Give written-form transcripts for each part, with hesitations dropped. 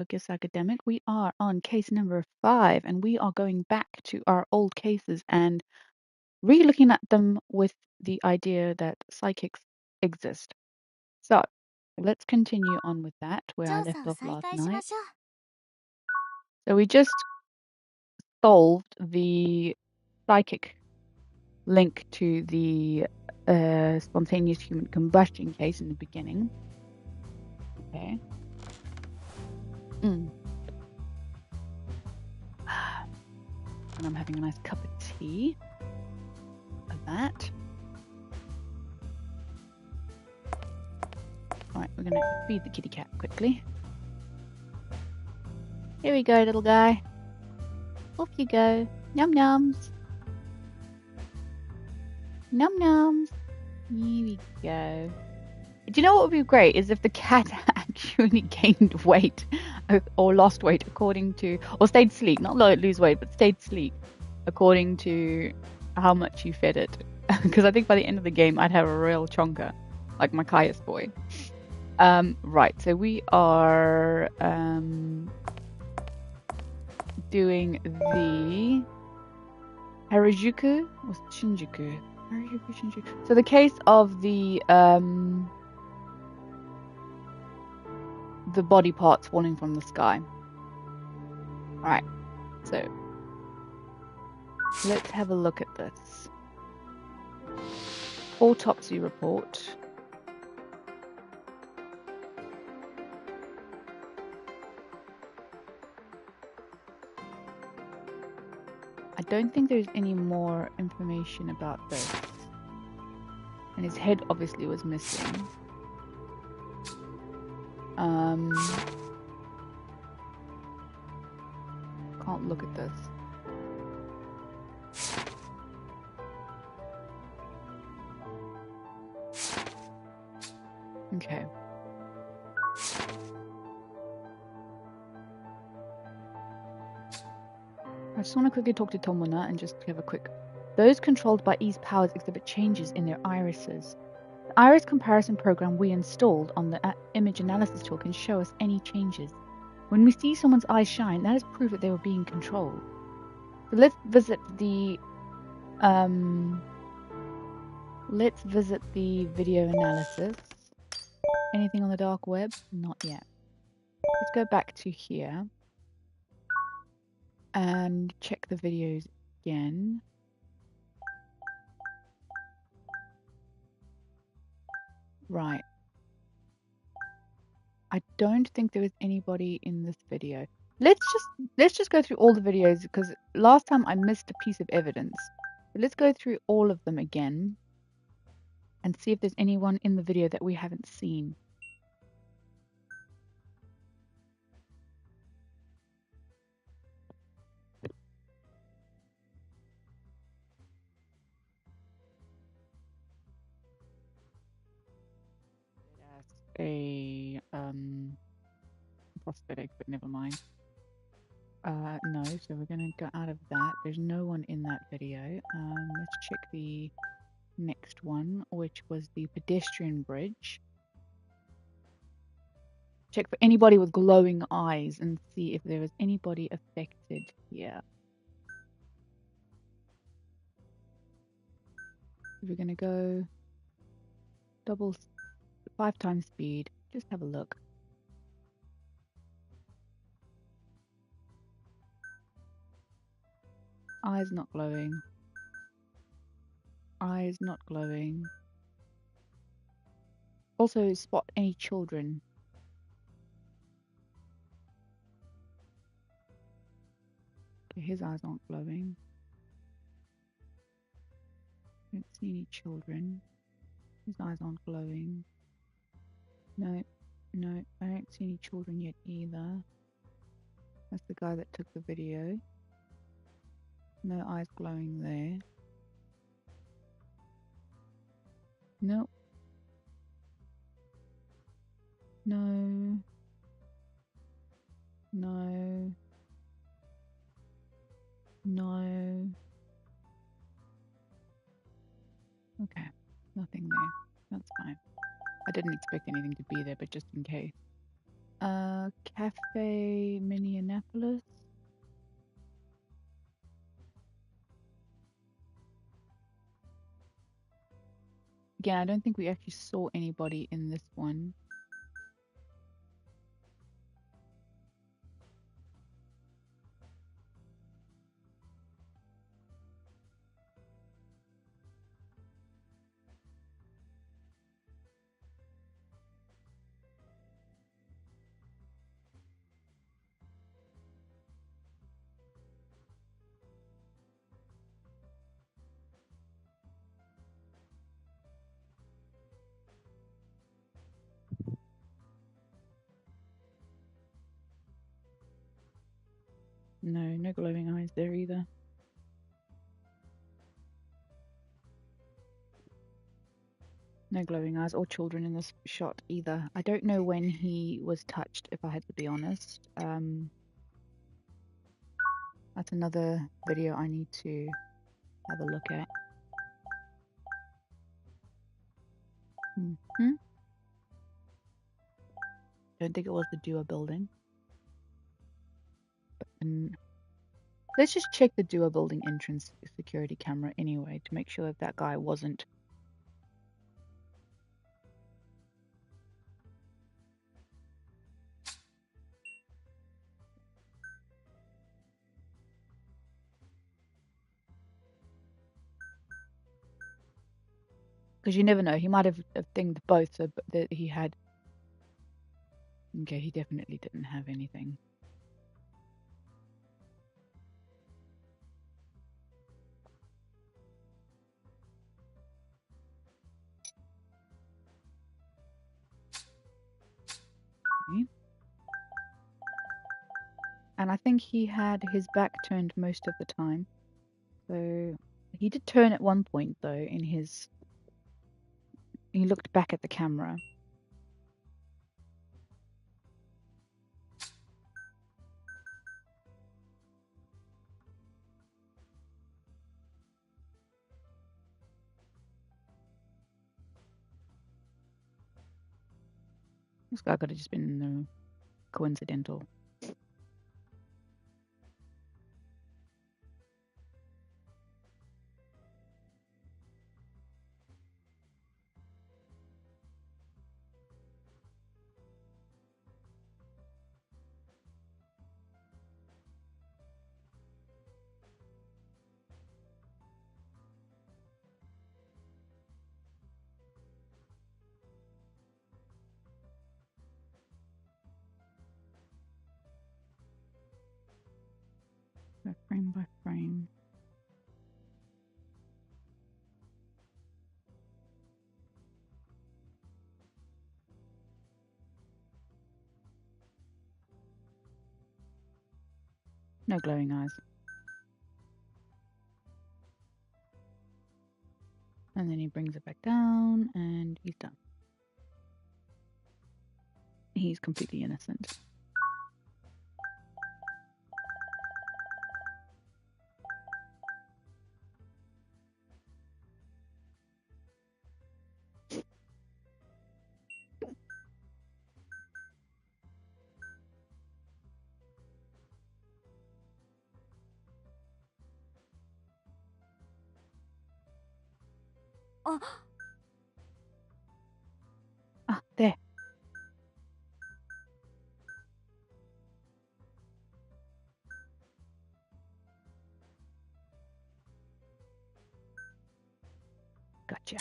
Okay, Psycho-demic. We are on case number 5, and we are going back to our old cases and re-looking at them with the idea that psychics exist. So, let's continue on with that, where I 調査 left を off 再 last 開しま night. しょう。 So we just solved the psychic link to the spontaneous human combustion case in the beginning. Okay. And I'm having a nice cup of tea of that. Alright, we're gonna feed the kitty cat quickly. Here we go, little guy. Off you go. Num nums. Num nums. Here we go. Do you know what would be great is if the cat actually gained weight or lost weight according to, or stayed sleek, not lose weight, but stayed sleek according to how much you fed it. Because I think by the end of the game I'd have a real chonker, like my Caius boy. Right, so we are doing the Harajuku or Shinjuku. Harajuku, Shinjuku. So the case of the body parts falling from the sky. Right, so let's have a look at this. Autopsy report. I don't think there's any more information about this. And his head obviously was missing. Can't look at this. Okay. I just want to quickly talk to Tomona and just have a quick... Those controlled by E's powers exhibit changes in their irises. The iris comparison program we installed on the image analysis tool can show us any changes. When we see someone's eyes shine, that is proof that they were being controlled. So let's visit the video analysis. Anything on the dark web? Not yet. Let's go back to here and check the videos again. Right. I don't think there was anybody in this video. Let's just go through all the videos because last time I missed a piece of evidence. So let's go through all of them again and see if there's anyone in the video that we haven't seen. A prosthetic, but never mind. No, so we're gonna go out of that. There's no one in that video. Let's check the next one, which was the pedestrian bridge. Check for anybody with glowing eyes and see if there was anybody affected here. We're gonna go 5 times speed. Just have a look. Eyes not glowing. Eyes not glowing. Also spot any children. Okay, his eyes aren't glowing. Don't see any children. His eyes aren't glowing. No, no, I don't see any children yet either. That's the guy that took the video. No eyes glowing there. Nope. No. No. No. Okay, nothing there. That's fine. I didn't expect anything to be there, but just in case. Cafe Minneapolis. Again, I don't think we actually saw anybody in this one. No, no glowing eyes there either. No glowing eyes or children in this shot either. I don't know when he was touched, if I had to be honest. That's another video I need to have a look at. Don't think it was the Dua building. Let's just check the Dua building entrance security camera anyway to make sure that that guy wasn't. Because you never know, he might have thinged both, so that he had. Okay, he definitely didn't have anything. Okay. And I think he had his back turned most of the time. So he did turn at one point though in his. He looked back at the camera. This guy could have just been coincidental. So frame by frame. No glowing eyes. And then he brings it back down and he's done. He's completely innocent. Ah, there. Gotcha.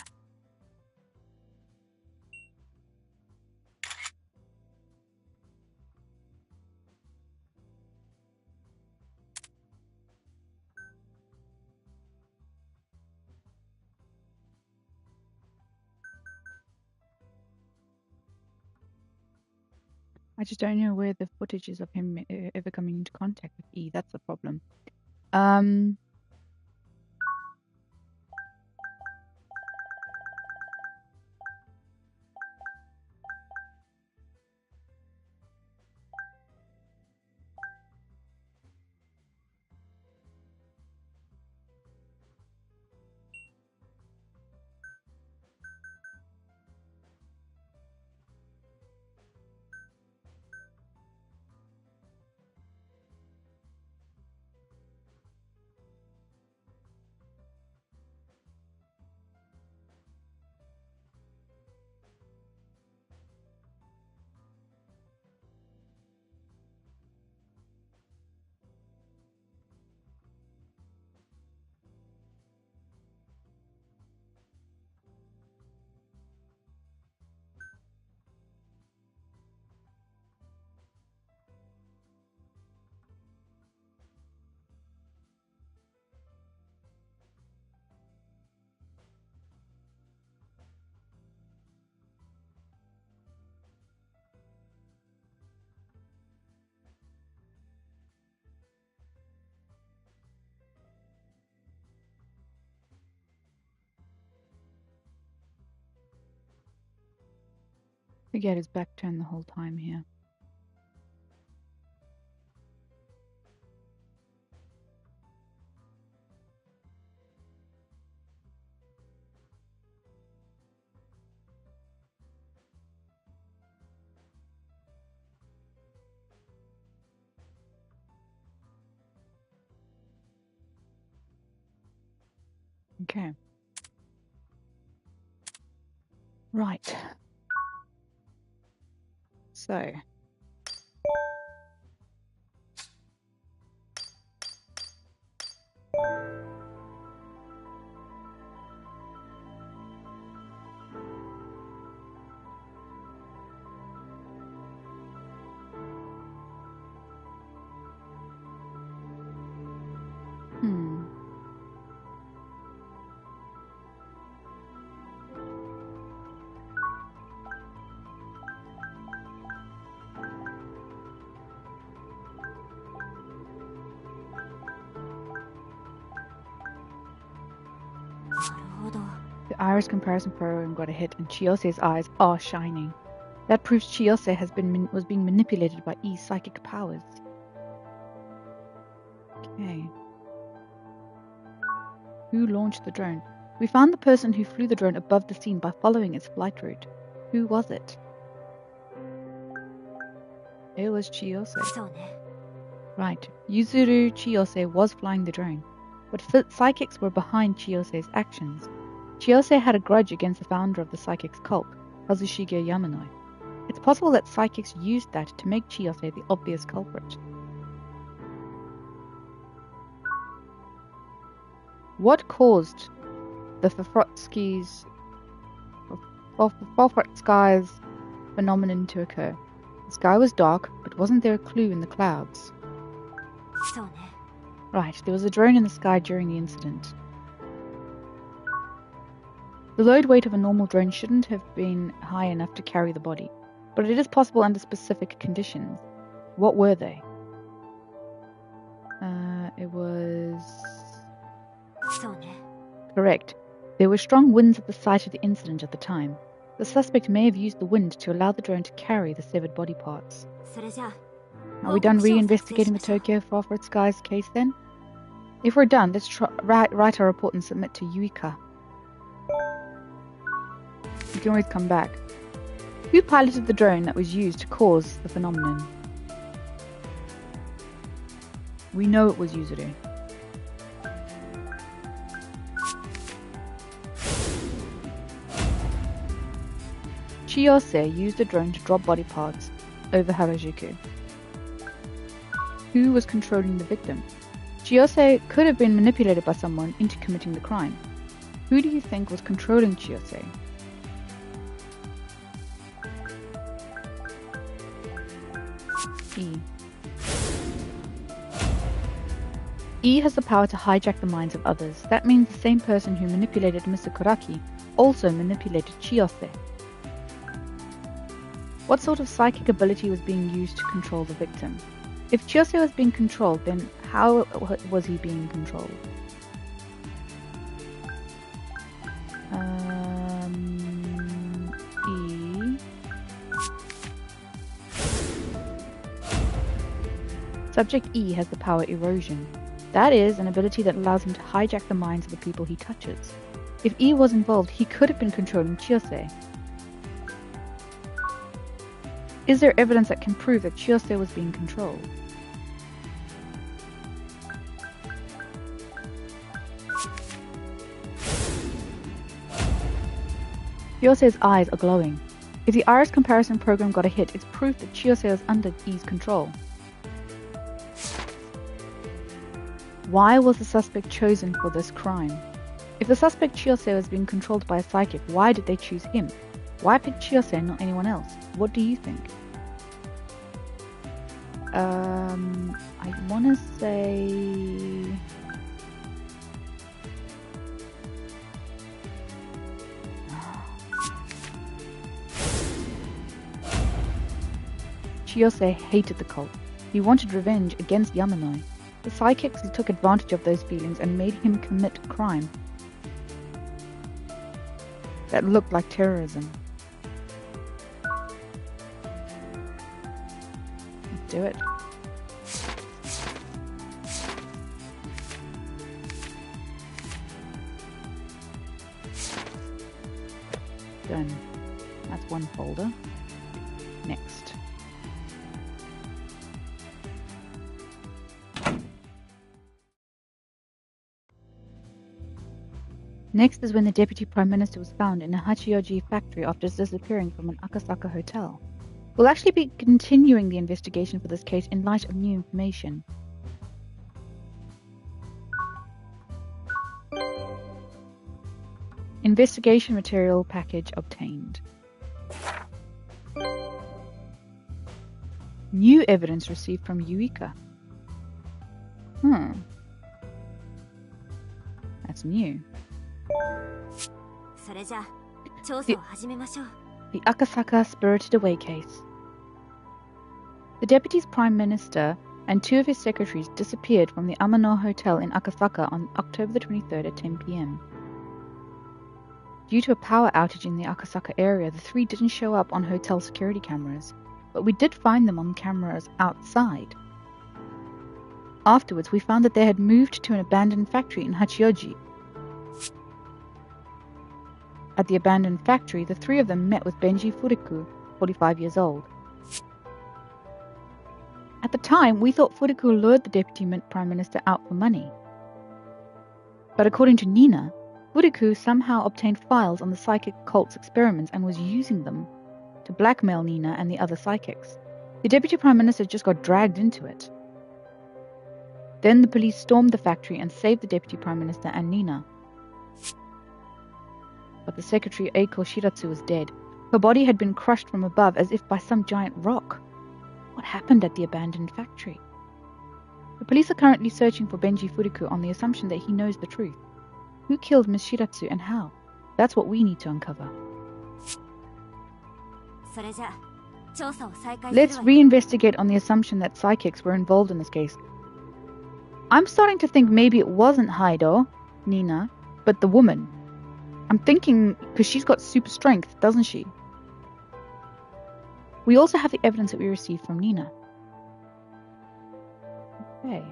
I just don't know where the footage is of him ever coming into contact with E. That's the problem. Forget his back turned the whole time here. Okay. Right. So. The iris comparison program got a hit, and Chiyose's eyes are shining. That proves Chiyose was being manipulated by E's psychic powers. Okay. Who launched the drone? We found the person who flew the drone above the scene by following its flight route. Who was it? It was Chiyose. Right. Yuzuru Chiyose was flying the drone, but psychics were behind Chiyose's actions. Chiyose had a grudge against the founder of the psychics cult, Kazushige Yamanoi. It's possible that psychics used that to make Chiyose the obvious culprit. What caused the Fofrotsky's phenomenon to occur? The sky was dark, but wasn't there a clue in the clouds? Right, there was a drone in the sky during the incident. The load weight of a normal drone shouldn't have been high enough to carry the body, but it is possible under specific conditions. What were they? It was... Correct. There were strong winds at the site of the incident at the time. The suspect may have used the wind to allow the drone to carry the severed body parts. Are we done re-investigating the Tokyo Fofrotsky's case then? If we're done, let's write our report and submit to Yuika. You can always come back. Who piloted the drone that was used to cause the phenomenon? We know it was Yuzuru. Chiyose used the drone to drop body parts over Harajuku. Who was controlling the victim? Chiyose could have been manipulated by someone into committing the crime. Who do you think was controlling Chiyose? E. E has the power to hijack the minds of others. That means the same person who manipulated Mr. Kuraki also manipulated Chiyose. What sort of psychic ability was being used to control the victim? If Chiyose was being controlled, then how was he being controlled? E. Subject E has the power erosion. That is an ability that allows him to hijack the minds of the people he touches. If E was involved, he could have been controlling Chiyose. Is there evidence that can prove that Chiyose was being controlled? Chiyose's eyes are glowing. If the iris comparison program got a hit, it's proof that Chiyose was under E's control. Why was the suspect chosen for this crime? If the suspect Chiyose was being controlled by a psychic, why did they choose him? Why pick Chiyose and not anyone else? What do you think? I want to say... Chiyose hated the cult. He wanted revenge against Yamanoi. The psychics took advantage of those feelings and made him commit a crime that looked like terrorism. do it. Done. That's one folder. Next. Next is when the Deputy Prime Minister was found in a Hachioji factory after disappearing from an Akasaka hotel. We'll actually be continuing the investigation for this case in light of new information. Investigation material package obtained. New evidence received from Yuika. That's new. The Akasaka Spirited Away case. The Deputy Prime Minister and 2 of his secretaries disappeared from the Amano Hotel in Akasaka on October the 23rd at 10 p.m. Due to a power outage in the Akasaka area, the 3 didn't show up on hotel security cameras, but we did find them on cameras outside. Afterwards, we found that they had moved to an abandoned factory in Hachioji. At the abandoned factory, the 3 of them met with Benji Furiku, 45 years old. At the time, we thought Furiku lured the Deputy Prime Minister out for money. But according to Nina, Furiku somehow obtained files on the psychic cult's experiments and was using them to blackmail Nina and the other psychics. The Deputy Prime Minister just got dragged into it. Then the police stormed the factory and saved the Deputy Prime Minister and Nina. But the secretary Eiko Shiratsu was dead. Her body had been crushed from above as if by some giant rock. What happened at the abandoned factory? The police are currently searching for Benji Furiku on the assumption that he knows the truth. Who killed Miss Shiratsu and how? That's what we need to uncover. Let's reinvestigate on the assumption that psychics were involved in this case. I'm starting to think maybe it wasn't Haido, Nina, but the woman. I'm thinking because she's got super strength, doesn't she? We also have the evidence that we received from Nina. Okay.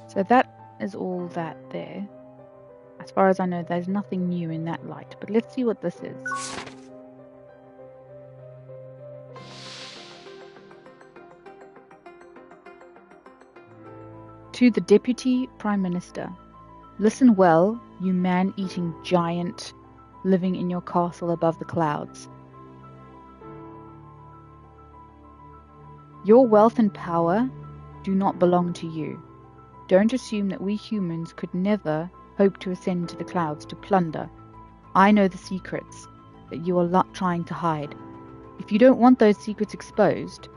So that is all that there. As far as I know, there's nothing new in that light. But let's see what this is. To the Deputy Prime Minister. Listen well, you man-eating giant living in your castle above the clouds. Your wealth and power do not belong to you. Don't assume that we humans could never hope to ascend to the clouds to plunder. I know the secrets that you are trying to hide. If you don't want those secrets exposed,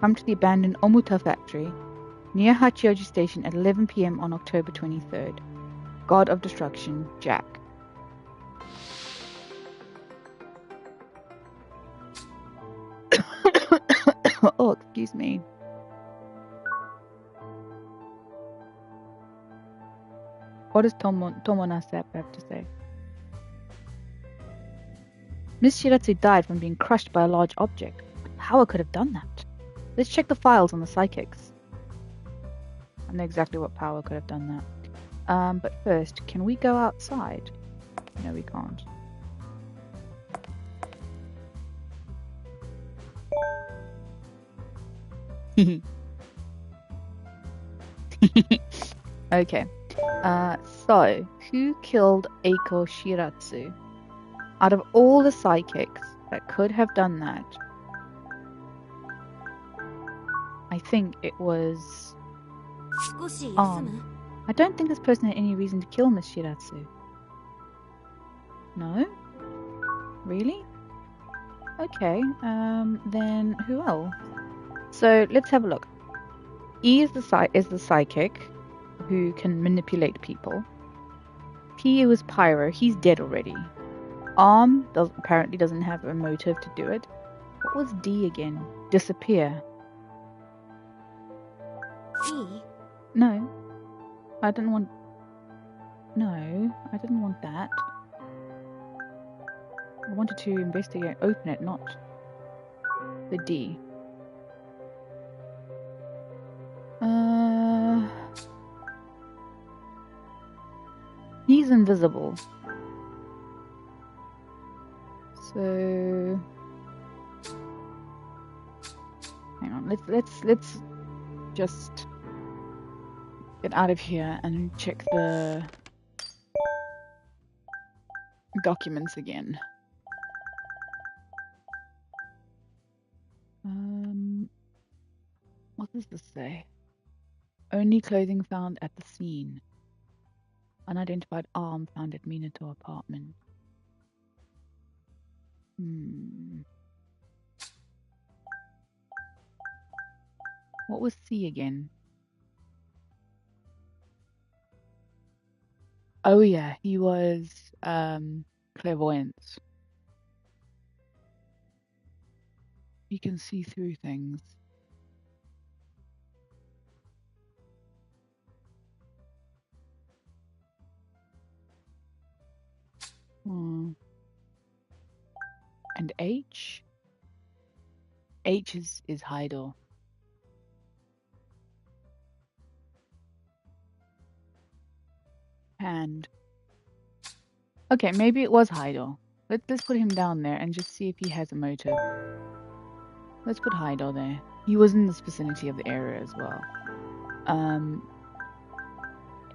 come to the abandoned Omuta factory near Hachioji Station at 11 p.m. on October 23rd. God of Destruction, Jack. Oh, excuse me. What does Tomonasep have to say? Miss Shiratsu died from being crushed by a large object. Power could have done that. Let's check the files on the psychics. I know exactly what power could have done that. But first, can we go outside? No, we can't. Okay. So, who killed Eiko Shiratsu? Out of all the psychics that could have done that, I think it was... I don't think this person had any reason to kill Miss Shiratsu. No? Really? Okay, then who else? So, let's have a look. E is the psychic who can manipulate people. P was Pyro. He's dead already. Arm apparently doesn't have a motive to do it. What was D again? Disappear. E? No. I didn't want... No, I didn't want that. I wanted to investigate, open it, not The D. He's invisible. So hang on, let's just get out of here and check the documents again. What does this say? Only clothing found at the scene. Unidentified arm found at Minato apartment. What was C again? Oh yeah, he was clairvoyance. He can see through things. And H? H is Heidel. Hand. Okay, maybe it was Heidel. Let's put him down there and just see if he has a motive. Let's put Heidel there. He was in this vicinity of the area as well.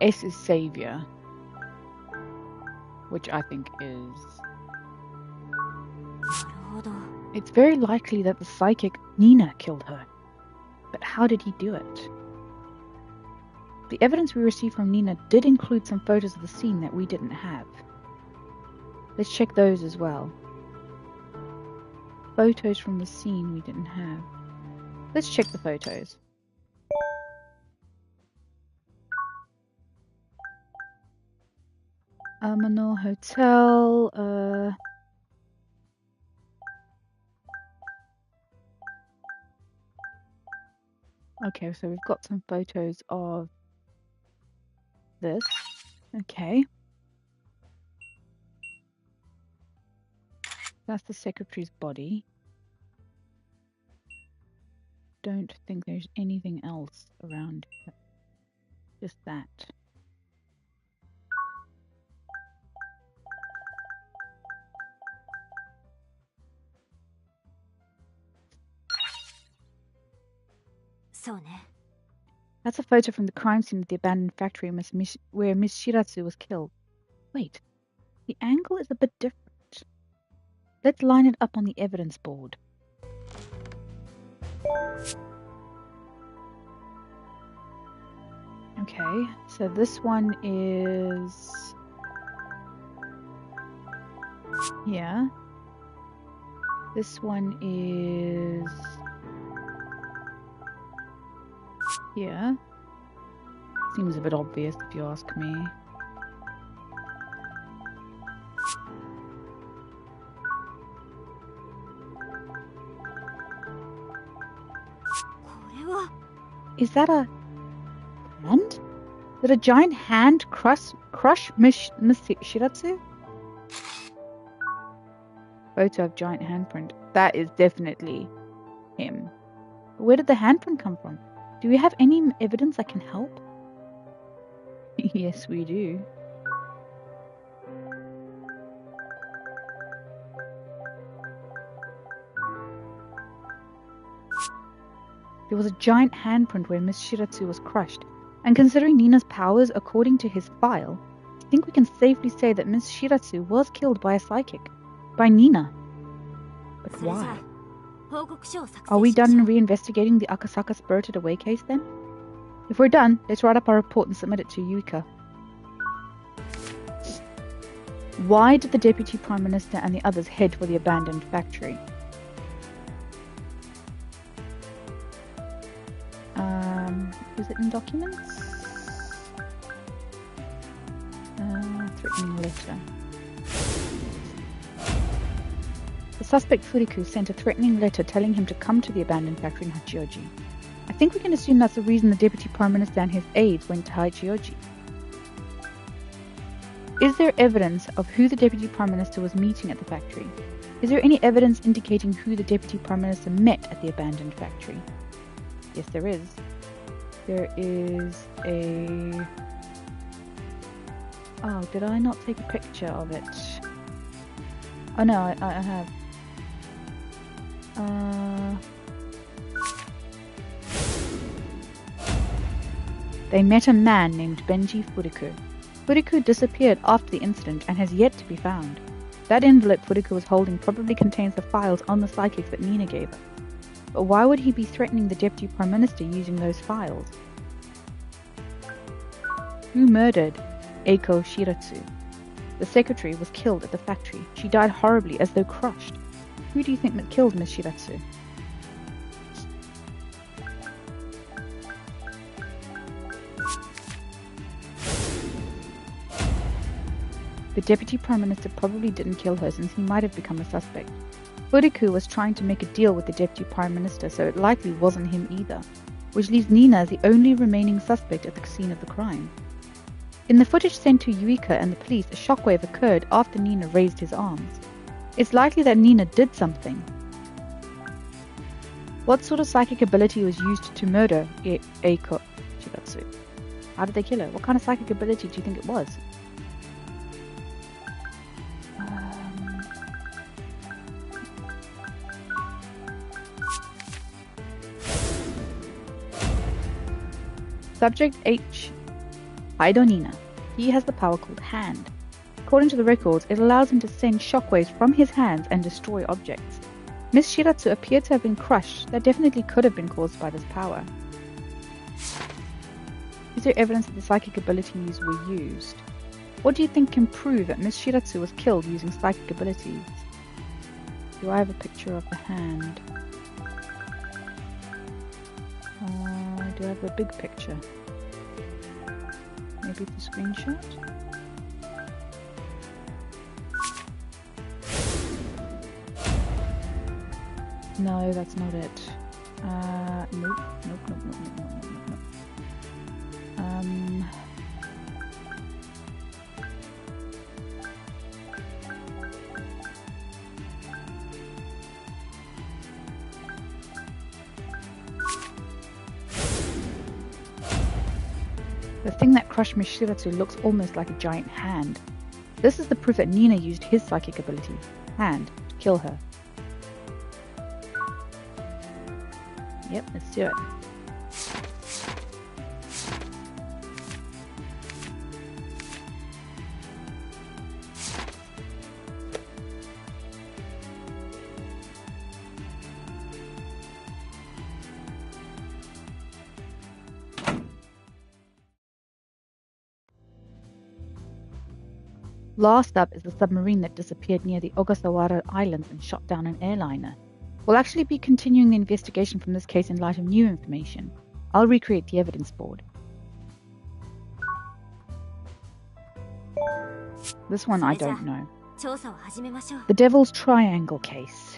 S is Savior, which I think is... It's very likely that the psychic Nina killed her. But how did he do it? The evidence we received from Nina did include some photos of the scene that we didn't have. Let's check those as well. Photos from the scene we didn't have. Let's check the photos. Amano Hotel. Okay, so we've got some photos of this. Okay. That's the secretary's body. Don't think there's anything else around here. Just that. That's a photo from the crime scene of the abandoned factory where Miss Shiratsu was killed. Wait, the angle is a bit different. Let's line it up on the evidence board. Okay, so this one is here. This one is here. Seems a bit obvious if you ask me. Is that a hand? Did a giant hand crush Miss Shiratsu? Photo of giant handprint. That is definitely him. But where did the handprint come from? Do we have any evidence that can help? Yes, we do. There was a giant handprint where Miss Shiratsu was crushed, and considering Nina's powers according to his file, I think we can safely say that Miss Shiratsu was killed by a psychic. By Nina. But why? Are we done reinvestigating the Akasaka Spirited Away case then? If we're done, let's write up our report and submit it to Yuika. Why did the Deputy Prime Minister and the others head for the abandoned factory? Is it in documents? Threatening letter. The suspect Furiku sent a threatening letter telling him to come to the abandoned factory in Hachioji. I think we can assume that's the reason the Deputy Prime Minister and his aides went to Hachioji. Is there evidence of who the Deputy Prime Minister was meeting at the factory? Is there any evidence indicating who the Deputy Prime Minister met at the abandoned factory? Yes, there is. There is a... Oh, did I not take a picture of it? Oh no, I have. They met a man named Benji Furuku. Furuku disappeared after the incident and has yet to be found. That envelope Furuku was holding probably contains the files on the psychics that Nina gave her. But why would he be threatening the Deputy Prime Minister using those files? Who murdered Eiko Shiratsu? The secretary was killed at the factory. She died horribly as though crushed. Who do you think that killed Miss Shiratsu? The Deputy Prime Minister probably didn't kill her since he might have become a suspect. Furuku was trying to make a deal with the Deputy Prime Minister, so it likely wasn't him either, which leaves Nina as the only remaining suspect at the scene of the crime. In the footage sent to Yuika and the police, a shockwave occurred after Nina raised his arms. It's likely that Nina did something. What sort of psychic ability was used to murder Eiko Shiratsu? How did they kill her? What kind of psychic ability do you think it was? Subject H. Idonina. He has the power called Hand. According to the records, it allows him to send shockwaves from his hands and destroy objects. Miss Shiratsu appeared to have been crushed. That definitely could have been caused by this power. Is there evidence that the psychic abilities were used? What do you think can prove that Miss Shiratsu was killed using psychic abilities? Do I have a picture of the hand? Do I have a big picture? Maybe it's a screenshot? No, that's not it. Nope. The thing that crushed Miss Shiratsu looks almost like a giant hand. This is the proof that Nina used his psychic ability, Hand, to kill her. Yep, let's do it. Last up is the submarine that disappeared near the Ogasawara Islands and shot down an airliner. We'll actually be continuing the investigation from this case in light of new information. I'll recreate the evidence board. This one I don't know. The Devil's Triangle case.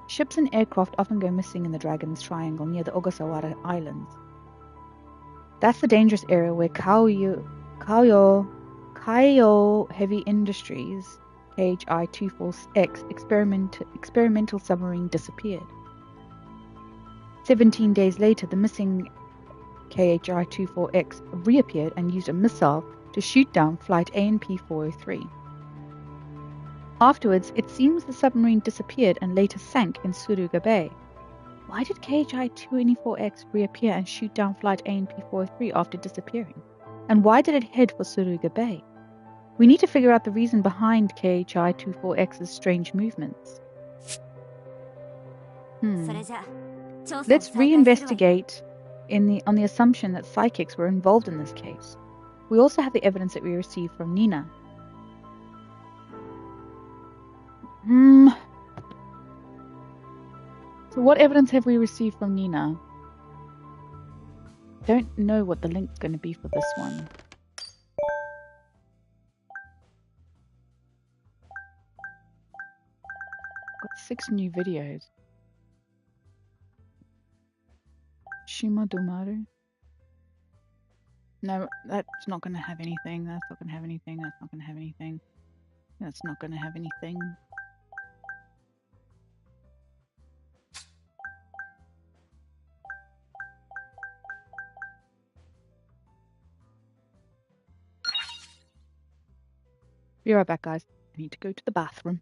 Ships and aircraft often go missing in the Dragon's Triangle near the Ogasawara Islands. That's the dangerous area where Kaiyo Heavy Industries KHI-24X experimental submarine disappeared. 17 days later, the missing KHI-24X reappeared and used a missile to shoot down flight ANP-403. Afterwards, it seems the submarine disappeared and later sank in Suruga Bay. Why did KHI-24X reappear and shoot down flight ANP-403 after disappearing? And why did it head for Suruga Bay? We need to figure out the reason behind KHI-24X's strange movements. Let's reinvestigate on the assumption that psychics were involved in this case. We also have the evidence that we received from Nina. So what evidence have we received from Nina? Don't know what the link's going to be for this one. Got 6 new videos. Shima Domaru. No, that's not going to have anything. That's not going to have anything. That's not going to have anything. That's not going to have anything. Be right back, guys. I need to go to the bathroom.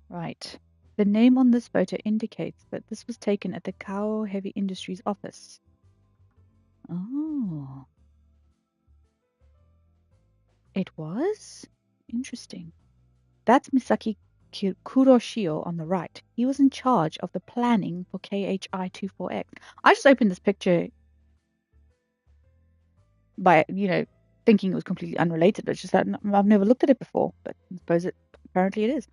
Right. The name on this photo indicates that this was taken at the Kao Heavy Industries office. Oh. It was? Interesting. That's Misaki Kuroshio on the right. He was in charge of the planning for KHI-24X. I just opened this picture by, thinking it was completely unrelated. It's just that I've never looked at it before, but I suppose apparently it is.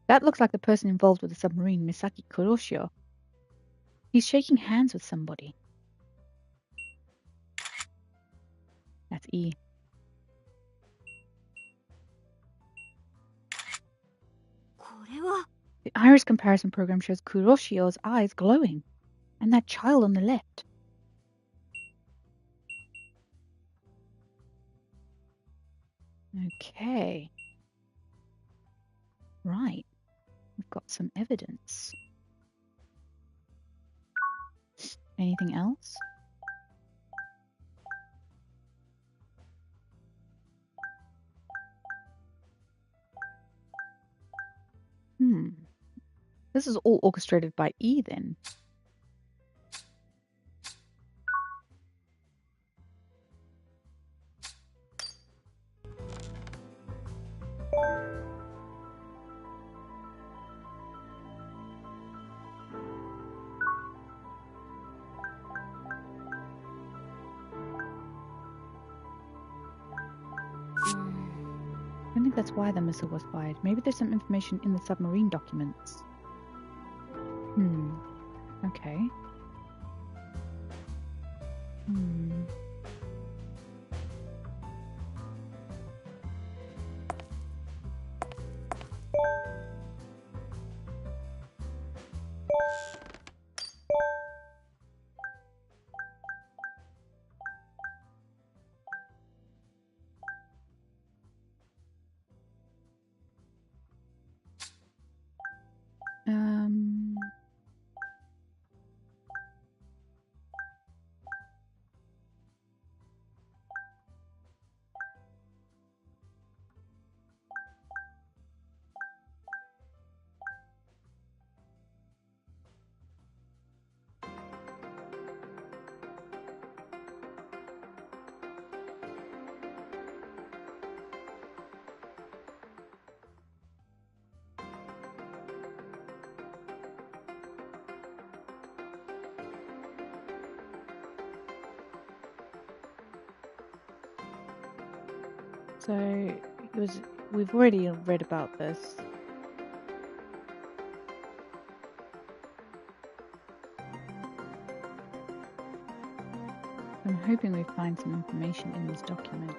That looks like the person involved with the submarine, Misaki Kuroshio. He's shaking hands with somebody. That's E. The iris comparison program shows Kuroshio's eyes glowing, and that child on the left. Okay. Right. We've got some evidence. Anything else? This is all orchestrated by E then. I think that's why the missile was fired. Maybe there's some information in the submarine documents. Okay. So we've already read about this. I'm hoping we find some information in this document.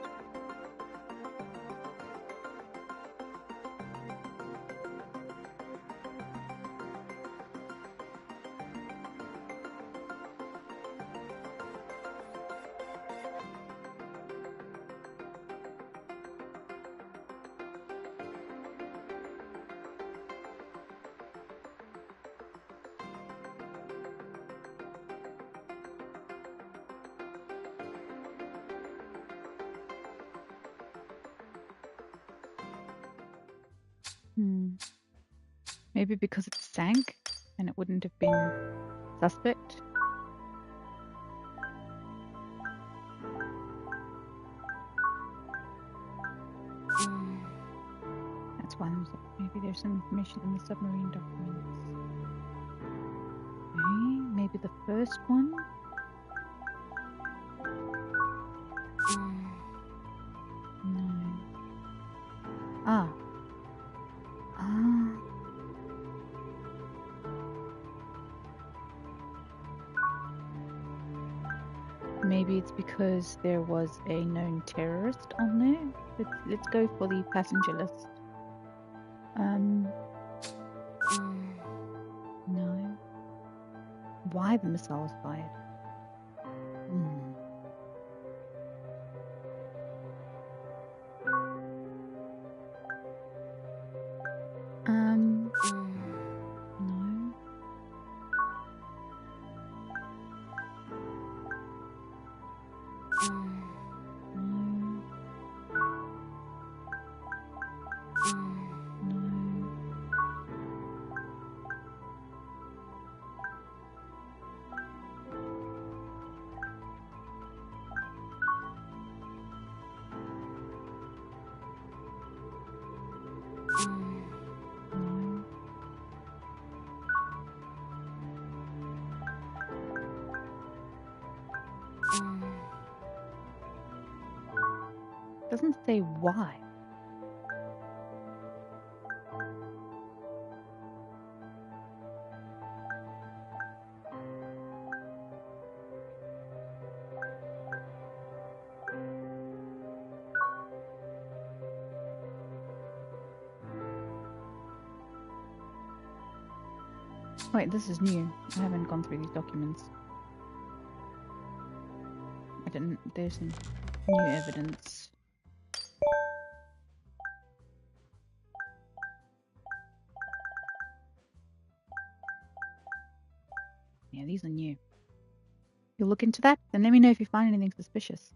Maybe because it sank and it wouldn't have been suspect. That's why maybe there's some information in the submarine documents. Okay, maybe the first one. No. Maybe it's because there was a known terrorist on there. Let's go for the passenger list. No. Why the missile was fired? No. Doesn't say why. Wait, this is new. I haven't gone through these documents. There's some new evidence. Yeah, these are new. You'll look into that, then let me know if you find anything suspicious.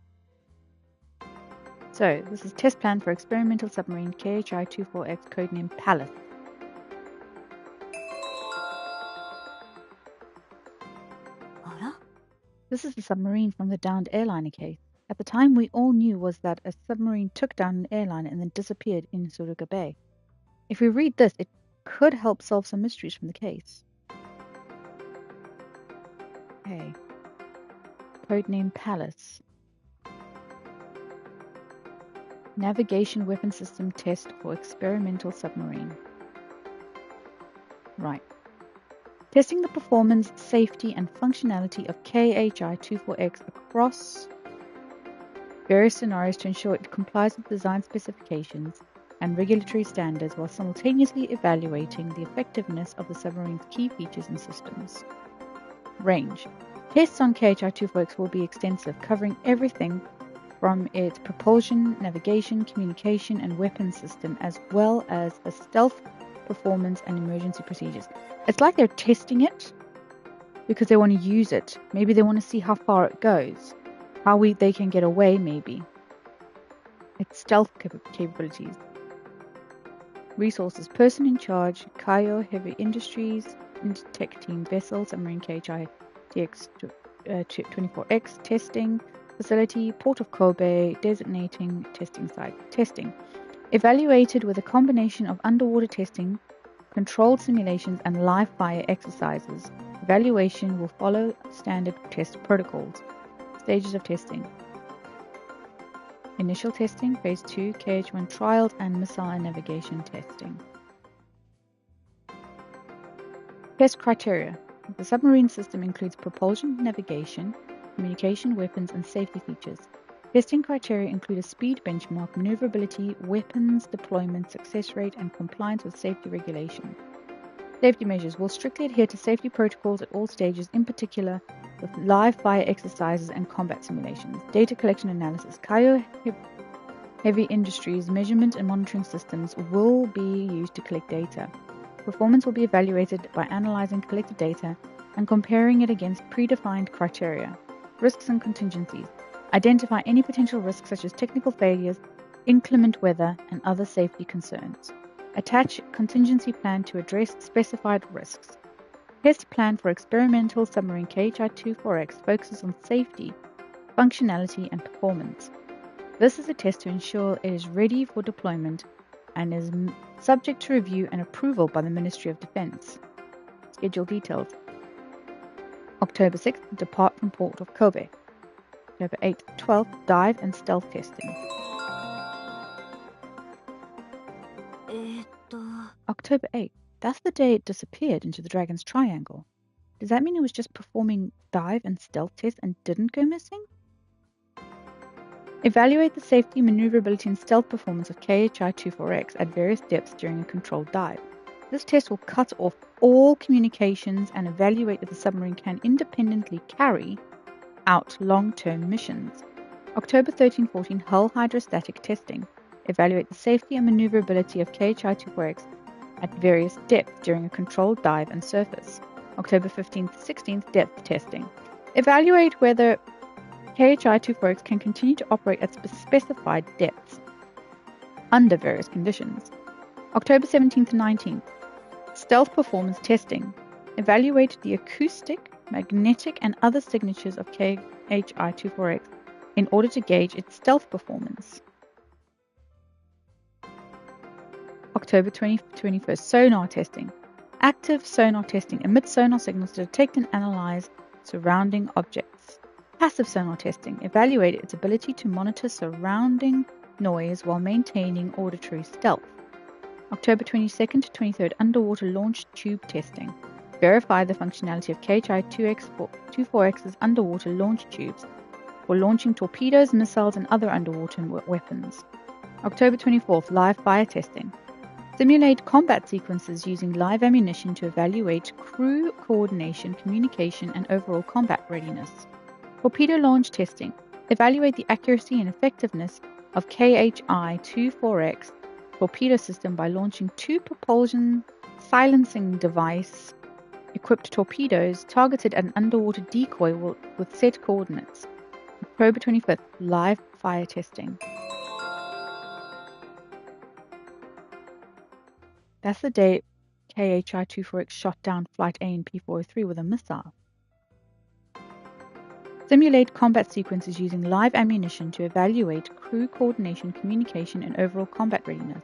So, this is test plan for experimental submarine KHI-24X, codename Pallas. This is the submarine from the downed airliner case. At the time, we all knew was that a submarine took down an airliner and then disappeared in Suruga Bay. If we read this, it could help solve some mysteries from the case. Okay. Codename Pallas. Navigation weapon system test for experimental submarine. Right. Testing the performance, safety, and functionality of KHI-24X across various scenarios to ensure it complies with design specifications and regulatory standards while simultaneously evaluating the effectiveness of the submarine's key features and systems. Range. Tests on KHI-24X will be extensive, covering everything from its propulsion, navigation, communication, and weapon system, as well as a stealth, performance, and emergency procedures. It's like they're testing it because they want to use it. Maybe they want to see how far it goes, how they can get away, maybe. Its stealth capabilities. Resources. Person in charge, Kayo Heavy Industries, Intertech Team Vessel, Submarine KHI-24X testing. Facility, Port of Kobe, designating testing site. Testing. Evaluated with a combination of underwater testing, controlled simulations, and live fire exercises. Evaluation will follow standard test protocols. Stages of testing. Initial testing, Phase 2, KH-1 trials, and missile and navigation testing. Test criteria. The submarine system includes propulsion, navigation, communication, weapons, and safety features. Testing criteria include a speed benchmark, maneuverability, weapons deployment, success rate, and compliance with safety regulation. Safety measures will strictly adhere to safety protocols at all stages, in particular with live fire exercises and combat simulations. Data collection analysis. Kayo Heavy Industries measurement and monitoring systems will be used to collect data. Performance will be evaluated by analyzing collected data and comparing it against predefined criteria. Risks and contingencies. Identify any potential risks such as technical failures, inclement weather, and other safety concerns. Attach contingency plan to address specified risks. Test plan for experimental submarine KHI-24X focuses on safety, functionality, and performance. This is a test to ensure it is ready for deployment and is subject to review and approval by the Ministry of Defense. Schedule details. October 6th, depart from Port of Kobe. October 8th, 12th, dive and stealth testing. October 8th, that's the day it disappeared into the Dragon's Triangle. Does that mean it was just performing dive and stealth tests and didn't go missing? Evaluate the safety, maneuverability, and stealth performance of KHI-24X at various depths during a controlled dive. This test will cut off all communications and evaluate if the submarine can independently carry out long-term missions. October 13-14, hull hydrostatic testing. Evaluate the safety and maneuverability of KHI-24X at various depths during a controlled dive and surface. October 15-16, depth testing. Evaluate whether KHI-24X can continue to operate at specified depths under various conditions. October 17-19, stealth performance testing. Evaluate the acoustic, magnetic, and other signatures of KHI-24X in order to gauge its stealth performance. October 20-21, sonar testing. Active sonar testing emits sonar signals to detect and analyze surrounding objects. Passive sonar testing. Evaluate its ability to monitor surrounding noise while maintaining auditory stealth. October 22nd to 23rd, underwater launch tube testing. Verify the functionality of KHI-24X's underwater launch tubes for launching torpedoes, missiles, and other underwater weapons. October 24th, live fire testing. Simulate combat sequences using live ammunition to evaluate crew coordination, communication, and overall combat readiness. Torpedo launch testing. Evaluate the accuracy and effectiveness of KHI-24X torpedo system by launching 2 propulsion silencing device equipped torpedoes targeted at an underwater decoy with set coordinates. October 25th, live fire testing. That's the day KHI-24X shot down Flight A and P-403 with a missile. Simulate combat sequences using live ammunition to evaluate crew coordination, communication, and overall combat readiness.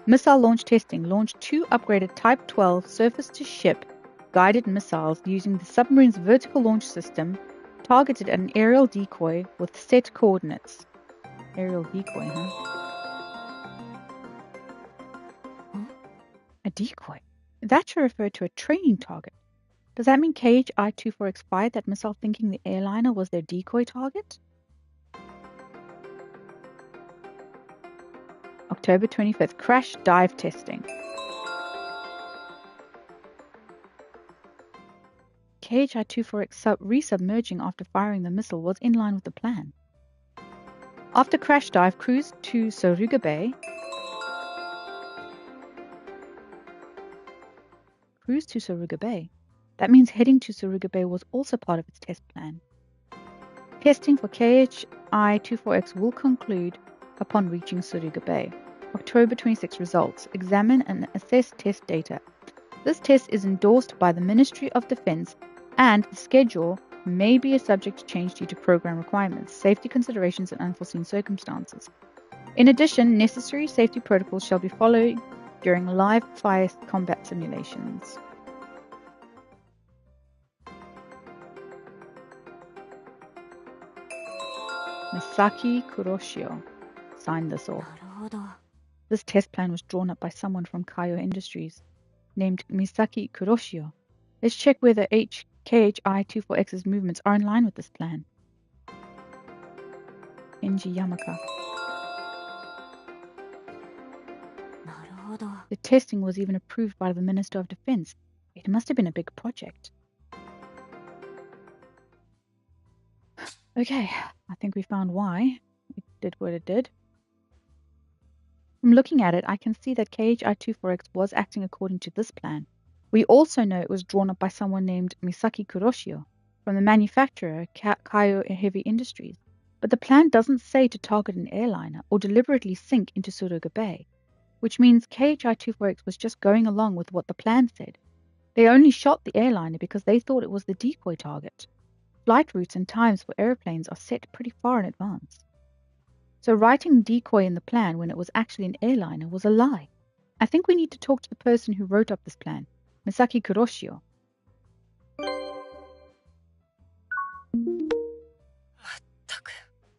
Missile launch testing. Launch 2 upgraded Type 12 surface-to-ship guided missiles using the submarine's vertical launch system targeted at an aerial decoy with set coordinates. Aerial decoy, huh? A decoy? That should refer to a training target. Does that mean KHI-24X fired that missile thinking the airliner was their decoy target? October 25th, crash dive testing. KHI-24X resubmerging after firing the missile was in line with the plan. After crash dive, cruise to Suruga Bay. Cruise to Suruga Bay. That means heading to Suruga Bay was also part of its test plan. Testing for KHI-24X will conclude upon reaching Suruga Bay. October 26 results. Examine and assess test data. This test is endorsed by the Ministry of Defense and the schedule may be subject to change due to program requirements, safety considerations, and unforeseen circumstances. In addition, necessary safety protocols shall be followed during live fire combat simulations. Misaki Kuroshio signed this off. This test plan was drawn up by someone from Kaiyo Industries named Misaki Kuroshio. Let's check whether KHI-24X's movements are in line with this plan. Kenji Yamaka. The testing was even approved by the Minister of Defense. It must have been a big project. Okay, I think we found why it did what it did. From looking at it, I can see that KHI-24X was acting according to this plan. We also know it was drawn up by someone named Misaki Kuroshio from the manufacturer Kaiyo Heavy Industries. But the plan doesn't say to target an airliner or deliberately sink into Suruga Bay, which means KHI-24X was just going along with what the plan said. They only shot the airliner because they thought it was the decoy target. Flight routes and times for airplanes are set pretty far in advance. So writing decoy in the plan when it was actually an airliner was a lie. I think we need to talk to the person who wrote up this plan, Misaki Kuroshio.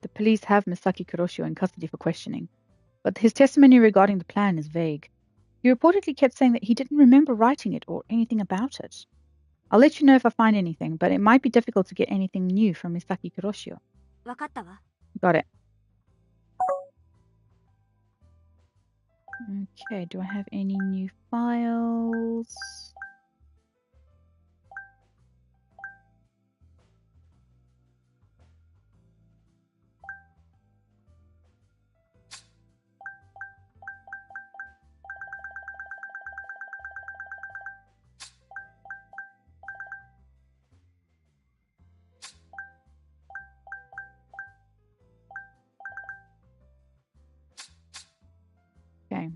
The police have Misaki Kuroshio in custody for questioning, but his testimony regarding the plan is vague. He reportedly kept saying that he didn't remember writing it or anything about it. I'll let you know if I find anything, but it might be difficult to get anything new from Misaki Kuroshio. Got it. Okay, do I have any new files? Okay.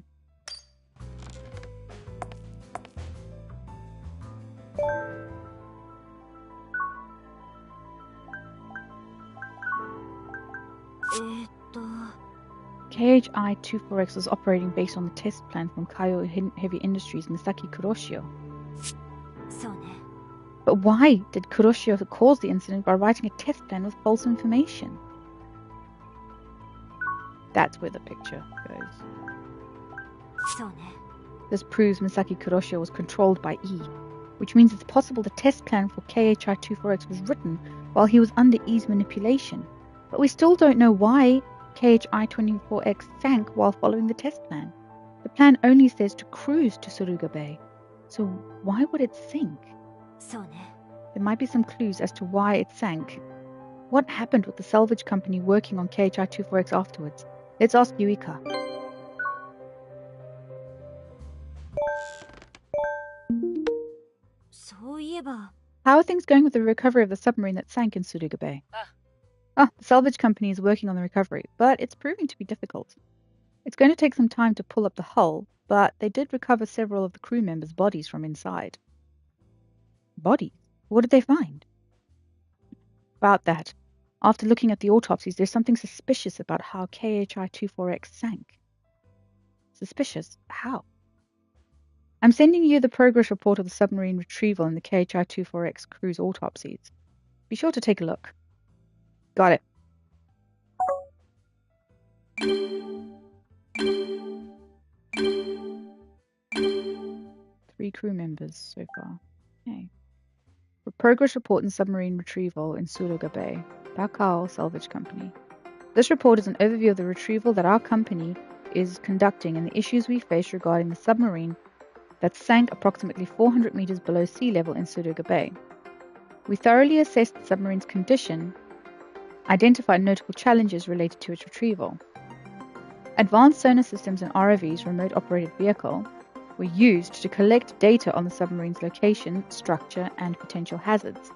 KHI-24X was operating based on the test plan from Kaiyo Heavy Industries' Misaki Kuroshio. But why did Kuroshio cause the incident by writing a test plan with false information? That's where the picture goes. そうね。 This proves Misaki Kuroshio was controlled by E, which means it's possible the test plan for KHI-24X was written while he was under E's manipulation. But we still don't know why KHI-24X sank while following the test plan. The plan only says to cruise to Suruga Bay. So why would it sink? そうね。 There might be some clues as to why it sank. What happened with the salvage company working on KHI-24X afterwards? Let's ask Yuika. How are things going with the recovery of the submarine that sank in Suruga Bay? The salvage company is working on the recovery, but it's proving to be difficult. It's going to take some time to pull up the hull, but they did recover several of the crew members' bodies from inside. Bodies? What did they find? About that, after looking at the autopsies, there's something suspicious about how KHI-24X sank. Suspicious? How? I'm sending you the progress report of the submarine retrieval and the KHI-24X crew's autopsies. Be sure to take a look. Got it. 3 crew members so far. Okay. For progress report and submarine retrieval in Suruga Bay, Bakao Salvage Company. This report is an overview of the retrieval that our company is conducting and the issues we face regarding the submarine that sank approximately 400 meters below sea level in Suruga Bay. We thoroughly assessed the submarine's condition, identified notable challenges related to its retrieval. Advanced sonar systems and ROV's remote operated vehicle were used to collect data on the submarine's location, structure, and potential hazards.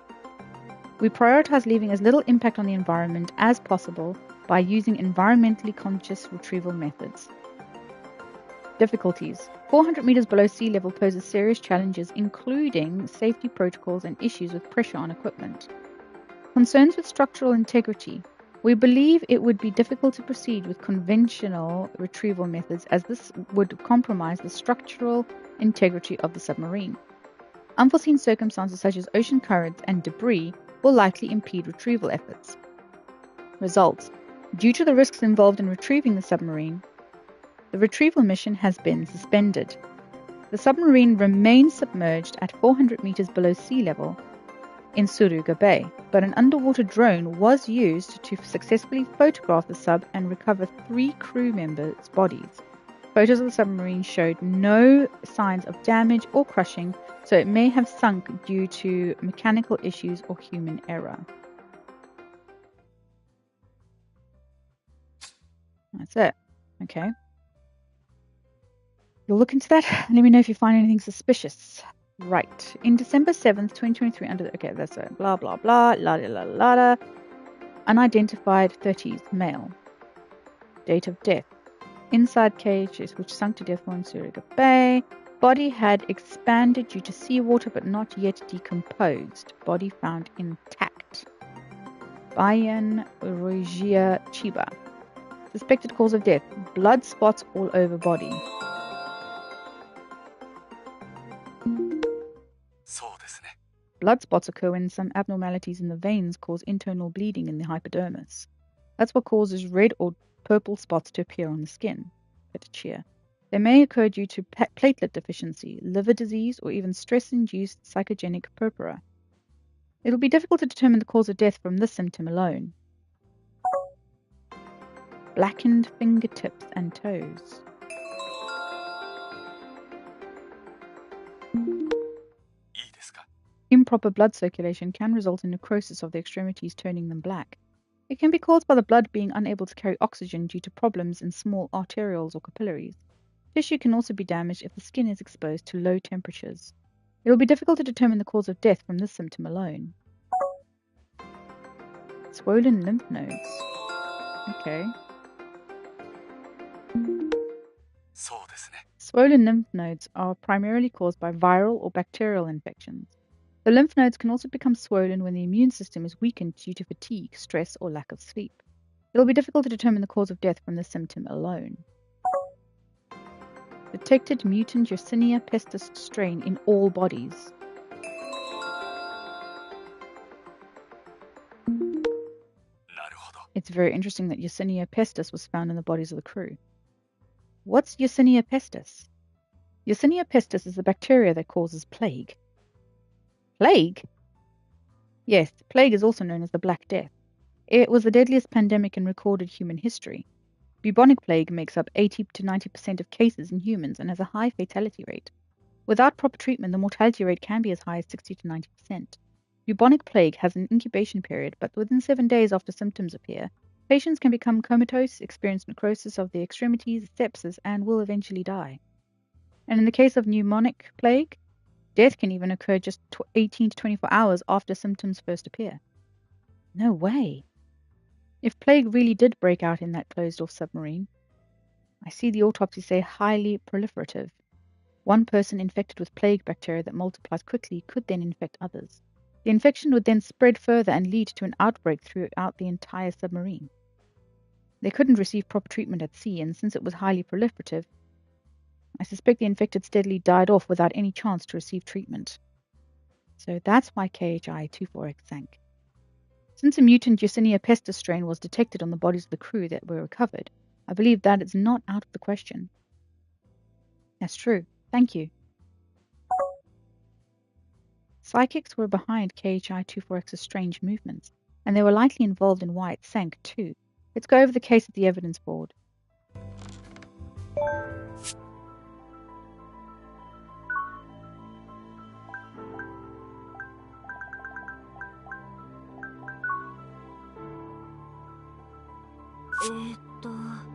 We prioritize leaving as little impact on the environment as possible by using environmentally conscious retrieval methods. Difficulties. 400 meters below sea level poses serious challenges, including safety protocols and issues with pressure on equipment. Concerns with structural integrity. We believe it would be difficult to proceed with conventional retrieval methods as this would compromise the structural integrity of the submarine. Unforeseen circumstances such as ocean currents and debris will likely impede retrieval efforts. Results. Due to the risks involved in retrieving the submarine, the retrieval mission has been suspended. The submarine remains submerged at 400 meters below sea level in Suruga Bay, but an underwater drone was used to successfully photograph the sub and recover 3 crew members' bodies. Photos of the submarine showed no signs of damage or crushing, so it may have sunk due to mechanical issues or human error. That's it. Okay. You'll look into that. Let me know if you find anything suspicious. Right. In December 7th, 2023, okay, that's it. Blah, blah, blah. La, la, la, la, la. Unidentified 30s, male. Date of death. Inside cage, which sunk to death in Suruga Bay. Body had expanded due to seawater, but not yet decomposed. Body found intact. Bayan Rogia Chiba. Suspected cause of death. Blood spots all over body. Blood spots occur when some abnormalities in the veins cause internal bleeding in the hypodermis. That's what causes red or purple spots to appear on the skin. Petechia. They may occur due to platelet deficiency, liver disease, or even stress-induced psychogenic purpura. It will be difficult to determine the cause of death from this symptom alone. Blackened fingertips and toes. Improper blood circulation can result in necrosis of the extremities, turning them black. It can be caused by the blood being unable to carry oxygen due to problems in small arterioles or capillaries. Tissue can also be damaged if the skin is exposed to low temperatures. It will be difficult to determine the cause of death from this symptom alone. Swollen lymph nodes. Okay. Swollen lymph nodes are primarily caused by viral or bacterial infections. The lymph nodes can also become swollen when the immune system is weakened due to fatigue, stress, or lack of sleep. It will be difficult to determine the cause of death from this symptom alone. Detected mutant Yersinia pestis strain in all bodies. It's very interesting that Yersinia pestis was found in the bodies of the crew. What's Yersinia pestis? Yersinia pestis is the bacteria that causes plague. Plague? Yes, plague is also known as the Black Death. It was the deadliest pandemic in recorded human history. Bubonic plague makes up 80 to 90% of cases in humans and has a high fatality rate. Without proper treatment, the mortality rate can be as high as 60 to 90%. Bubonic plague has an incubation period, but within 7 days after symptoms appear, patients can become comatose, experience necrosis of the extremities, sepsis, and will eventually die. And in the case of pneumonic plague, death can even occur just 18 to 24 hours after symptoms first appear. No way. If plague really did break out in that closed-off submarine, I see the autopsy say highly proliferative. One person infected with plague bacteria that multiplies quickly could then infect others. The infection would then spread further and lead to an outbreak throughout the entire submarine. They couldn't receive proper treatment at sea, and since it was highly proliferative, I suspect the infected steadily died off without any chance to receive treatment. So that's why KHI-24X sank. Since a mutant Yersinia pestis strain was detected on the bodies of the crew that were recovered, I believe that it's not out of the question. That's true. Thank you. Psychics were behind KHI-24X's strange movements, and they were likely involved in why it sank too. Let's go over the case at the evidence board.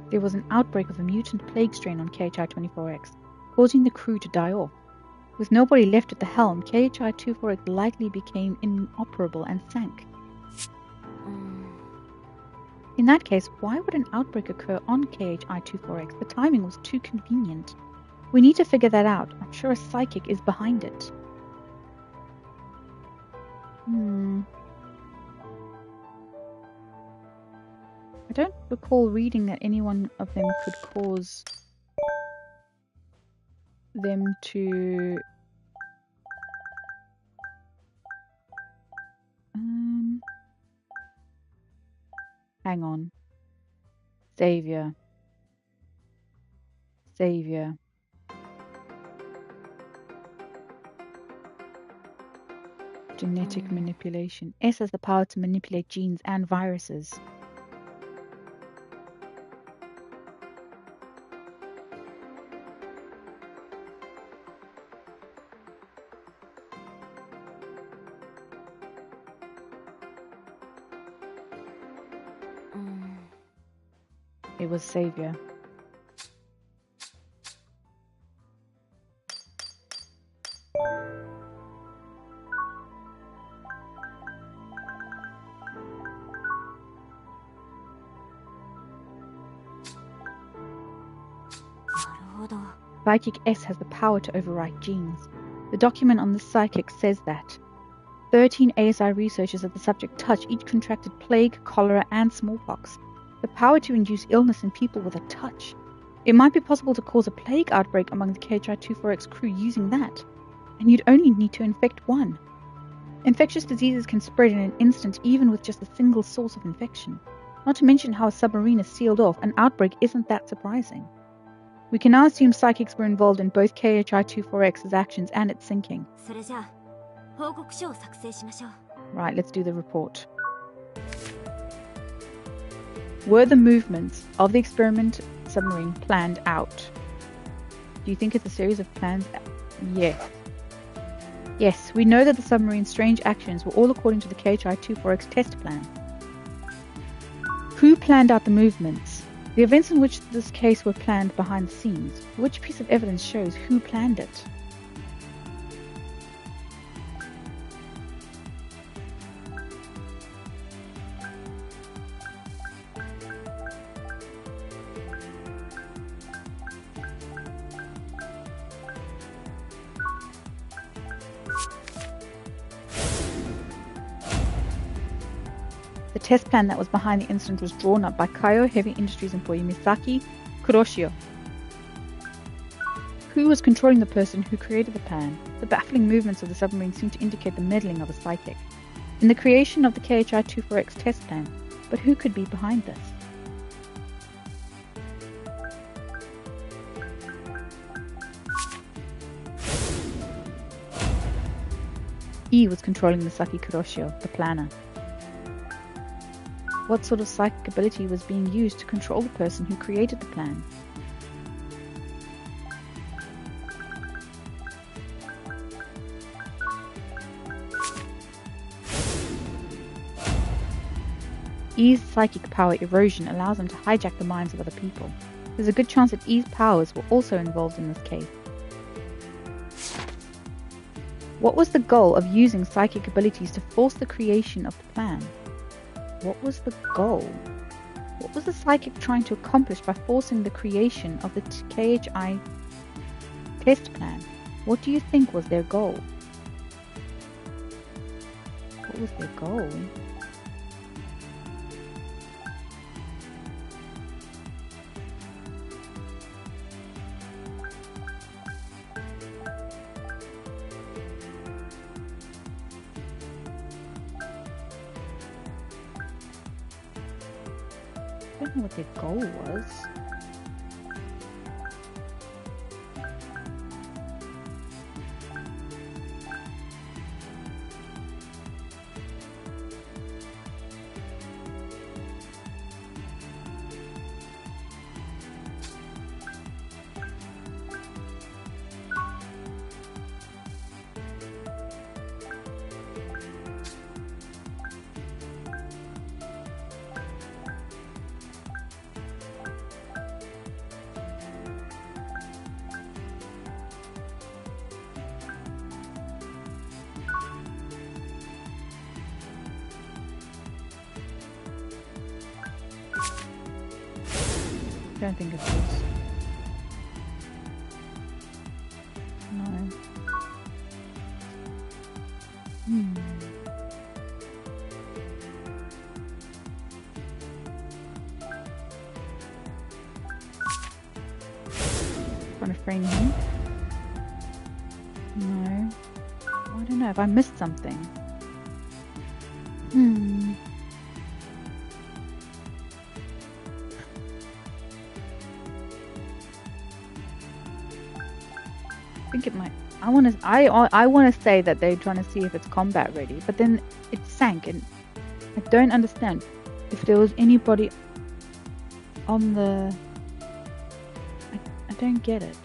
There was an outbreak of a mutant plague strain on KHI-24X, causing the crew to die off. With nobody left at the helm, KHI-24X likely became inoperable and sank. In that case, why would an outbreak occur on KHI-24X? The timing was too convenient. We need to figure that out. I'm sure a psychic is behind it. I don't recall reading that any one of them could cause them to... hang on. Savior. Genetic manipulation. S has the power to manipulate genes and viruses. It was Savior. Psychic S has the power to overwrite genes. The document on the psychic says that 13 ASI researchers of the subject touch each contracted plague, cholera, and smallpox. The power to induce illness in people with a touch. It might be possible to cause a plague outbreak among the KHI-24X crew using that, and you'd only need to infect one. Infectious diseases can spread in an instant even with just a single source of infection. Not to mention how a submarine is sealed off, an outbreak isn't that surprising. We can now assume psychics were involved in both KHI-24X's actions and its sinking. Right, let's do the report. Were the movements of the experiment submarine planned out? Do you think it's a series of plans? Yes. Yes, we know that the submarine's strange actions were all according to the KHI-24X test plan. Who planned out the movements? The events in which this case were planned behind the scenes. Which piece of evidence shows who planned it? The test plan that was behind the incident was drawn up by Kaio Heavy Industries employee Misaki Kuroshio. Who was controlling the person who created the plan? The baffling movements of the submarine seem to indicate the meddling of a psychic. In the creation of the KHI-24X test plan, But who could be behind this? E was controlling the Saki Kuroshio, the planner. What sort of psychic ability was being used to control the person who created the plan? E's psychic power erosion allows him to hijack the minds of other people. There's a good chance that E's powers were also involved in this case. What was the goal of using psychic abilities to force the creation of the plan? What was the goal? What was the psychic trying to accomplish by forcing the creation of the KHI test plan? What do you think was their goal? What was their goal? I don't know what their goal was. I don't think it was. No. Trying to frame him? No. I don't know if I missed something. I think it might. I want to say that they're trying to see if it's combat ready, but then it sank, and I don't understand if there was anybody on the. I don't get it.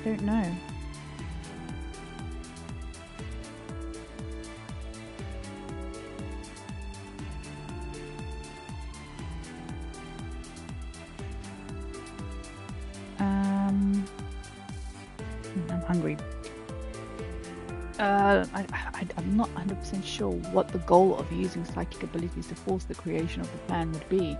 Don't know. I'm hungry. I'm not 100% sure what the goal of using psychic abilities to force the creation of the plan would be.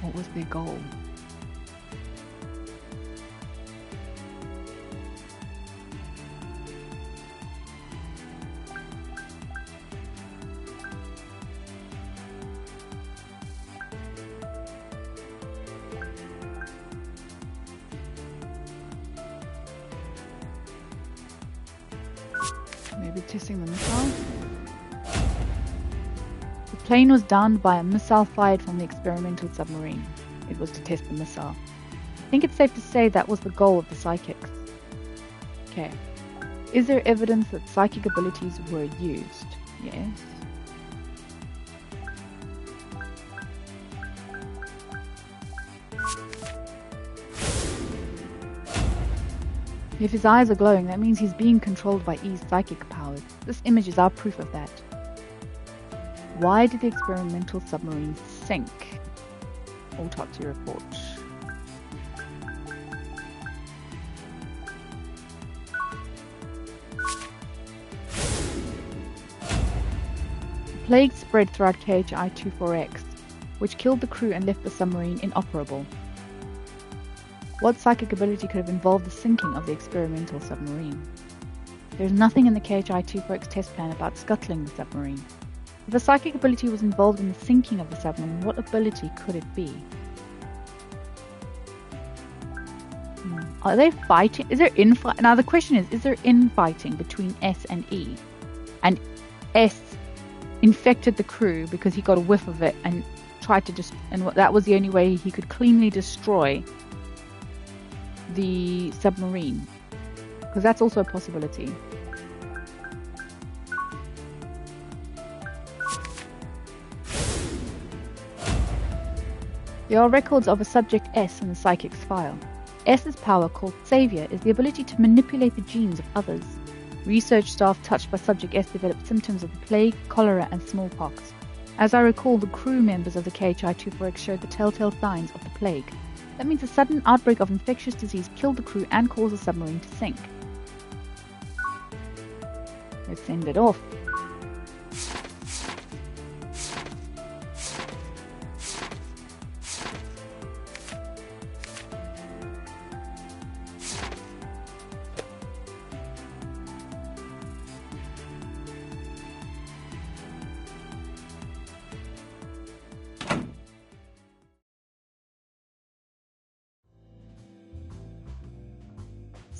What was their goal? Maybe testing the missile? The plane was downed by a missile fired from the experimental submarine. It was to test the missile. I think it's safe to say that was the goal of the psychics. Okay. Is there evidence that psychic abilities were used? Yes. If his eyes are glowing, that means he's being controlled by E's psychic powers. This image is our proof of that. Why did the experimental submarine sink? Autopsy report. The plague spread throughout KHI-24X, which killed the crew and left the submarine inoperable. What psychic ability could have involved the sinking of the experimental submarine? There is nothing in the KHI-24X test plan about scuttling the submarine. If a psychic ability was involved in the sinking of the submarine, what ability could it be? Are they fighting? Is there infighting? Now the question is there infighting between S and E? And S infected the crew because he got a whiff of it and tried to that was the only way he could cleanly destroy the submarine, because that's also a possibility. There are records of a subject S in the psychic's file. S's power, called Savior, is the ability to manipulate the genes of others. Research staff touched by subject S developed symptoms of the plague, cholera and smallpox. As I recall, the crew members of the KHI-24X showed the telltale signs of the plague. That means a sudden outbreak of infectious disease killed the crew and caused the submarine to sink. Let's send it off.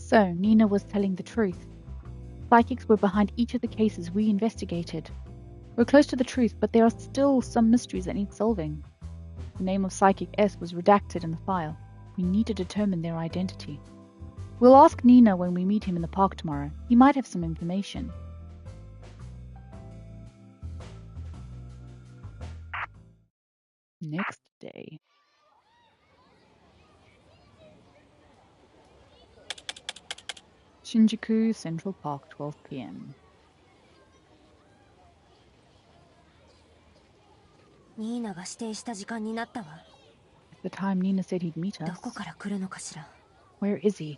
So, Nina was telling the truth. Psychics were behind each of the cases we investigated. We're close to the truth, but there are still some mysteries that need solving. The name of Psychic S was redacted in the file. We need to determine their identity. We'll ask Nina when we meet him in the park tomorrow. He might have some information. Next day. Shinjuku Central Park, 12 p.m. ニーナが指定した時間になったわ。 The time Nina said he'd meet ど us. こから来るのかしら。 Where is he?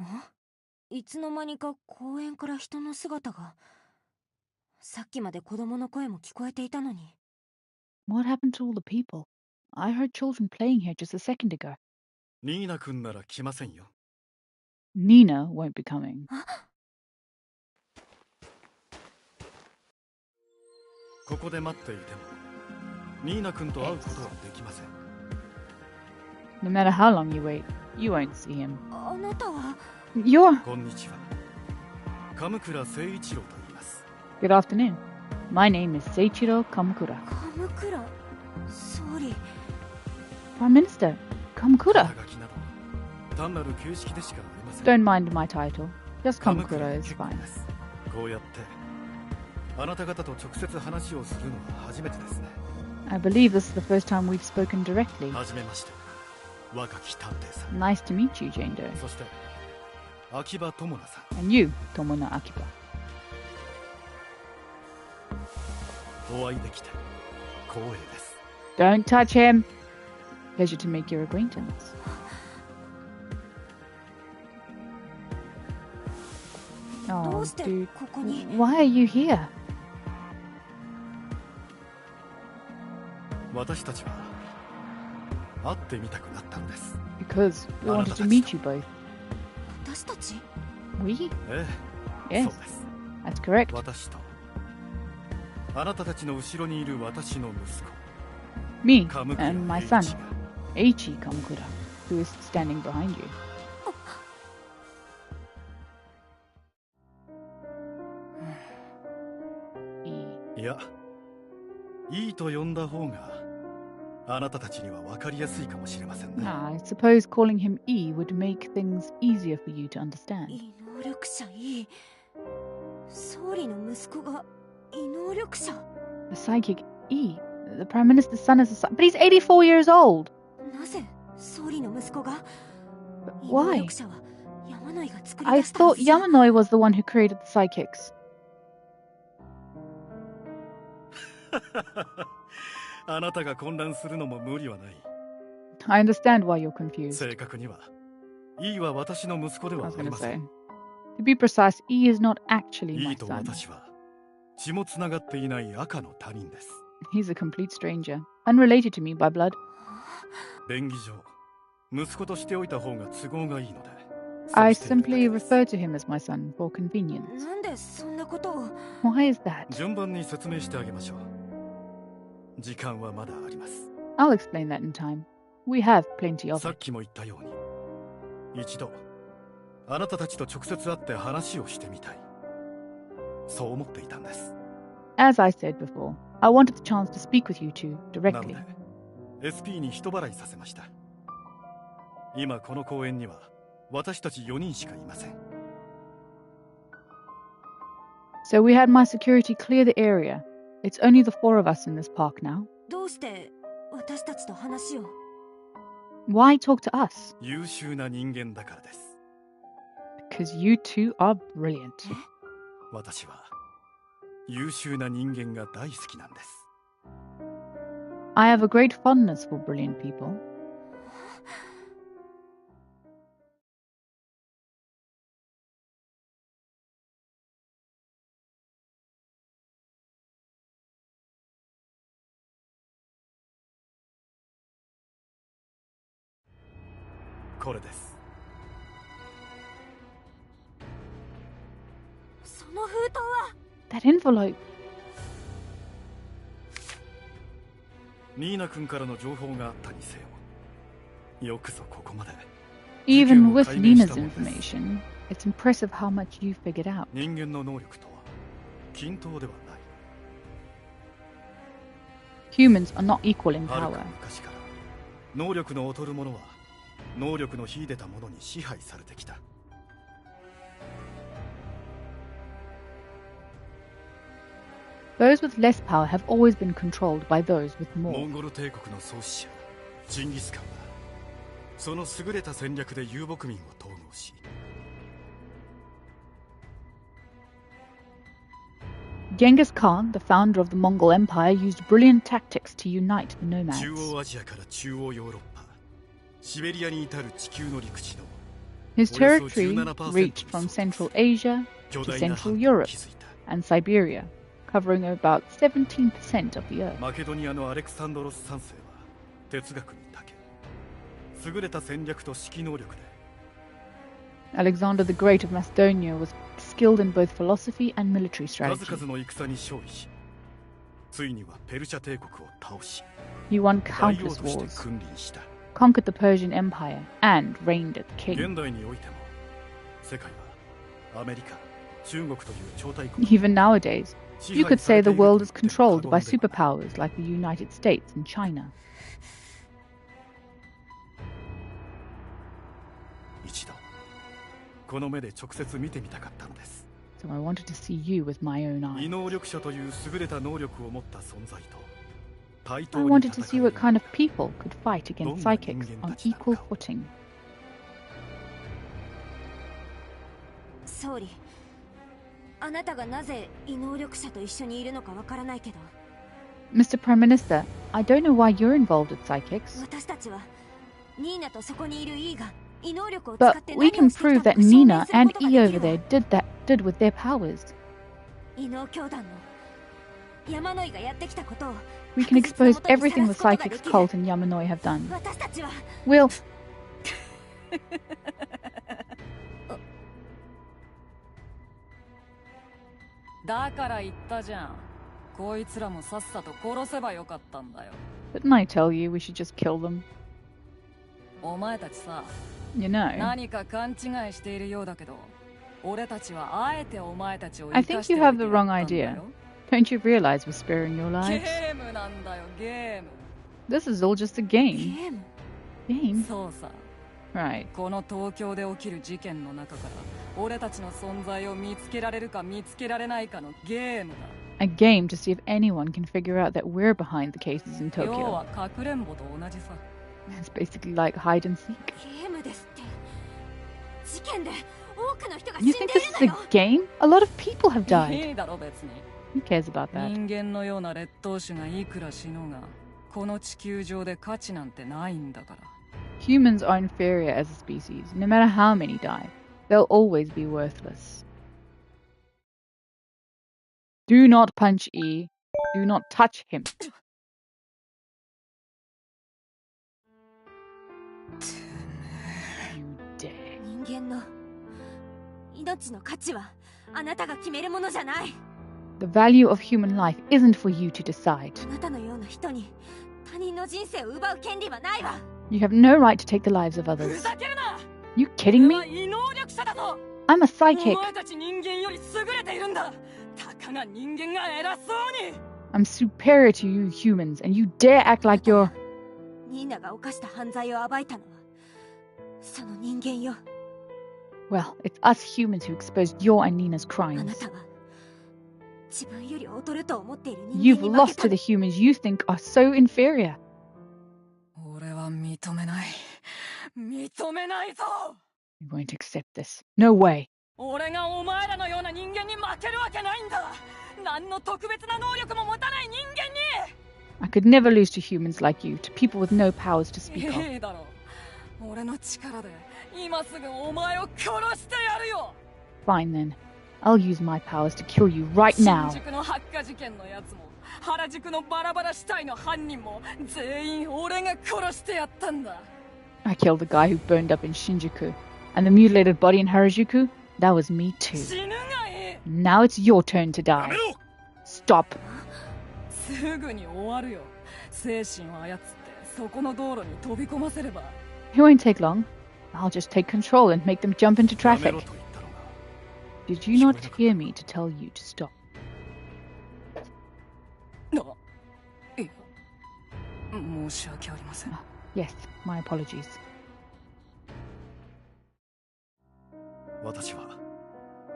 Huh? いつの間にか公園から人の姿が。さっきまで子供の声も聞こえていたのに。 What happened to all the people? I heard children playing here just a second ago. ニーナ君なら来ませんよ。 Nina won't be coming. ここで待っていても、ニーナ君と会うことはできません。 No matter how long you wait, you won't see him. あなたは。 You're... こんにちは。鎌倉誠一郎と言います。 Good afternoon. My name is Seiichiro Kamukura. 鎌倉。総理。 Prime Minister, Kamukura. 肩書きなど単なる旧式でしかありません。 Don't mind my title. Just 鎌 Kamukura 結 is 構 fine. です。こうやってあなた方と直接話をするのは初めてですね。 I believe this is the first time we've spoken directly. はじめまして。若き探偵さん。 Nice to meet you, Jane Doe. そして秋葉友奈さん。 And you, Tomona Akiba. お会いできて光栄です。 Don't touch him. Pleasure to make your acquaintance. Oh, どうして dude. ここに。 Why are you here? 私たちは会ってみたくなったのです。 Because we wanted to meet you both. 私たち We? ええ、 Yes, そうです。 that's correct. 私とあなたたちの後ろにいる私の息子 Me カムクラ and my 栄 son, 一が Eiichi Kamukura, who is standing behind you. E. いや、いいと呼んだ方があなたたちには分かりやすいかもしれませんね。 I suppose calling him E would make things easier for you to understand. 異能力者いい。総理の息子が異能力者。 The psychic E. The Prime Minister's son is but he's 84 years old. なぜ総理の息子が But 異能 why? 力者は山野井が作り I 出したは thought ずじゃ。 Yamanoi was the one who created the psychics. あなたが混乱するのも無理はない。 I understand why you're confused. 正確には、E は私の息子で I は was あり going to ませ say. ん。 To be precise, E is not actually my E と son. 私は血もつながっていない赤の他人です。 He's a complete stranger, unrelated to me by blood. 便宜上、息子としておいた方が都合がいいので。 I そうしているだ simply けです。 refer to him as my son for convenience. なんでそんなことを。 Why is that? 順番に説明してあげましょう。時間はまだあります。 I'll explain that in time. We have plenty of さっ it. きも言ったように、一度あなたたちと直接会って話をしてみたい。そう思っていたんです。 As I said before, I wanted the chance to speak with you two なの directly. で SP に人払いさせました。今この公園には私たち4人しかいません。 So we had my security clear the area. It's only the four of us in this park now. どうして私たちと話を。 Why talk to us? 優秀な人間だからです。 Because you two are brilliant. 私は優秀な人間が大好きなんです。 I have a great fondness for brilliant people. これです。その封筒は。 That envelope. ニーナ君からの情報があったにせよ。よくぞここまで。 Even with 事件を解明し Nina's たものです。 information, it's impressive how much you figured out. 人間の能力とは均等ではない。 Humans are not equal in はる power. か昔から能力の劣る者は能力の秀でた者に支配されてきた。 Those with less power have always been controlled by those with モ more. ンゴル帝国の創始者ジンギスカンはその優れた戦略で遊牧民を統合し、 Genghis Khan, the founder of the Mongol Empire, used brilliant tactics to unite the 中 nomads. 央アジアから中央ヨーロッパ、シベリアに至る地球の陸地の His およそ territory 17% reached from Central Asia 巨 to 大な Central 半島を Europe 築いた。 and Siberia, covering about 17% of the earth. マケドニアのアレクサンドロス3世は哲学に長け、優れた戦略と指揮能力で Alexander the Great of Macedonia was skilled in both philosophy and military 数 strategy. 々の戦に勝利し、ついにはペルシャ帝国を倒し、 He won 大王 countless として wars, 君臨した。 conquered the Persian Empire, and reigned as king. 現代においても世界はアメリカ、中国という超大国 Even nowadays, 支 you 配 could され say て the いると world 言 is っても controlled 過 by 言ではない。 superpowers like the United States and China. 一度この目で直接見てみたかったのです。 So I wanted to see you with my own 異 eyes. 能力者という優れた能力を持った存在と対等 I に wanted 戦 to え see る what kind of people could fight against どんな psychics 人間 on たちなのか。 equal footing. 総理、あなたがなぜ異能力者と一緒にいるのかわからないけど、 Mr. Prime Minister, I don't know why you're involved with psychics, 私たちはニーナとそこにいる E が異能力を使 but って we 何を can してき prove た that のか証明 Nina する and ことが E で over きるわ。 there did with their powers. 異能教団の山野井がやってきたことを We can expose everything the psychics cult and Yamanoi have done. We'll... だから言ったじゃん。こいつらもさっさと殺せばよかったんだよ。Didn't I tell you we should just kill them? お前たちさ、You know. 何か勘違いしているようだけど、俺たちはあえてお前たちを I 生か think して you おい have て the やっ wrong たんだ idea. よ。Don't you realize we're sparing your lives? ゲームなんだよ、ゲーム。This is all just a game. ゲーム Game? そうさ。 Right. この東京で起きる事件の中から俺たちの存在を見つけられるか見つけられないかのゲームだ。A game to see if anyone can figure out that we're behind the cases in 要 Tokyo. はかくれんぼと同じさ。 It's basically like hide and seek. ゲームですって事件で多くの人が死ん You で think い this る is の a よ game? A lot of people have died. いいだろ別に。 Who cares about that? 人間のような劣等種がいくら死のうがこの地球上で価値なんてないんだから。 Humans are inferior as a species. No matter how many die, they'll always be worthless. Do not punch E. Do not touch him. You dare. 人間の命の価値はあなたが決めるものじゃない The value of human life isn't for you to decide. あなたのような人に他人の人生を奪う権利はないわ You have no right to take the lives of ふ others. ざけるな。 You kidding 俺は me? 異能力者だぞ。 I'm a お psychic. 前たち人間より優れているんだ。たかが人間が偉そうに。 I'm superior to you humans, and you dare act like you're... ニーナが犯した犯罪を暴いたのはその人間よ Well, it's us humans who exposed your and Nina's あな crimes. たは自分より劣ると思っている人 You've 間に負 lost け to た the humans you think are so inferior. 俺は認めない。認めないぞ。 We won't accept this. No way. 俺がお前らのような人間に負けるわけないんだ。何の特別な能力も持たない人間に。 I could never lose to humans like you, to people with no powers to speak of. いいだろう。俺の力で今すぐお前を殺してやるよ。 Fine then. I'll use my powers to kill you right 新 now. 宿の発火事件のやつも原宿のバラバラ死体の犯人も全員俺が殺してやったんだ。 I killed the guy who burned up in Shinjuku. And the mutilated body in Harajuku? That was me too. 死ぬがいい。 Now it's your turn to や die. めろ Stop. すぐに終わるよ。精神を操ってそこの道路に飛び込ませれば。 It won't take long. I'll just take control and make them jump into やめ traffic. ろと言ったのが Did you not hear me to tell you to stop? いや、申し訳ありません。 Yes, my apologies. 私は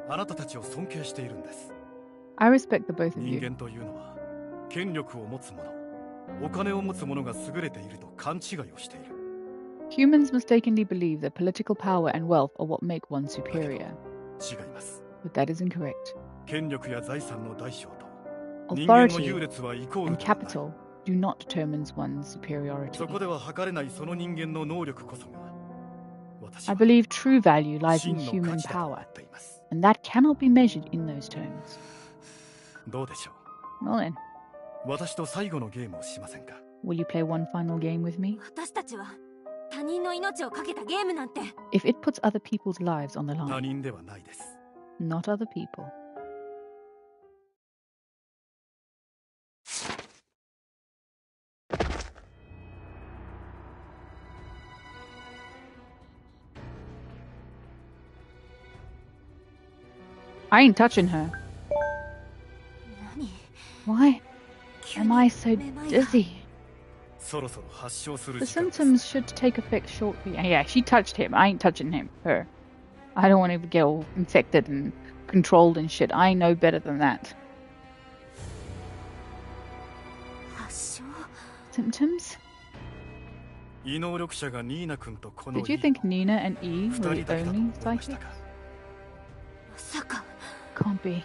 あなたたちを尊敬しているんです。 I respect the both of 人 you. 間というのは権力を持つ者、お金を持つ者が優れていると勘違いをしている。 Humans mistakenly believe that political power and wealth are what make one superior. 違います。 But that is incorrect. 権力や財産の大小と人間の Authority 優劣はイコール and ではない。 capital do not determine one's そ superiority. こでは測れないその人間の能力こそが私 I は believe true value lies in 真の価 human 値だと思 power, っています。 and that cannot be measured in those terms. どうでしょ Well then, う。私と最後のゲームをしませんか。 will you play one final game with me? 私たちは他人の命をかけたゲームなんて If it puts other people's lives on the 他 line, 人ではないです。 not other people. I ain't touching her. 何 Why 急 am に I so めまいが dizzy? そろそろ発症する The 時間です。 symptoms should take effect shortly. And yeah, she touched him. I ain't touching him. Her. I don't want to get all infected and controlled and shit. I know better than that. 発症 Symptoms? 異能力者がニーナ君とこの Did you think Nina and E 二 were 人 the だけだと only 思いました psychics? か。まさか Can't be.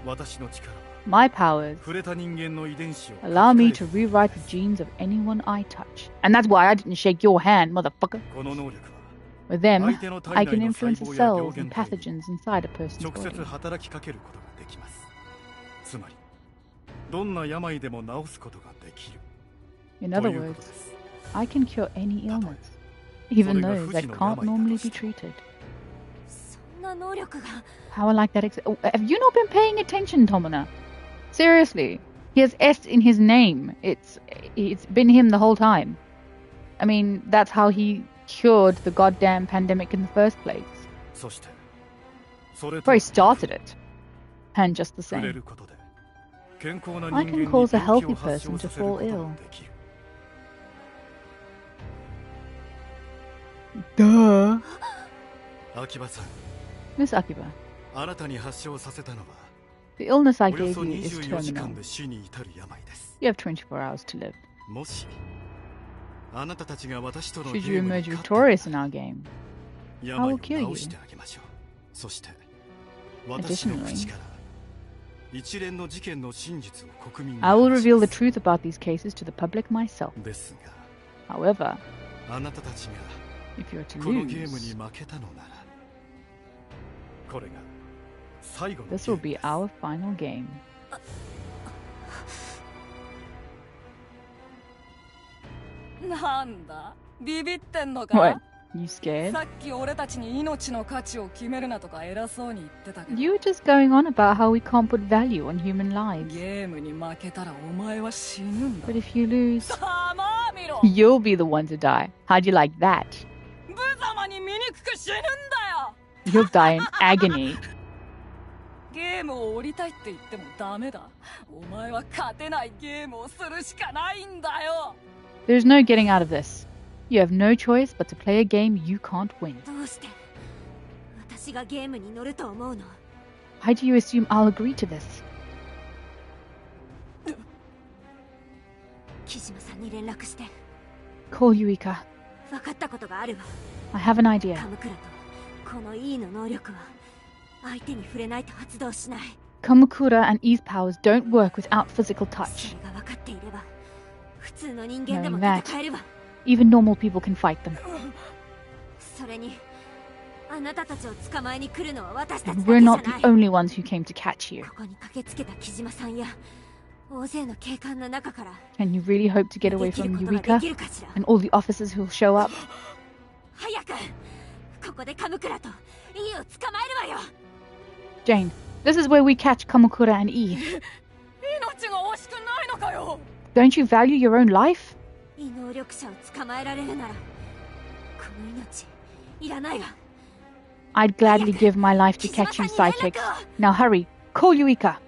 私の力は My powers 触れた人間の遺伝子を allow me 書 to き換える rewrite the genes of anyone I touch. And that's why I didn't shake your hand, motherfucker. この能力は With them, 相手の体 I 内 can の influence 細 the 胞や病 cells 原 and 体に pathogens inside a person's 直接 body. 働きかけることができます。つまりどんな病でも治すことができる In と other いうことで words, す。 I can cure any illness, even those that can't normally be treated. そんな能力が。 Power like that oh, have you not been paying attention, Tomina? Seriously. He has S in his name. It's been him the whole time. I mean, that's how he cured the goddamn pandemic in the first place. そしてそれ Before he started it. And just the 触れ same. ることで健康な I 人 can 間 cause a に病気 healthy を発 person 症 to させるこ fall と ill. ができる Duh. 秋葉さん Miss Akiba, あなたに発症させたのは the illness I およ gave そ you is 24時 terminal. 間で死に至る病です You have 24 hours to live. もしあなたたちが私との Should ゲ you ーム emerge に勝ったら victorious in our game, 病を kill you. 治してあげましょうそして私の Additionally, 口から一連の事件の真実を国民に I will 話し reveal ま the す truth about these cases to the public myself. ですが However, あなたたちが if you are to このゲーム lose, に負けたのならこれが最後のゲ this ー will ム be です our final game. なんだビビってんのか What? You scared? さっき俺たちに命の価値を決めるなとか偉そうに言ってたけど You were just going on about how we can't put value on human lives. ゲームに負けたらお前は死ぬんだ But if you lose, さあまあ見ろ you'll be the one to die. How'd you like that? 無様に醜く死ぬんだよ You'll die in agony. ゲームを降りたいって言ってもダメだお前は勝てないゲームをするしかないんだよ There's no getting out of this. You have no choice but to play a game you can't win. どうして私がゲームに乗ると思うの？ Why do you assume I'll agree to this? 木島さんに連絡して。 Call Yuika. 分かったことがあるわ。 I have an idea. カムクラとこの E の能力は相手に触れないと発動しない。 Kamakura and E's powers don't work without physical そ touch. れが分かっていれば普通の人間でも Knowing that, 戦えるわ。 even normal people can fight them. それにあなたたちを捕まえに来るのは私たち And だけ we're じゃ not ない the。only ones who came to catch you. ここに駆けつけた木島さんや大勢の警官の中から Can you really hope to get で away きる from ことがで Eureka きるかしら。 and all the officers who'll show up? 早くここでカムクラと E を捕まえるわよ。 Jane, this is where we catch Kamakura and E. 命が惜しくないのかよ Don't you value your own life? 異能力者を捕まえられるならこの命いらないわ。 I'd gladly give my life to catch you, psychic. Now hurry, call Eureka.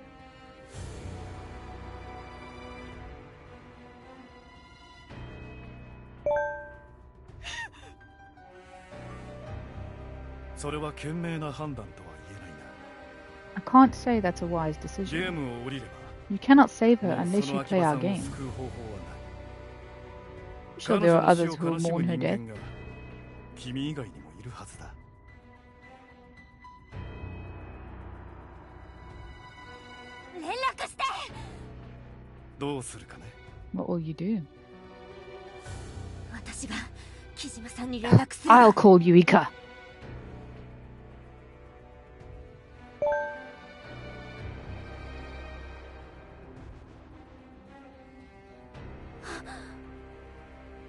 それは賢明な判断とは言えないな I can't say that's a wise ゲ decision. ームを降りれば You cannot save her もう unless そ you の play 秋葉 our さんを game. 救う方法はない Sure, 彼 there 女 are の死 others を who will 悲しむ mourn her 人 death. 間が君以外にもいるはずだ連絡して。どうするかね What will you do? 私が木島さんに連絡するわ。 I'll call Eureka.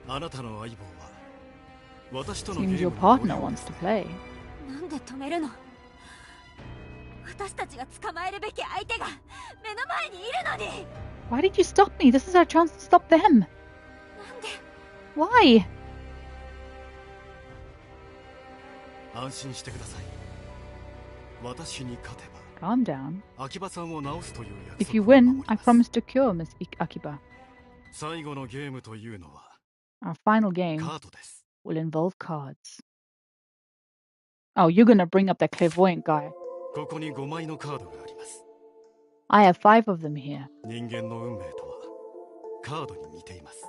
あなたの相棒は私とのゲー Seems ム your に partner 合流 wants す to る play. なんで止めるの？私たちが捕まえるべき相手が目の前にいるのに。 Why did you stop me? This is our chance to stop them. なんで Why? 安心してください私に勝て Calm down. ば秋葉さんを治すという約 If you 束を win, 守 I ります promise to cure Miss Akiba. 最後のゲームというのは Our final game カードです will involve cards. Oh, you're gonna bring up that clairvoyant guy. ここに5枚のカードがあります I have 5 of them here. 人間の運命とはカードに似ています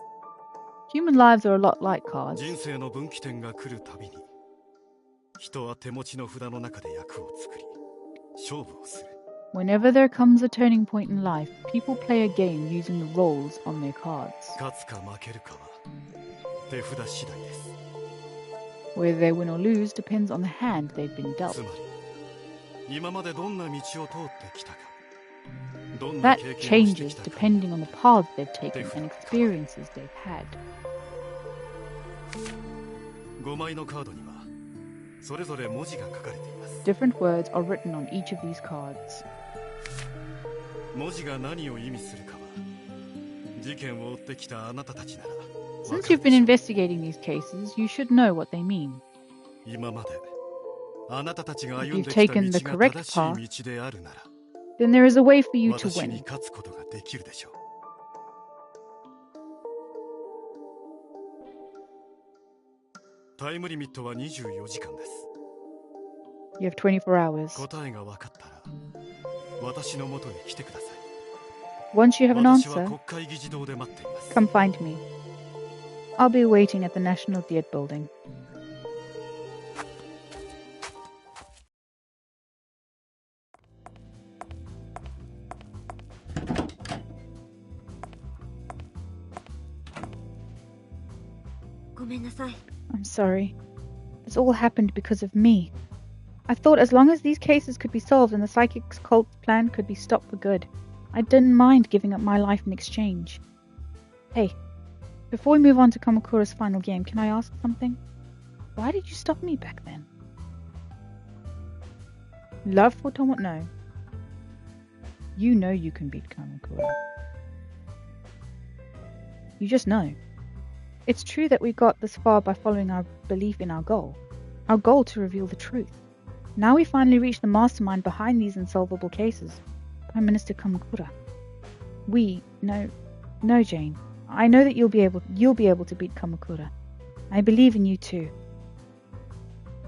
Human lives are a lot like cards. 人生の分岐点が来るたびに人は手持ちの札の中で役を作り勝負をする Whenever there comes a turning point in life, people play a game using the rolls on their cards. 勝つか負けるかは手札次第です Whether they win or lose depends on the hand they've been dealt. つまり今までどんな道を通ってきたか That changes depending on the paths they've taken and experiences they've had. 5枚のカードにはそれぞれ文字が書かれています。 Different words are written on each of these cards. 文字が何を意味するかは事件を追ってきたあなたたちなら Since you've been investigating these cases, you should know what they mean. 今まであなたたちが歩んで If きた you've 道 taken が the correct 正しい道であるなら Then there is a way for you to 私に win. 勝つことができるでしょう。タイムリミットは24時間です。 You have 24 hours. 答えが分かったら私の元に来てください。 Once you have an 私は answer, 国会議事堂で待っています。 come find me. I'll be waiting at the National Theatre building. I'm sorry. This all happened because of me. I thought as long as these cases could be solved and the psychic's cult's plan could be stopped for good, I didn't mind giving up my life in exchange. Hey, before we move on to Kamakura's final game, can I ask something? Why did you stop me back then? Love for Tomo? No. You know you can beat Kamakura. You just know. It's true that we got this far by following our belief in our goal to reveal the truth. Now we finally reach the mastermind behind these insolvable cases, Prime Minister Kamakura. No, Jane. I know that you'll be able to beat Kamakura. I believe in you too.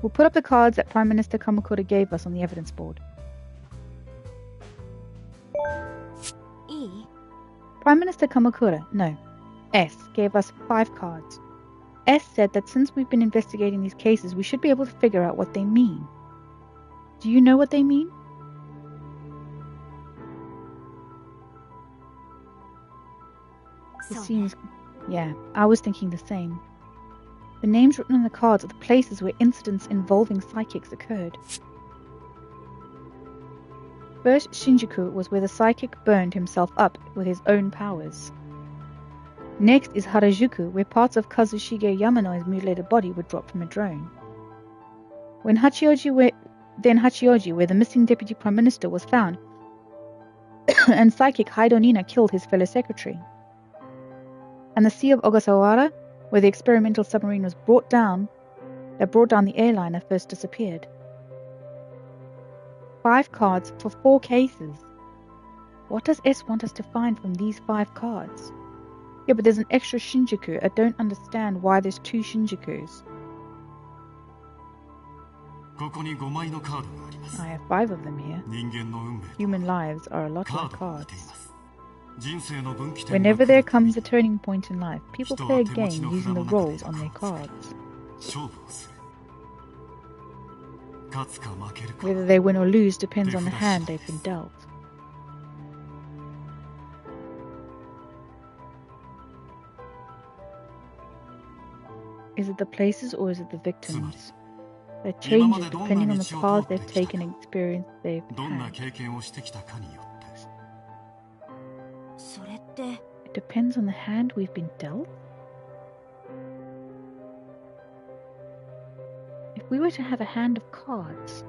We'll put up the cards that Prime Minister Kamakura gave us on the evidence board. E? Prime Minister Kamakura, no, S, gave us 5 cards. S said that since we've been investigating these cases, we should be able to figure out what they mean. Do you know what they mean? It seems... Yeah, I was thinking the same. The names written on the cards are the places where incidents involving psychics occurred. First, Shinjuku was where the psychic burned himself up with his own powers. Next is Harajuku, where parts of Kazushige Yamanoi's mutilated body were dropped from a drone. Then Hachioji, where the missing deputy prime minister was found, and psychic Haidonina killed his fellow secretary. And the Sea of Ogasawara, where the experimental submarine was brought down the airliner first disappeared. 5 cards for 4 cases. What does S want us to find from these 5 cards? Yeah, but there's an extra Shinjuku. I don't understand why there's 2 Shinjukus. I have 5 of them here. Human lives are a lot like cards. Whenever there comes a turning point in life, people play a game using the rolls on their cards. Whether they win or lose depends on the hand they've been dealt. Is it the places or is it the victims? That changes depending on the paths they've taken and experience they've had. It depends on the hand we've been dealt? If we were to have a hand of cards,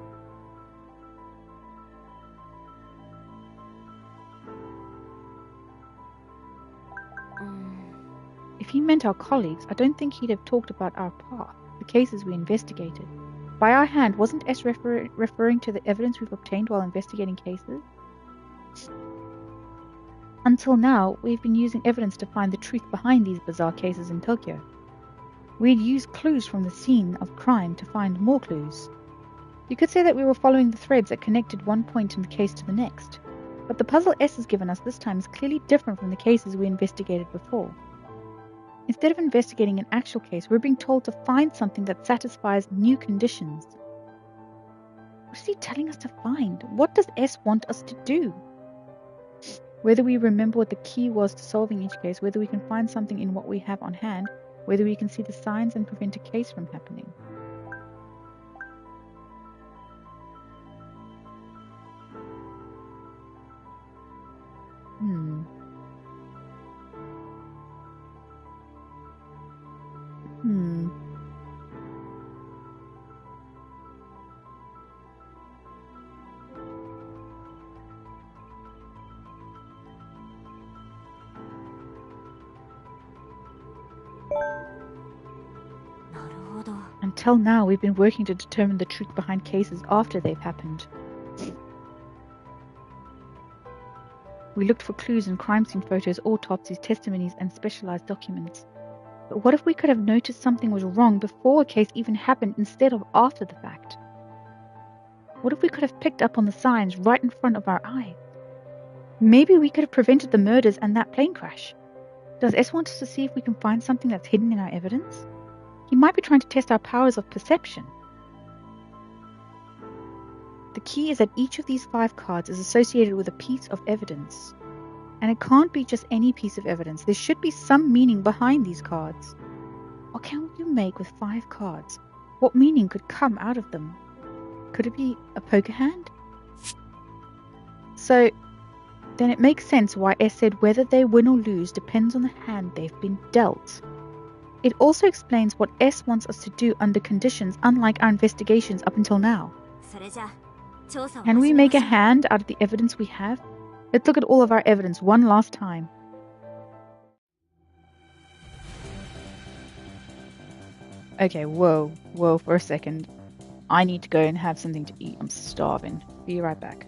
if he meant our colleagues, I don't think he'd have talked about our path, the cases we investigated. By our hand, wasn't S referring to the evidence we've obtained while investigating cases? Until now, we've been using evidence to find the truth behind these bizarre cases in Tokyo. We'd used clues from the scene of crime to find more clues. You could say that we were following the threads that connected one point in the case to the next. But the puzzle S has given us this time is clearly different from the cases we investigated before. Instead of investigating an actual case, we're being told to find something that satisfies new conditions. What is he telling us to find? What does S want us to do? Whether we remember what the key was to solving each case, whether we can find something in what we have on hand, whether we can see the signs and prevent a case from happening. Until now, we've been working to determine the truth behind cases after they've happened. We looked for clues in crime scene photos, autopsies, testimonies, and specialized documents. But what if we could have noticed something was wrong before a case even happened instead of after the fact? What if we could have picked up on the signs right in front of our eyes? Maybe we could have prevented the murders and that plane crash. Does S want us to see if we can find something that's hidden in our evidence? He might be trying to test our powers of perception. The key is that each of these 5 cards is associated with a piece of evidence. And it can't be just any piece of evidence. There should be some meaning behind these cards. What can you make with 5 cards? What meaning could come out of them? Could it be a poker hand? So, then it makes sense why S said whether they win or lose depends on the hand they've been dealt. It also explains what S wants us to do under conditions unlike our investigations up until now. Can we make a hand out of the evidence we have? Let's look at all of our evidence one last time. Okay, whoa for a second. I need to go and have something to eat. I'm starving. Be right back.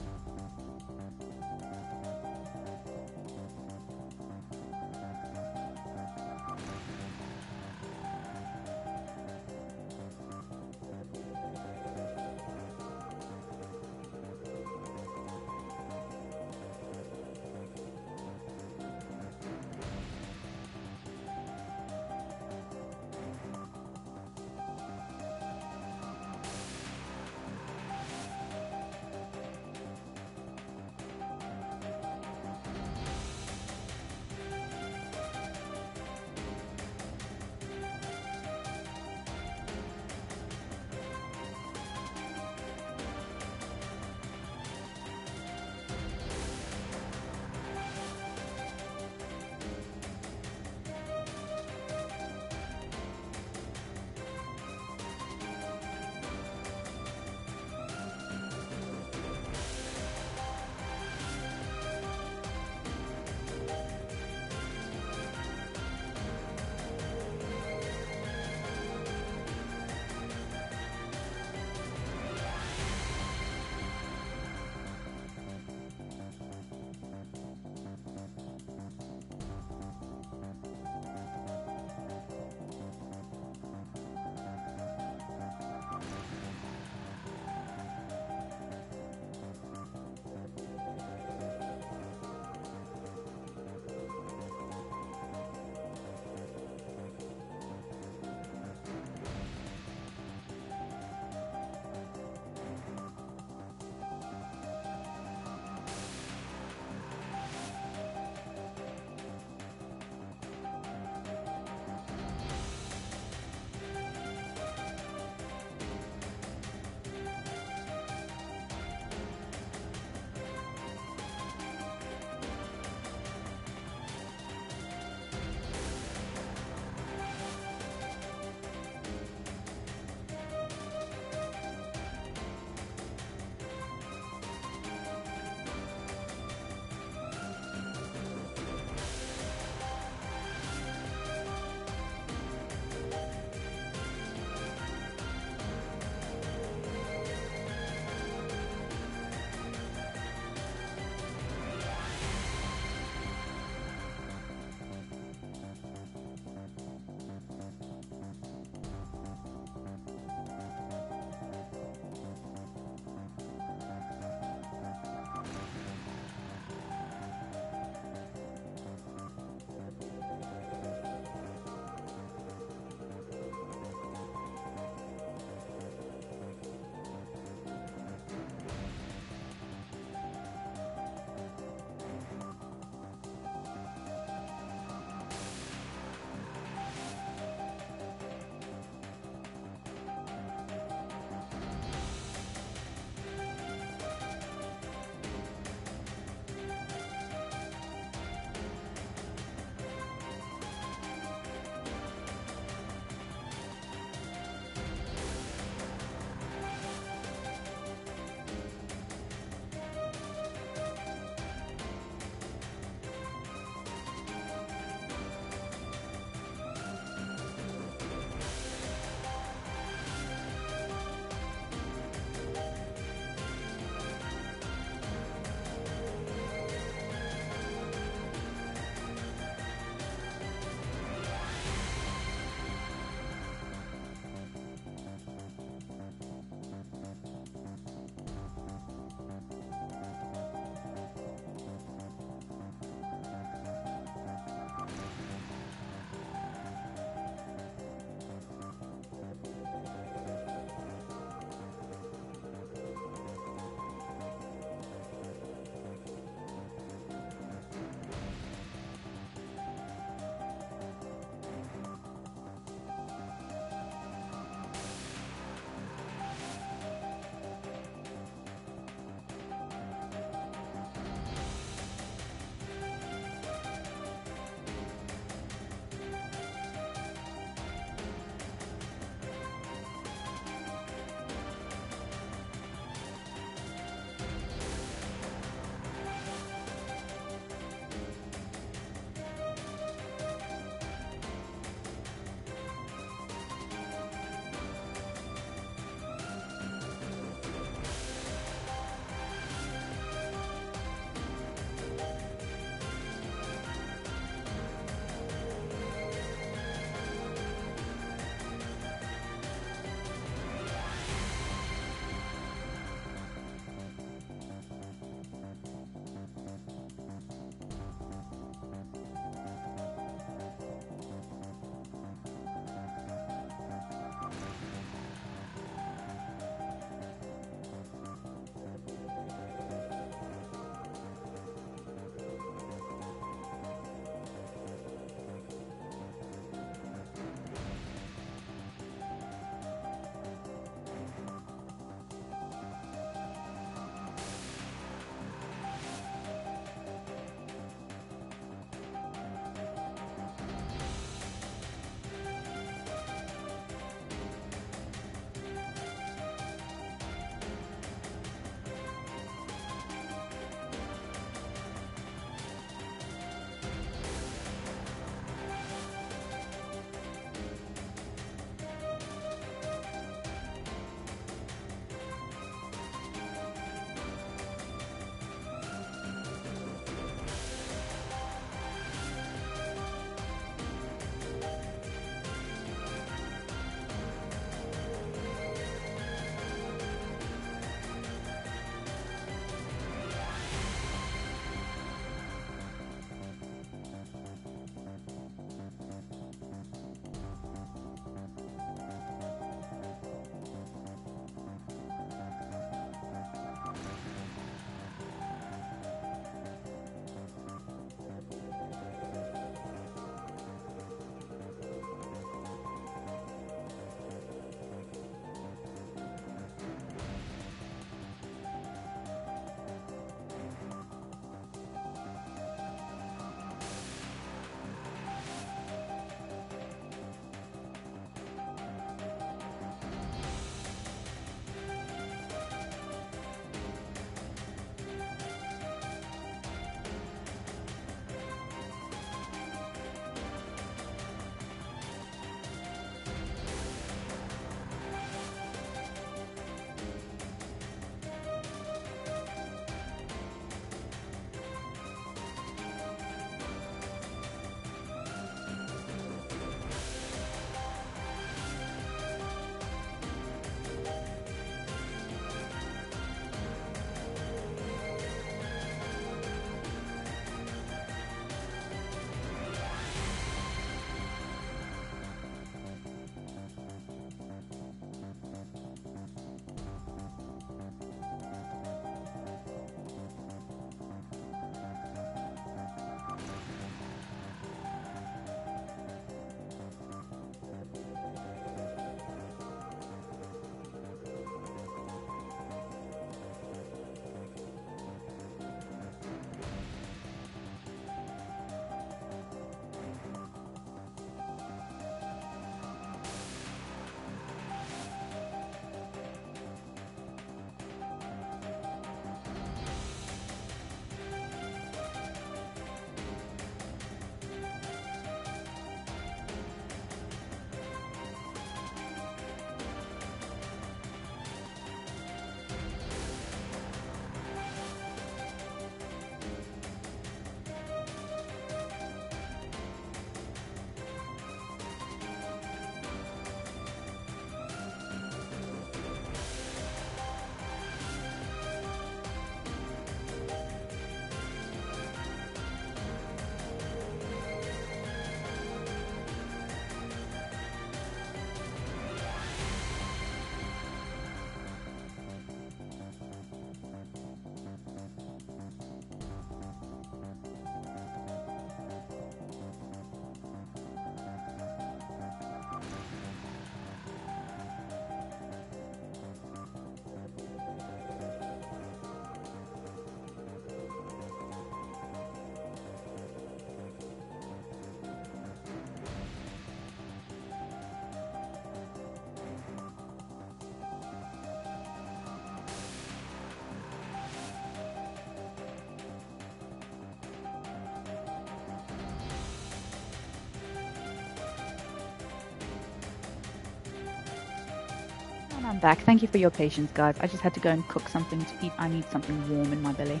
I'm back. Thank you for your patience, guys. I just had to go and cook something to eat. I need something warm in my belly.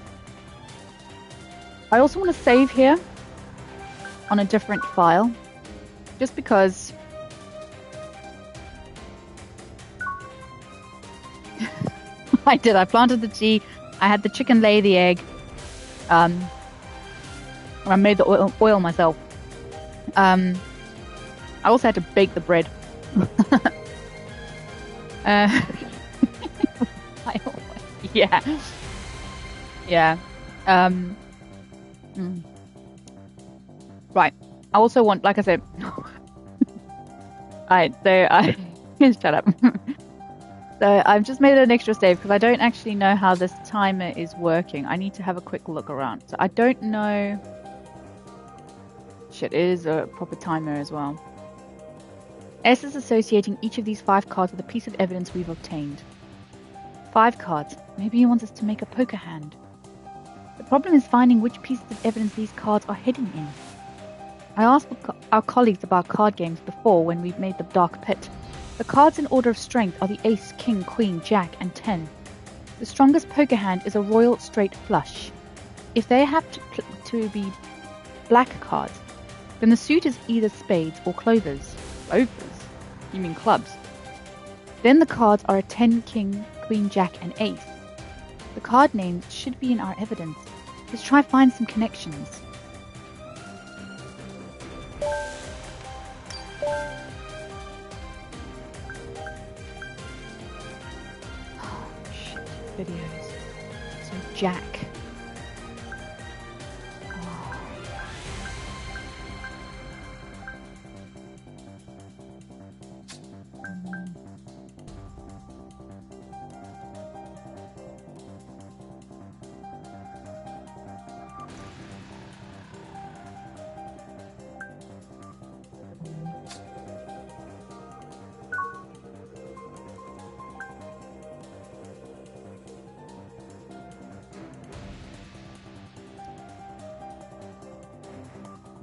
I also want to save here on a different file, just because I did. I planted the tea. I had the chicken lay the egg. And I made the oil myself. I also had to bake the bread. Yeah. Yeah. Right. I also want, like I said, Alright, so I shut up. So I've just made an extra save because I don't actually know how this timer is working. I need to have a quick look around. So I don't know. Shit, it is a proper timer as well. S is associating each of these 5 cards with a piece of evidence we've obtained. 5 cards. Maybe he wants us to make a poker hand. The problem is finding which pieces of evidence these cards are hidden in. I asked our colleagues about card games before when we've made the Dark Pit. The cards in order of strength are the Ace, King, Queen, Jack, and 10. The strongest poker hand is a Royal Straight Flush. If they have to be black cards, then the suit is either spades or clovers. Clovers? You mean clubs? Then the cards are a 10, King, Queen, Jack, and Ace. The card names should be in our evidence. Let's try find some connections. Oh, shit. Videos. So Jack.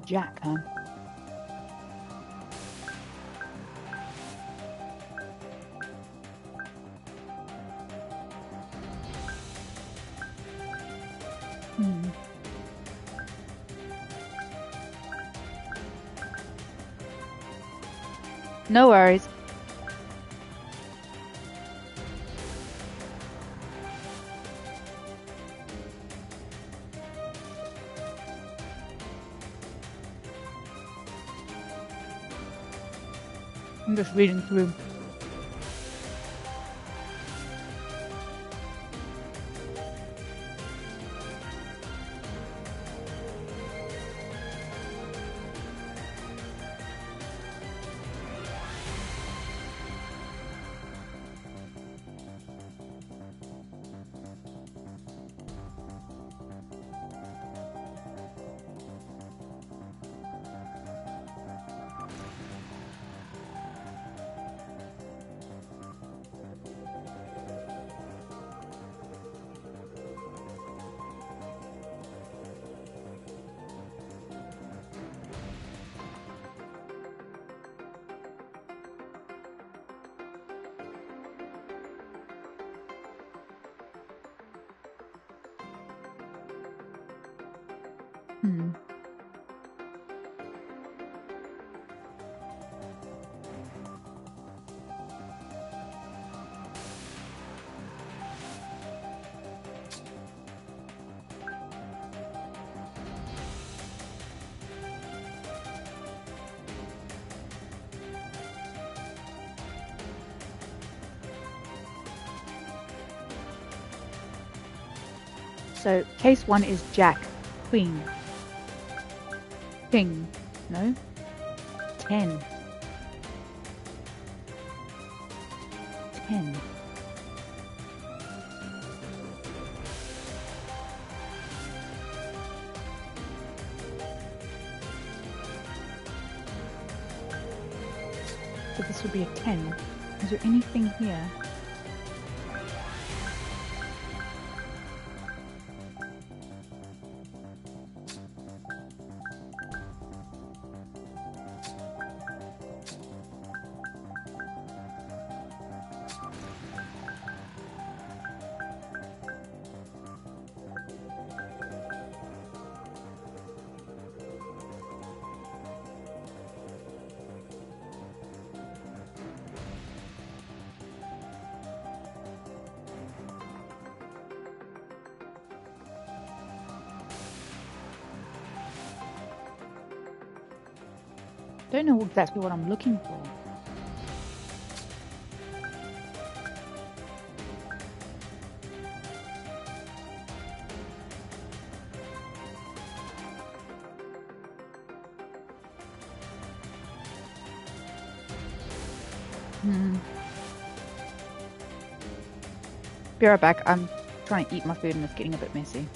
Jack, huh? No worries. I'm just reading through. So case 1 is Jack, Queen, King, no, 10. 10. So this would be a 10. Is there anything here? Don't know exactly what I'm looking for. Be right back. I'm trying to eat my food and it's getting a bit messy.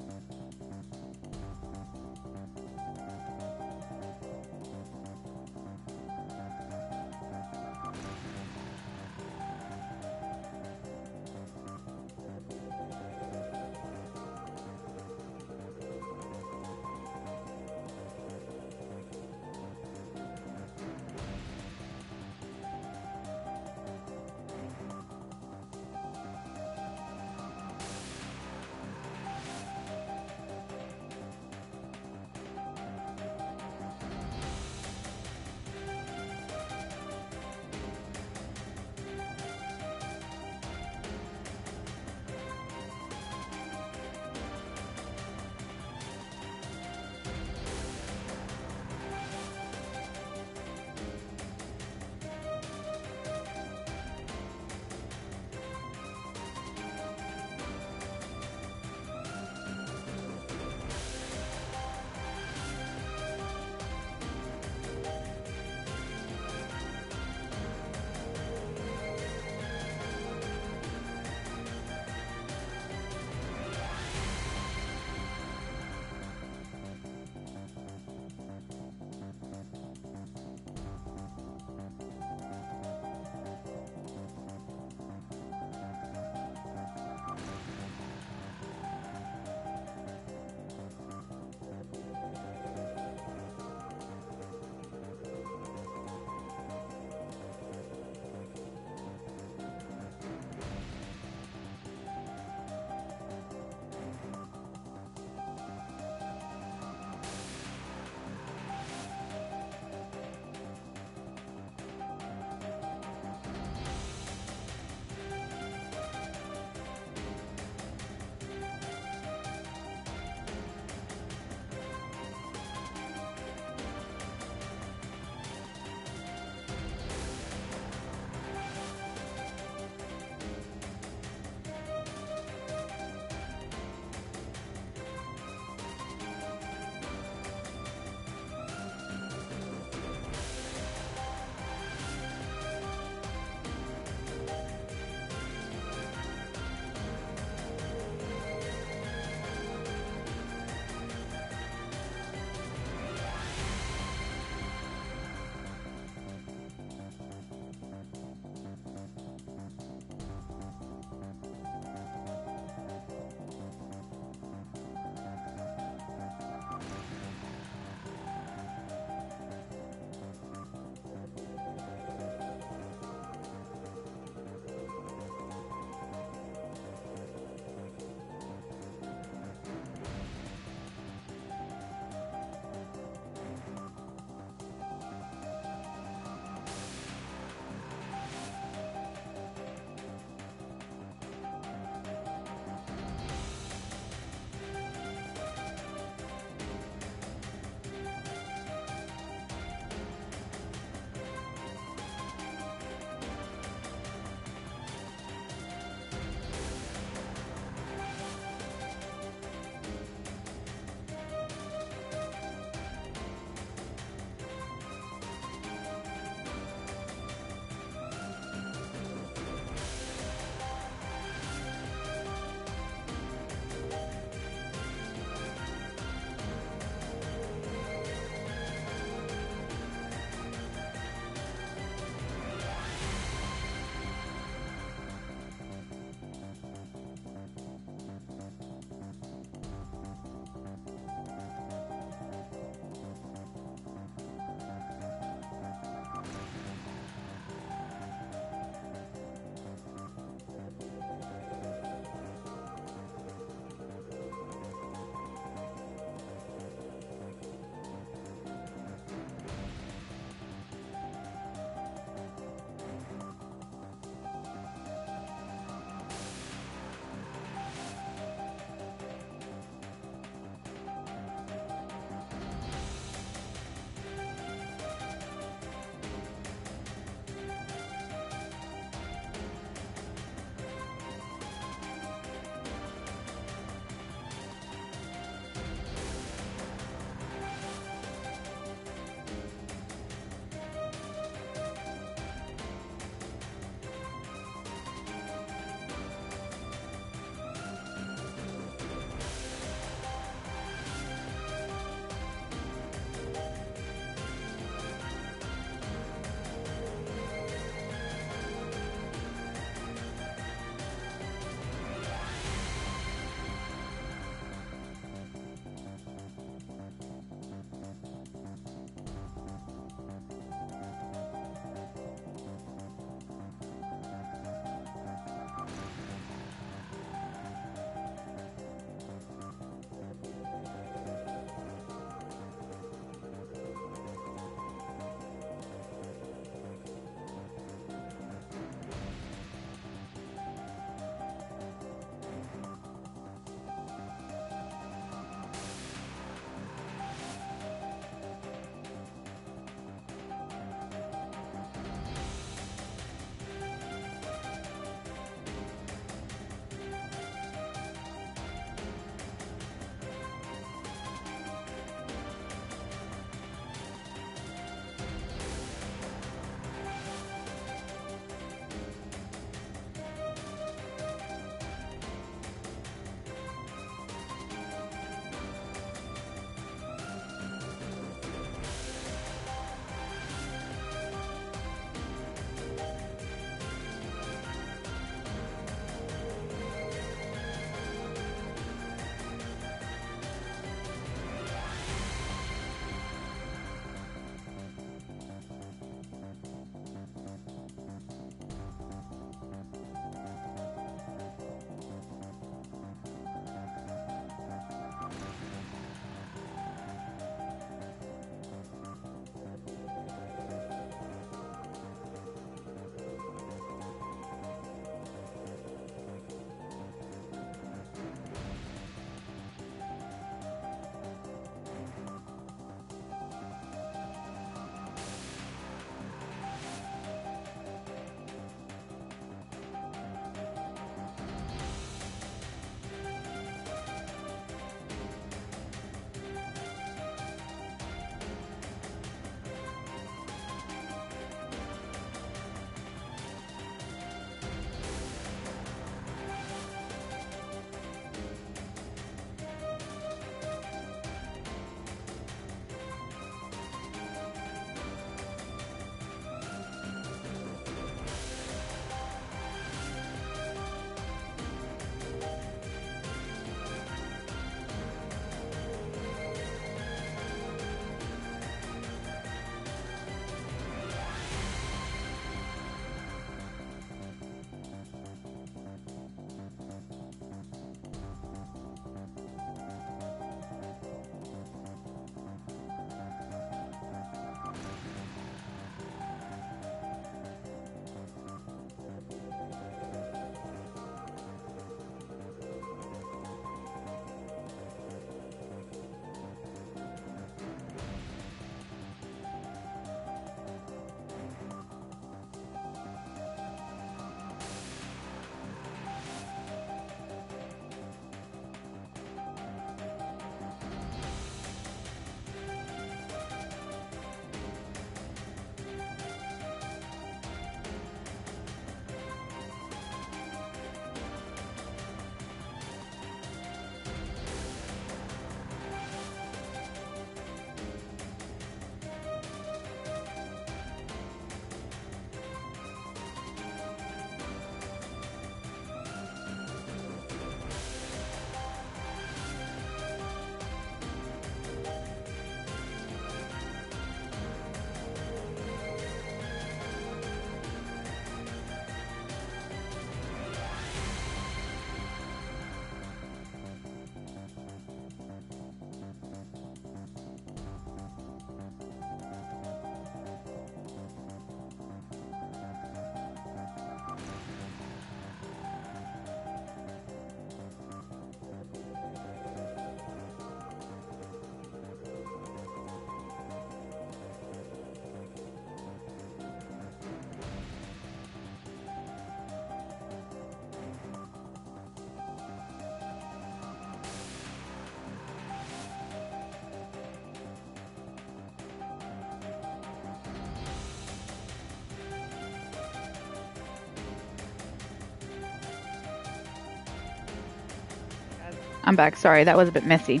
I'm back. Sorry, that was a bit messy.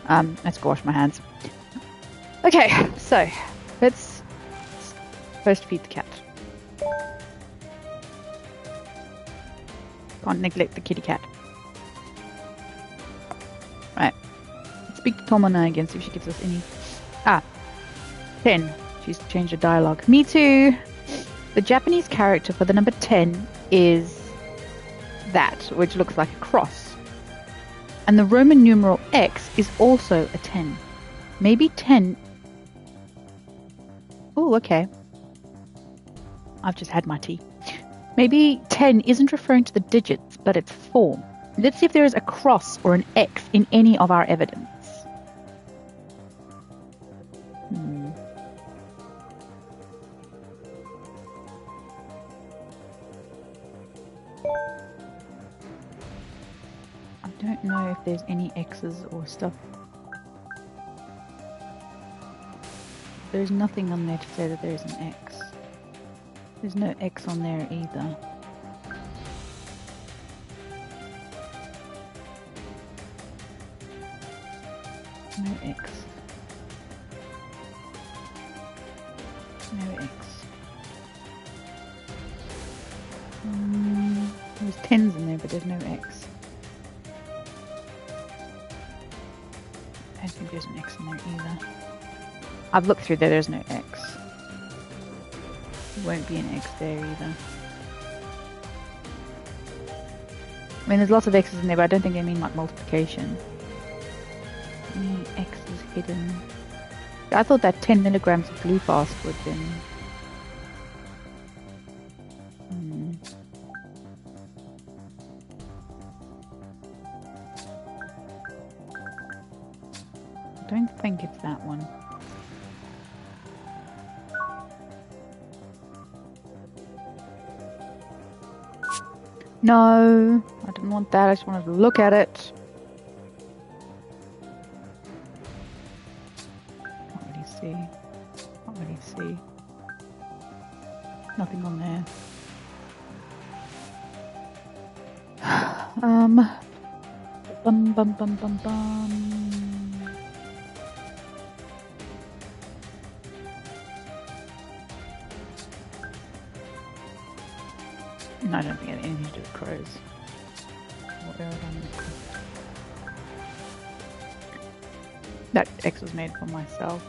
Let's go wash my hands. Okay, so let's first feed the cat. Can't neglect the kitty cat. Right. Let's speak to Tomona again, see if she gives us any. 10. She's changed her dialogue. Me too. The Japanese character for the number 10 is that, which looks like a cross. And the Roman numeral X is also a 10. Maybe 10... Oh, okay. I've just had my tea. Maybe 10 isn't referring to the digits, but its form. Let's see if there is a cross or an X in any of our evidence. I don't know if there's any X's or stuff. There's nothing on there to say that there's an X. There's no X on there either. No X. No X. There's 10s in there, but there's no X. I don't think there's an X in there either. I've looked through there, there's no X. There won't be an X there either. I mean, there's lots of X's in there, but I don't think they mean like multiplication. Any X's hidden? I thought that 10 milligrams of glue fast would have been... I don't think it's that one. No, I didn't want that. I just wanted to look at it. Can't really see. Can't really see. Nothing on there. Bum bum bum bum bum. No, I don't think it had anything to do with crows. Or aerodynamics. That X was made for myself.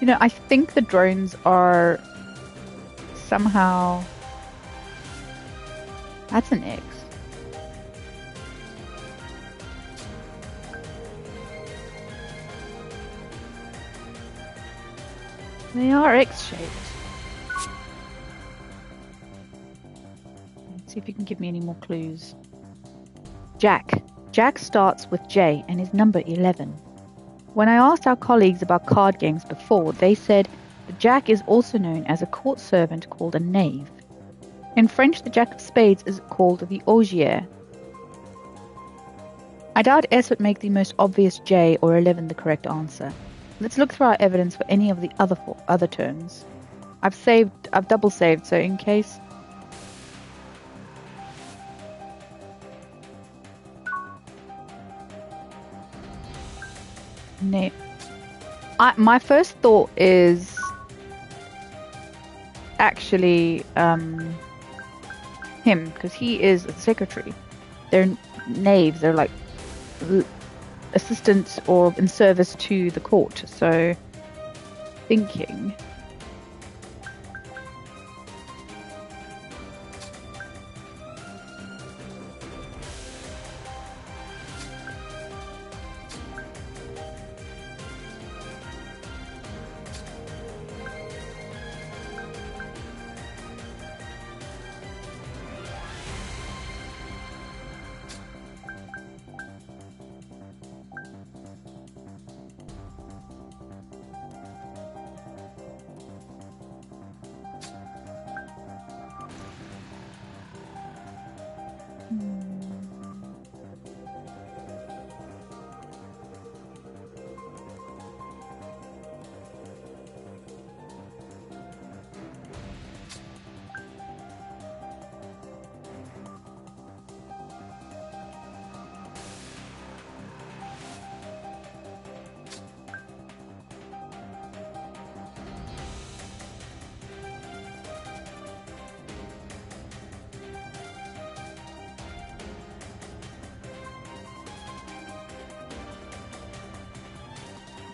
You know, I think the drones are somehow... That's an X. They are X-shaped. Let's see if you can give me any more clues. Jack. Jack starts with J and is number 11. When I asked our colleagues about card games before, they said the Jack is also known as a court servant called a knave. In French, the Jack of Spades is called the ogier. I doubt S would make the most obvious J or 11 the correct answer. Let's look through our evidence for any of the other terms. I've double saved, so in case. My first thought is actually him, because he is a secretary. They're knaves. They're like assistants or in service to the court. So, thinking.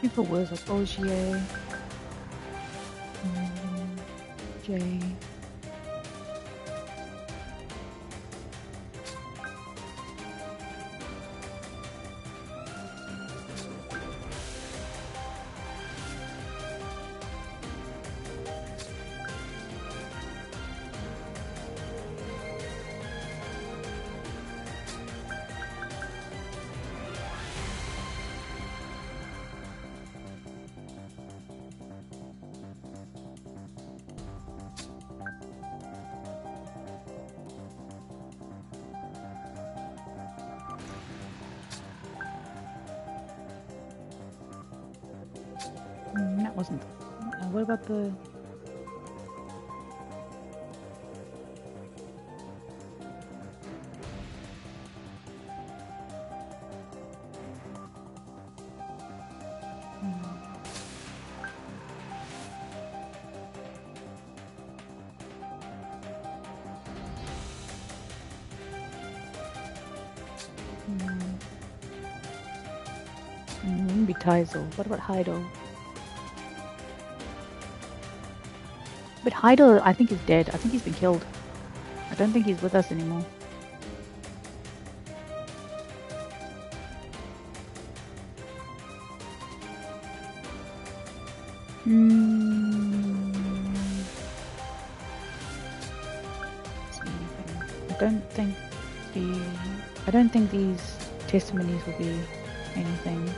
If it was like Ogier. J. That wasn't. What about the? Wouldn't be Teisel. What about Heidel? But Heidel, I think, is dead. I think he's been killed. I don't think he's with us anymore. I don't think these testimonies will be anything.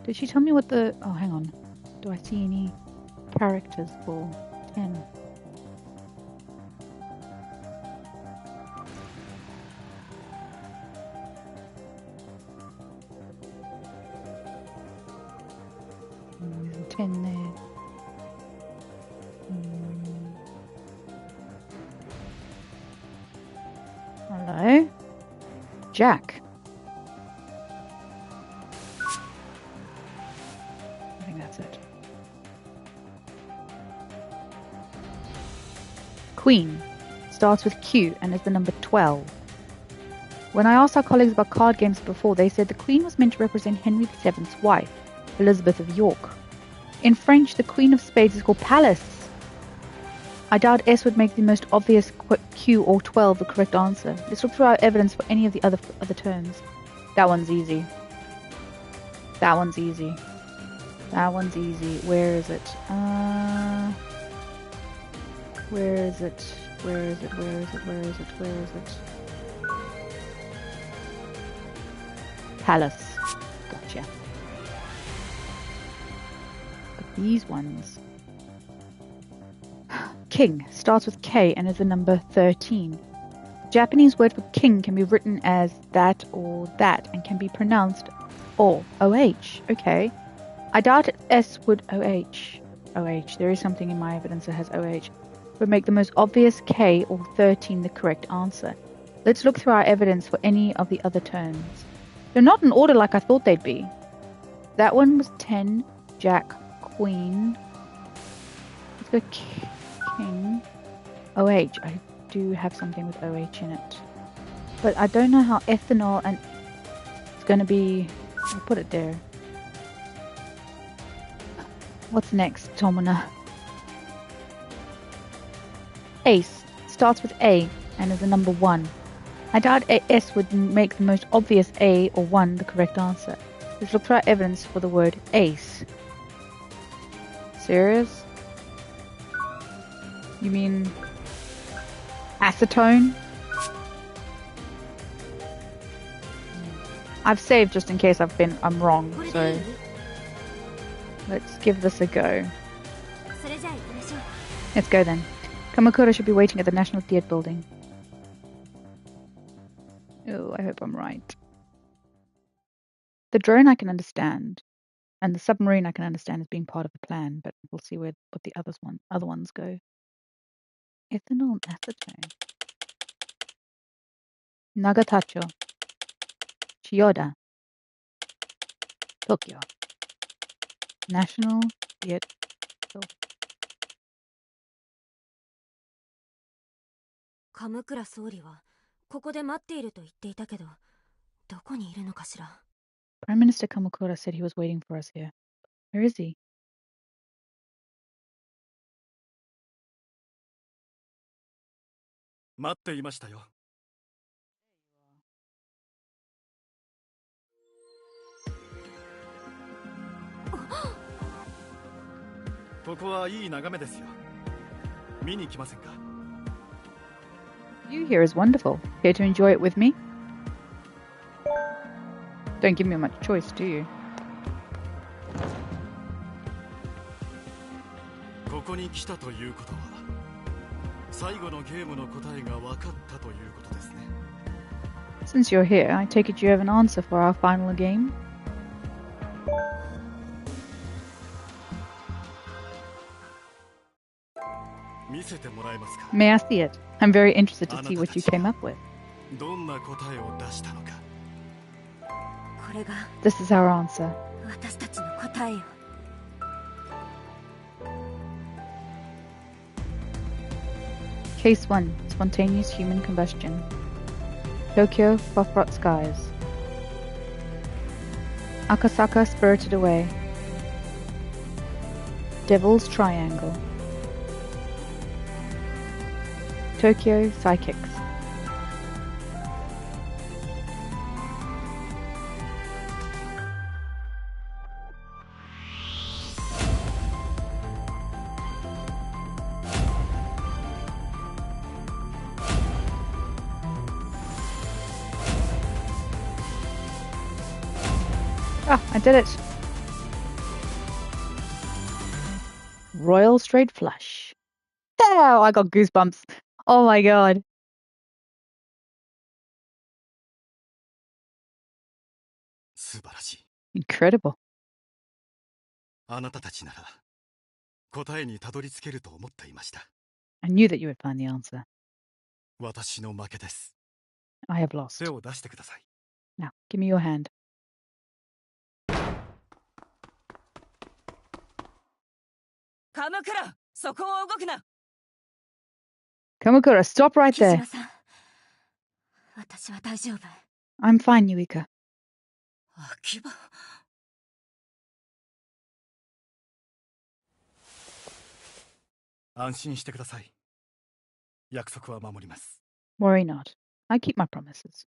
Did she tell me what the... Oh, hang on. Do I see any characters for 10? There's a 10 there. Hello? Jack. I think that's it. Queen starts with Q and is the number 12. When I asked our colleagues about card games before, they said the Queen was meant to represent Henry VII's wife, Elizabeth of York. In French, the Queen of Spades is called Palace. I doubt S would make the most obvious Q or 12 the correct answer. Let's look through our evidence for any of the other terms. That one's easy. That one's easy. That one's easy. Where is it? Where is it? Where is it? Where is it? Where is it? Where is it? Palace. Gotcha. But these ones... King starts with K and is the number 13. The Japanese word for king can be written as that or that and can be pronounced or OH. Okay. I doubt S would OH. OH. There is something in my evidence that has OH. Would make the most obvious K or 13 the correct answer. Let's look through our evidence for any of the other terms. They're not in order like I thought they'd be. That one was 10, Jack, Queen. Let's go King. OH. I do have something with OH in it. But I don't know how ethanol and it's going to be... I'll put it there. What's next, Tomina? Ace starts with A and is the number 1. I doubt S would make the most obvious A or 1 the correct answer. Let's look for our evidence for the word ace. Serious? You mean acetone? I've saved just in case I'm wrong, so let's give this a go. Let's go then. Kamakura should be waiting at the National Theatre building. Oh, I hope I'm right. The drone I can understand, and the submarine I can understand as being part of the plan, but we'll see what the other ones go. Ethanol and acetone. Nagatacho. Chiyoda. Tokyo. National Theatre. 鎌倉総理はここで待っていると言っていたけど、どこにいるのかしら。 Prime Minister Kamakura said he was waiting for us here. Where is he? 待っていましたよ。ここはいい眺めですよ。見に来ませんか？ View here is wonderful. Care to enjoy it with me? Don't give me much choice, do you? ここに来たということは、最後のゲームの答えが分かったということですね。Since you're here, I take it you have an answer for our final game? 見せてもらえますか？ May I see it? I'm very interested to see what you came up with. どんな答えを出したのか。これが This is our answer. 私たちの答えよ。 Case 1. Spontaneous human combustion. Tokyo, Phosphorus skies. Akasaka spirited away. Devil's Triangle. Tokyo, psychics. Ah, I did it. Royal straight flush. Oh, I got goosebumps. Oh my god. 素晴らしい。 Incredible. あなたたちなら答えにたどり着けると思っていました。 I knew that you would find the answer. 私の負けです。 I have lost. 手を出してください。 Now, give me your hand. 鎌倉、そこを動くな。 Kamakura, stop right 木 there. 島さん、私は大丈夫。 I'm fine, Yuika. 秋葉。安心してください。約束は守ります。 Worry not. I keep my promises.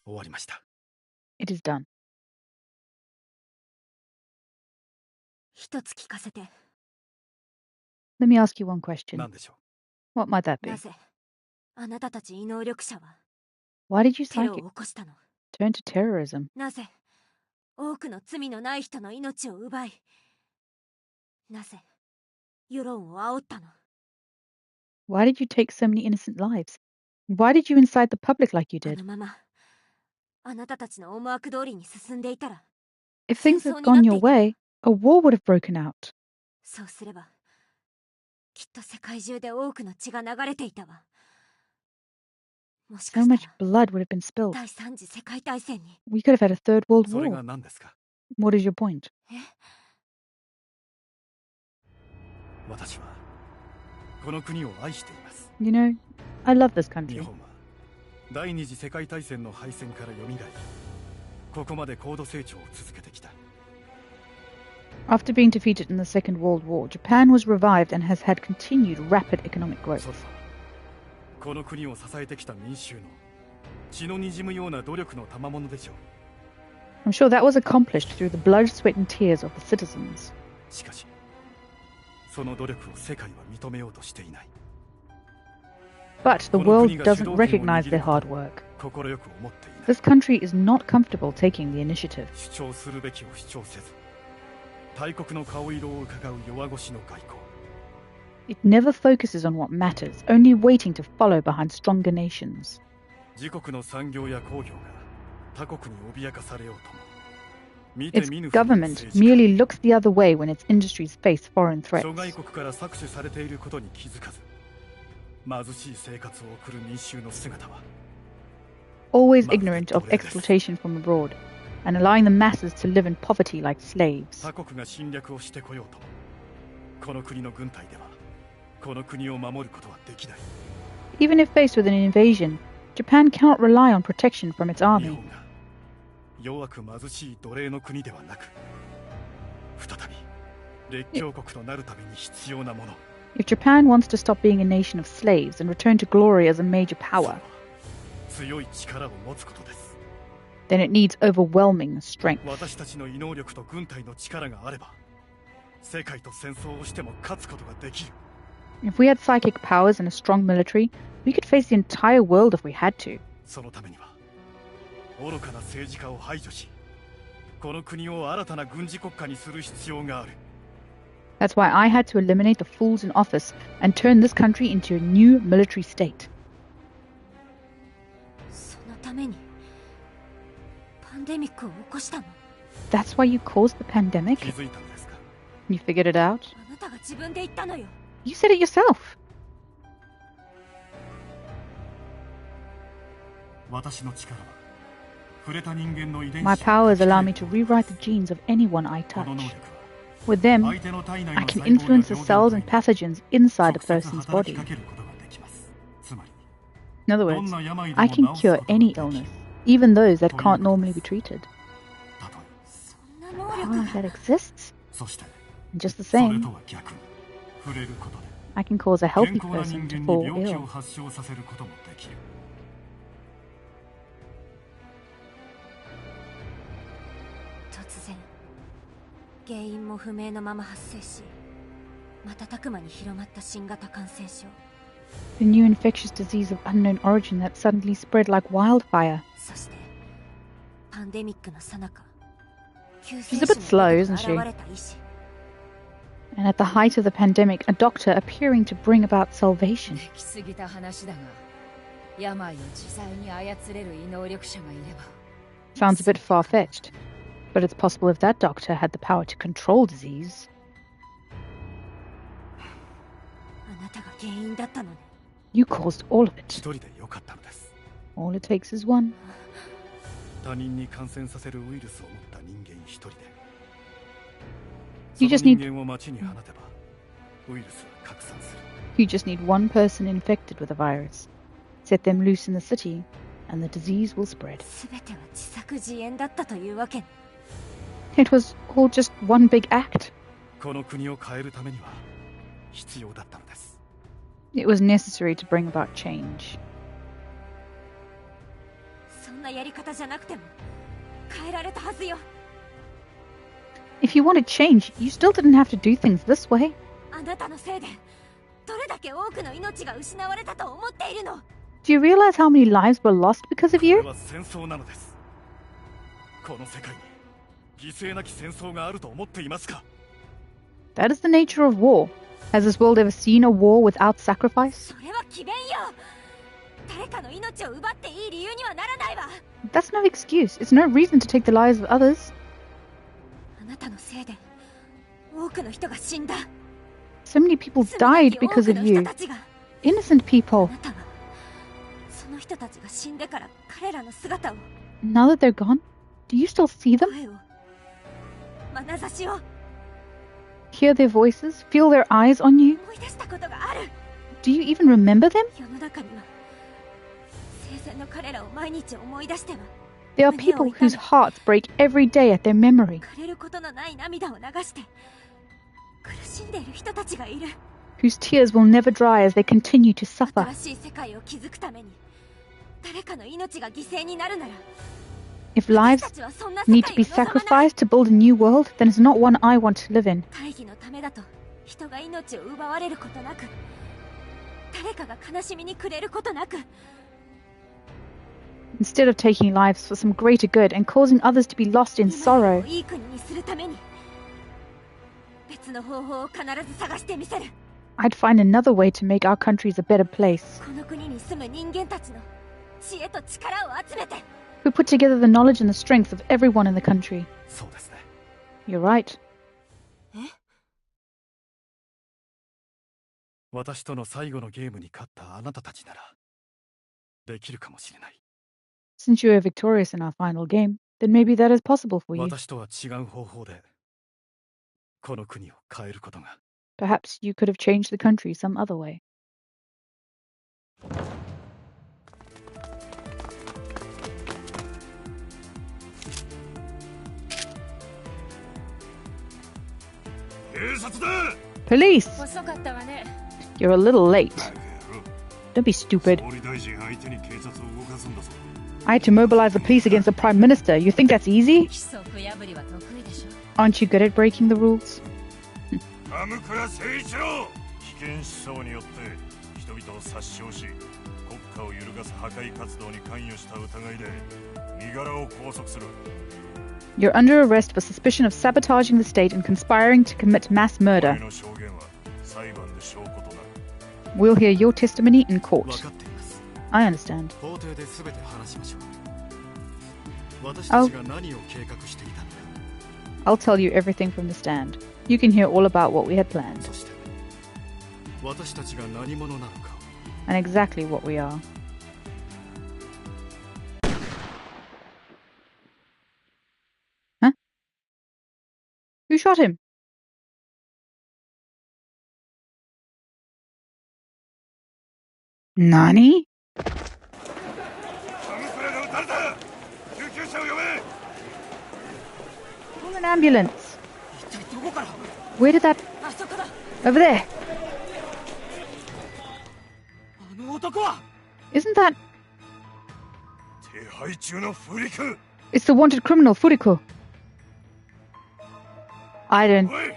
終わりました。 It is done. 一つ聞かせて。 Let me ask you one question. 何でしょ What might that be? なぜあなたたち異能力者は Why did you テロを psychic 起こしたの？ turn to terrorism? なぜ多くの罪のない人の命を奪い、なぜ世論を煽ったの？ Why did you take so many innocent lives? Why did you incite the public like you あ did? のままあなたたちの思惑通りに進んでいたら、 If things had 戦争に gone なって your いた。 way, a war would have broken out. そうすればきっと世界中で多くの血が流れていたわ。もしか So した much ら blood would have been spilled. 第三次世界大戦に。 We could have had a third う。 world それ war. が何ですか？ What is your point? 私はこの国を愛しています。 You know, I love this 日 country. 本は第二次世界大戦の敗戦から蘇り、ここまで高度成長を続けてきた。 After being defeated in the Second World War, Japan was revived and has had continued rapid economic growth. それはこの国を支えてきた民衆の血の滲むような努力の賜物でしょう。 I'm sure that was accomplished through the blood, sweat, and tears of the citizens. しかし、その努力を世界は認めようとしていない。 But the この world 国が主 doesn't 導権を recognize 握 their るこ hard とを work. 快く思っていない。 This country is not comfortable taking the initiative. 主張するべきを主張せず、大国の顔色を伺う弱腰の外交。 It never focuses on what matters, only waiting to follow behind stronger nations. 自国の産業や工業が他国に脅かされようとも、見て Its 見ぬふりの government 政治家 merely looks the other way when its industries face foreign 諸 threats. 外国から搾取されていることに気づかず、貧しい生活を送る民衆の姿は、Always ignorant of exploitation from abroad, and allowing the masses to live in poverty like slaves. 他国が侵略をしてこようともこの国の軍隊ではこの国を守ることはできない。 Even if faced with an invasion, Japan cannot rely on protection from its 日 army. 本が弱く貧しい奴隷の国ではなく再び列強国となるために必要なもの。 If Japan wants to stop being a nation of slaves and return to glory as a major それ power, は強い力を持つことです。 then it needs overwhelming strength. 私たちの異能力と軍隊の力があれば世界と戦争をしても勝つことができる。 If we had psychic powers and a strong military, we could face the entire world if we had to. そのためには愚かな政治家を排除しこの国を新たな軍事国家にする必要がある。 That's why I had to eliminate the fools in office and turn this country into a new military state. そのためにパンデミックを起こしたの？ That's why you caused the pandemic? 気づいたのですか？ You figured it out? あなたが自分で言ったのよ。 You said it yourself. 私の力は触れた人間の遺伝子 My powers allow me to rewrite the genes of anyone I この touch. 能力は With them, 相手の体内 I の can 細胞 influence the の cells and 病原体に pathogens inside a 直接 person's 働き body. かけることができます。つまり In other ど words, んな病で I も can 治す cure ことが any できる。 illness, even those that can't normally be treated. たとえそんな能 Power 力が that exists. そして And just the それ same, とは逆に触れることで I can cause a 健 healthy 康な person 人 to 間 fall に病気を ill. 発症させることもできる。突然原因も不明のまま発生し瞬く間に広まった新型感染症。 The new infectious disease of unknown origin that suddenly spread like wildfire. そしてパンデミックの最中救 She's 世 a bit 主 slow, の isn't ごと she? く現れた医師。 And at the height of the pandemic, a doctor appearing to bring about salvation. できすぎた話だが病を自在に操れる異能力者がいれば Sounds a bit far-fetched, but it's possible if that doctor had the power to control disease. あなたが原因だったのね。 You caused all of 一 it. 人でよかったのです。 All it takes is one. 他人に感染させるウイルスを持った人間一人で You そ just の need- 人間を街に放てばウイルスは拡散する。 You just need one person infected with a virus. Set them loose in the city, and the disease will spread. すべては自作自演だったというわけね。 It was all just one big act. この国を変えるためには必要だったのです。 It was necessary to bring about change. そんなやり方じゃなくても変えられたはずよ。 If you wanted change, you still didn't have to do things this way. あなたのせいでどれだけ多くの命が失われたと思っているの。 Do you realize how many lives were lost because of これ you? は戦争なのです。この世界に犠牲なき戦争があると思っていますか？ That is the nature of war. Has this world ever seen a war without sacrifice? それは詭弁よ。誰かの命を奪っていい理由にはならないわ。 That's no excuse. It's no reason to take the lives of others. あなたのせいで多くの人が死んだ。 So many people 罪な died き多 because く of の人 you. たちが。 Innocent people. あなたはその人たちが死んでから彼らの姿を、 Now that they're gone, do you still see them? 声を、眼差しを Hear their voices? Feel their eyes on you? 思い出したことがある。 Do you even remember them? 世の中には生前の彼らを毎日思い出しては There are people whose hearts break every day at their memory, 枯れることのない涙を流して苦しんでいる人たちがいる。 whose tears will never dry as they continue to suffer. 新しい世界を築くために誰かの命が犠牲になるなら If 私 lives たちはそんな世 need 界 to を be 望まない。 sacrificed to build a new world, then it's not one I want to live in. 大義のためだと人が命を奪われることなく、誰かが悲しみに暮れることなく、 Instead of taking lives for some greater good and causing others to be lost in 今 sorrow, をいい国にするために別の方法を必ず探してみせる。 I'd find another way to make our countries a better place. この国に住む人間たちの知恵と力を集めて We put together the knowledge and the strength of everyone in the country. そうですね。 You're right. 私との最後のゲームに勝ったあなたたちならできるかもしれない。 Since you were victorious in our final game, then maybe that is possible for you. 私とは違う方法でこの国を変えることが。 Perhaps you could have changed the country some other way. Police! 遅かったわね。 You're a little late. Don't be stupid. 総理大臣相手に警察を動かすんだぞ。 I had to mobilize the police against the Prime Minister. You think that's easy? 規則破りは得意でしょ。 Aren't you good at breaking the rules? 鎌倉誠一郎、危険思想によって人々を殺傷し国家を揺るがす破壊活動に関与した疑いで身柄を拘束する。 You're under arrest for suspicion of sabotaging the state and conspiring to commit mass murder. 俺の証言は裁判で証拠となる。 We'll hear your testimony in 分 court. かっています。 I understand. 法廷で全て話しましょう。私たちが何を計画していたのか。 I'll tell you everything from the stand. You can hear all about what we had planned そして私たちが何者なのか。 and exactly what we are. Huh? Who shot him? Nani? 鎌倉が撃たれた。救急車を呼べ。 Call an ambulance. 一体どこから？ Where did that... あそこだ。 Over there. あの男は。 Isn't that... 手配中のフリク。 It's the wanted criminal, Furiko. I don't... おい、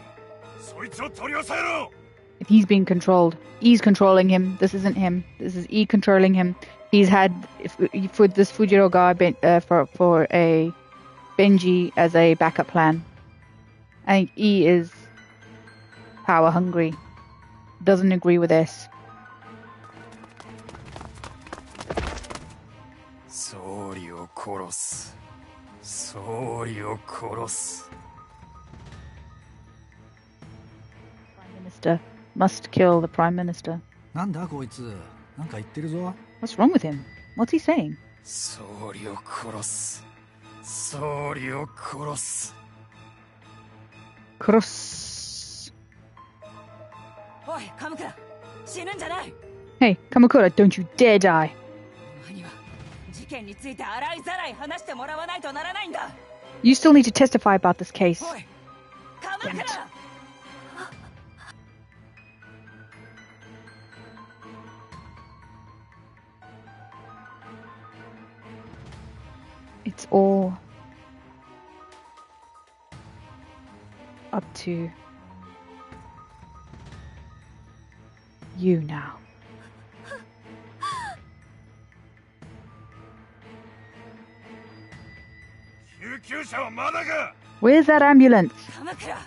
そいつを取り押さえろ。 If he's being controlled, E's controlling him. This isn't him. This is E controlling him. He's had for this Fujiro guy for a Benji as a backup plan. I think E is power hungry. Doesn't agree with this. 総理を殺す。総理を殺す。 Prime Minister must kill the Prime Minister. なんだこいつ、なんか言ってるぞ。 What's wrong with him? What's he saying? 総理を殺す。総理を殺す。 Cross. おい、カムクラ、死ぬんじゃない。 Hey, Kamakura, don't you dare die. お前には事件について洗いざらい話してもらわないとならないんだ。 You still need to testify about this case. おい、カムクラ。 It's all up to you now. 救急車はまだか。 Where's that ambulance? カムクラ、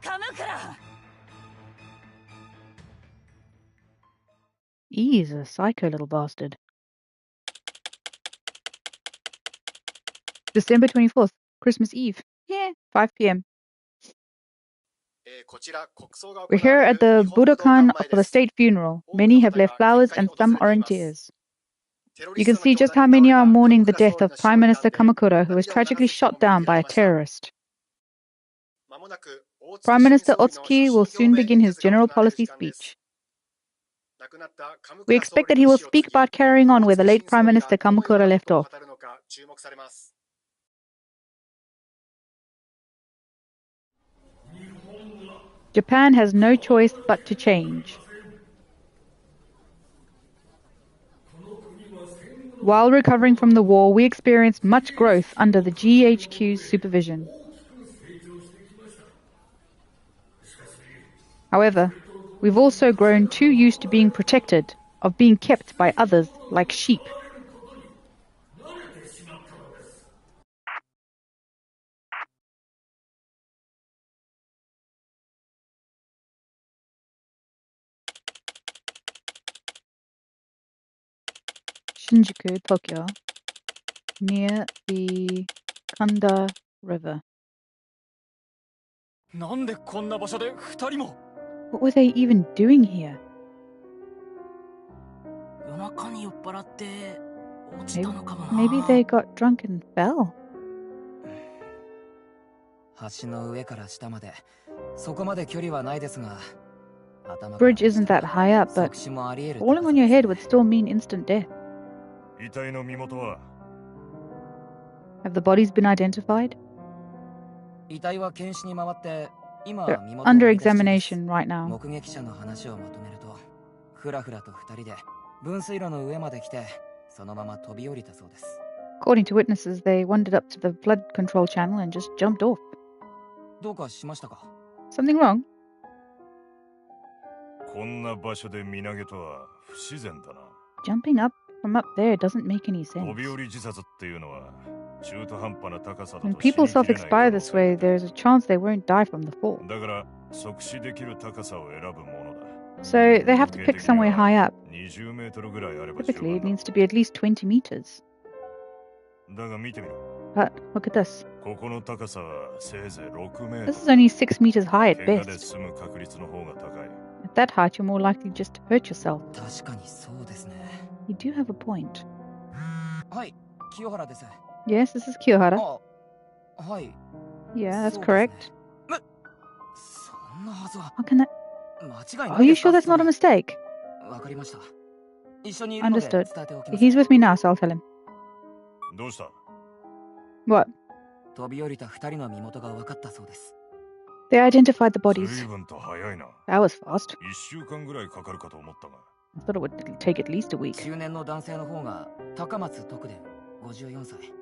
カムクラ。 E is a psycho little bastard. December 24th, Christmas Eve. Yeah, 5 p.m. We're here at the Budokan for the state funeral. Many have left flowers and some are in tears. You can see just how many are mourning the death of Prime Minister Kamakura, who was tragically shot down by a terrorist. Prime Minister Otsuki will soon begin his general policy speech. We expect that he will speak about carrying on where the late Prime Minister Kamakura left off. Japan has no choice but to change. While recovering from the war, we experienced much growth under the GHQ's supervision. However, we've also grown too used to being protected, of being kept by others like sheep. Shinjuku, Tokyo, near the Kanda River. なんでこんな場所で二人も。 What were they even doing here? 夜中に酔っ払って落ちたのかもな。 Maybe they got drunk and fell. 橋の上から下までそこまで距離はないですが、 Bridge isn't that high up, but falling on your head would still mean instant death. 遺体の身元は Have the bodies been identified? 遺体は検視に回って今 They're 身元を under 見出し中です。 examination right now. 目撃者の話をまとめると、ふらふらと二人で分水路の上まで来てそのまま飛び降りたそうです。 According to witnesses, they wandered up to the flood control channel and just jumped off. どうかしましたか？ Something wrong? こんな場所で身投げとは不自然だな。 Jumping up from up there doesn't make any sense. 飛び降り自殺っていうのは中途半端な高さだ When と死に people きれない self-expire this way, there's a chance they won't die from the fall. だから即死できる高さを選ぶものだ。 So they have to pick somewhere high up. 20メートルぐらいあれば十 Typically, 分 it だ。 needs to be at least 20 meters. だが見てみろ。 But look at this. ここの高さはせいぜい6メー This is トル。 only 6 meters high at 怪我で best. 済む確率の方が高い。 At that height, you're more likely just to hurt yourself. 確かにそうですね。 You do have a point. はい、清原です。 Yes, this is Kiyohara. あ、はい。 Yeah, that's そうですね。 correct. そんなはずは How can that... 間違いな Are い you ですか？ sure that's not a mistake? わかりました。一緒にいるので伝 Understood. えておきます。 He's with me now, so I'll tell him. どうした？ What? 飛び降りた二人の身元が分かったそうです。 They identified the bodies. 随分と早いな。 That was fast. 1週間ぐらいかかるかと思ったが。 I thought it would take at least a week. 中年の男性の方が高松徳伝54歳。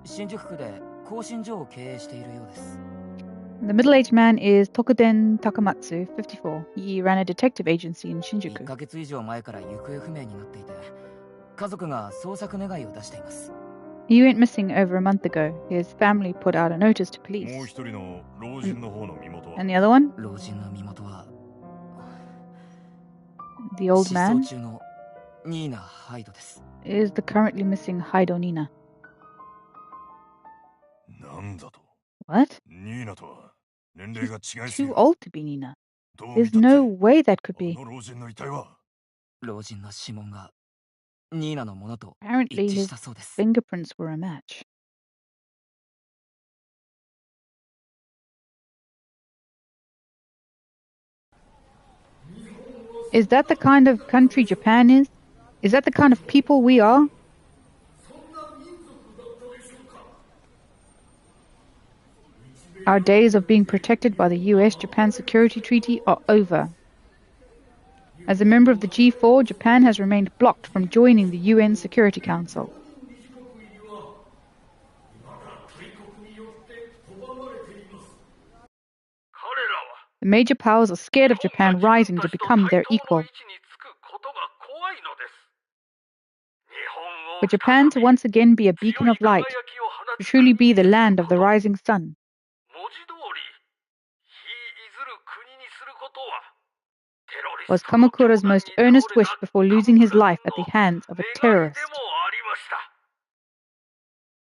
新宿区で更新所を経営しているようです。 The middle-aged man is Tokuden Takamatsu, 54. He ran a detective agency in 1 Shinjuku. ヶ月以上前から行方不明になっていて、家族が捜索願いを出しています。 He went missing over a month ago. His family put out a notice to もう police. 一人の老人の方の身元は And the other one? 老人の身元は The old 失踪 man 中のニーナ・ハイドです。 is the currently missing Haido Nina. なんだと。 What? ニーナとは年齢が違いすぎ Too る。 old to be Nina. どう見 There's たって no way that could こ be. の老人の遺体は老人の指紋がニーナのものと Apparently 一致し his たそうです。 fingerprints were a match. Is that the kind of country Japan is? Is that the kind of people we are? Our days of being protected by the US-Japan Security Treaty are over. As a member of the G4, Japan has remained blocked from joining the UN Security Council. The major powers are scared of Japan rising to become their equal. For Japan to once again be a beacon of light, to truly be the land of the rising sun, was Kamakura's most earnest wish before losing his life at the hands of a terrorist.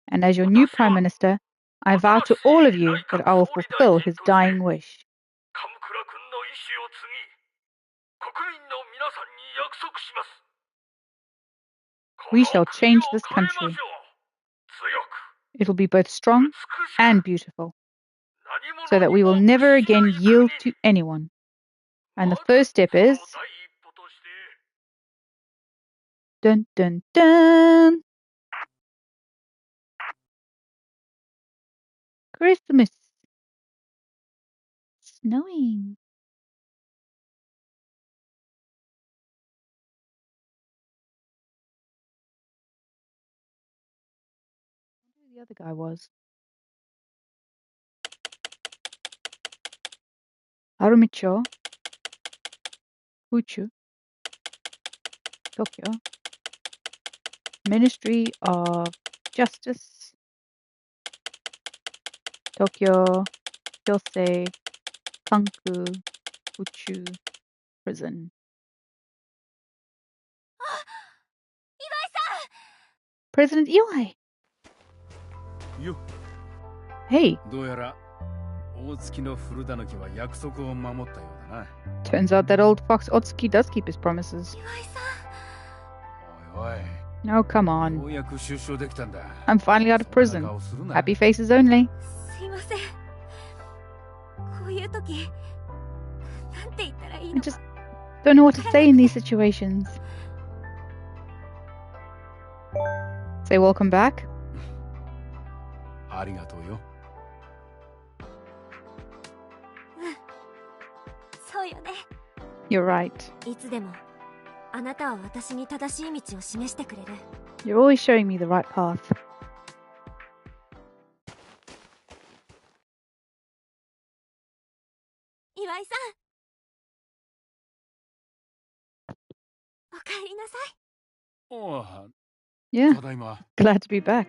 And as your new Prime Minister, I vow to all of you that I will fulfill his dying wish. We shall change this country. It will be both strong and beautiful, so that we will never again yield to anyone. And the first step is... Dun dun dun! Christmas! Snowing! Who the other guy was? Harumicho, Fuchu, Tokyo, Ministry of Justice, Tokyo, Kyosei, Kanku, Fuchu, Prison. President Iwai! よ Hey, どうやら大月の古田の木は約束を守ったようだな。 turns out that old fox Otsuki does keep his promises. おいおい、 Oh, come よ on. うやく出所できたんだ。 I'm finally out of そんな prison. 顔するな。 Happy faces only. すいません。いう時なんて言ったらいい I のか just don't know what to say in these situations. Say welcome back. ありがとうよ。そうよね You're right. いつでもあなたは私に正しい道を示してくれる You're always showing me the right path. 岩井さんおかえりなさいおあ、 Yeah, ただいま。 glad to be back.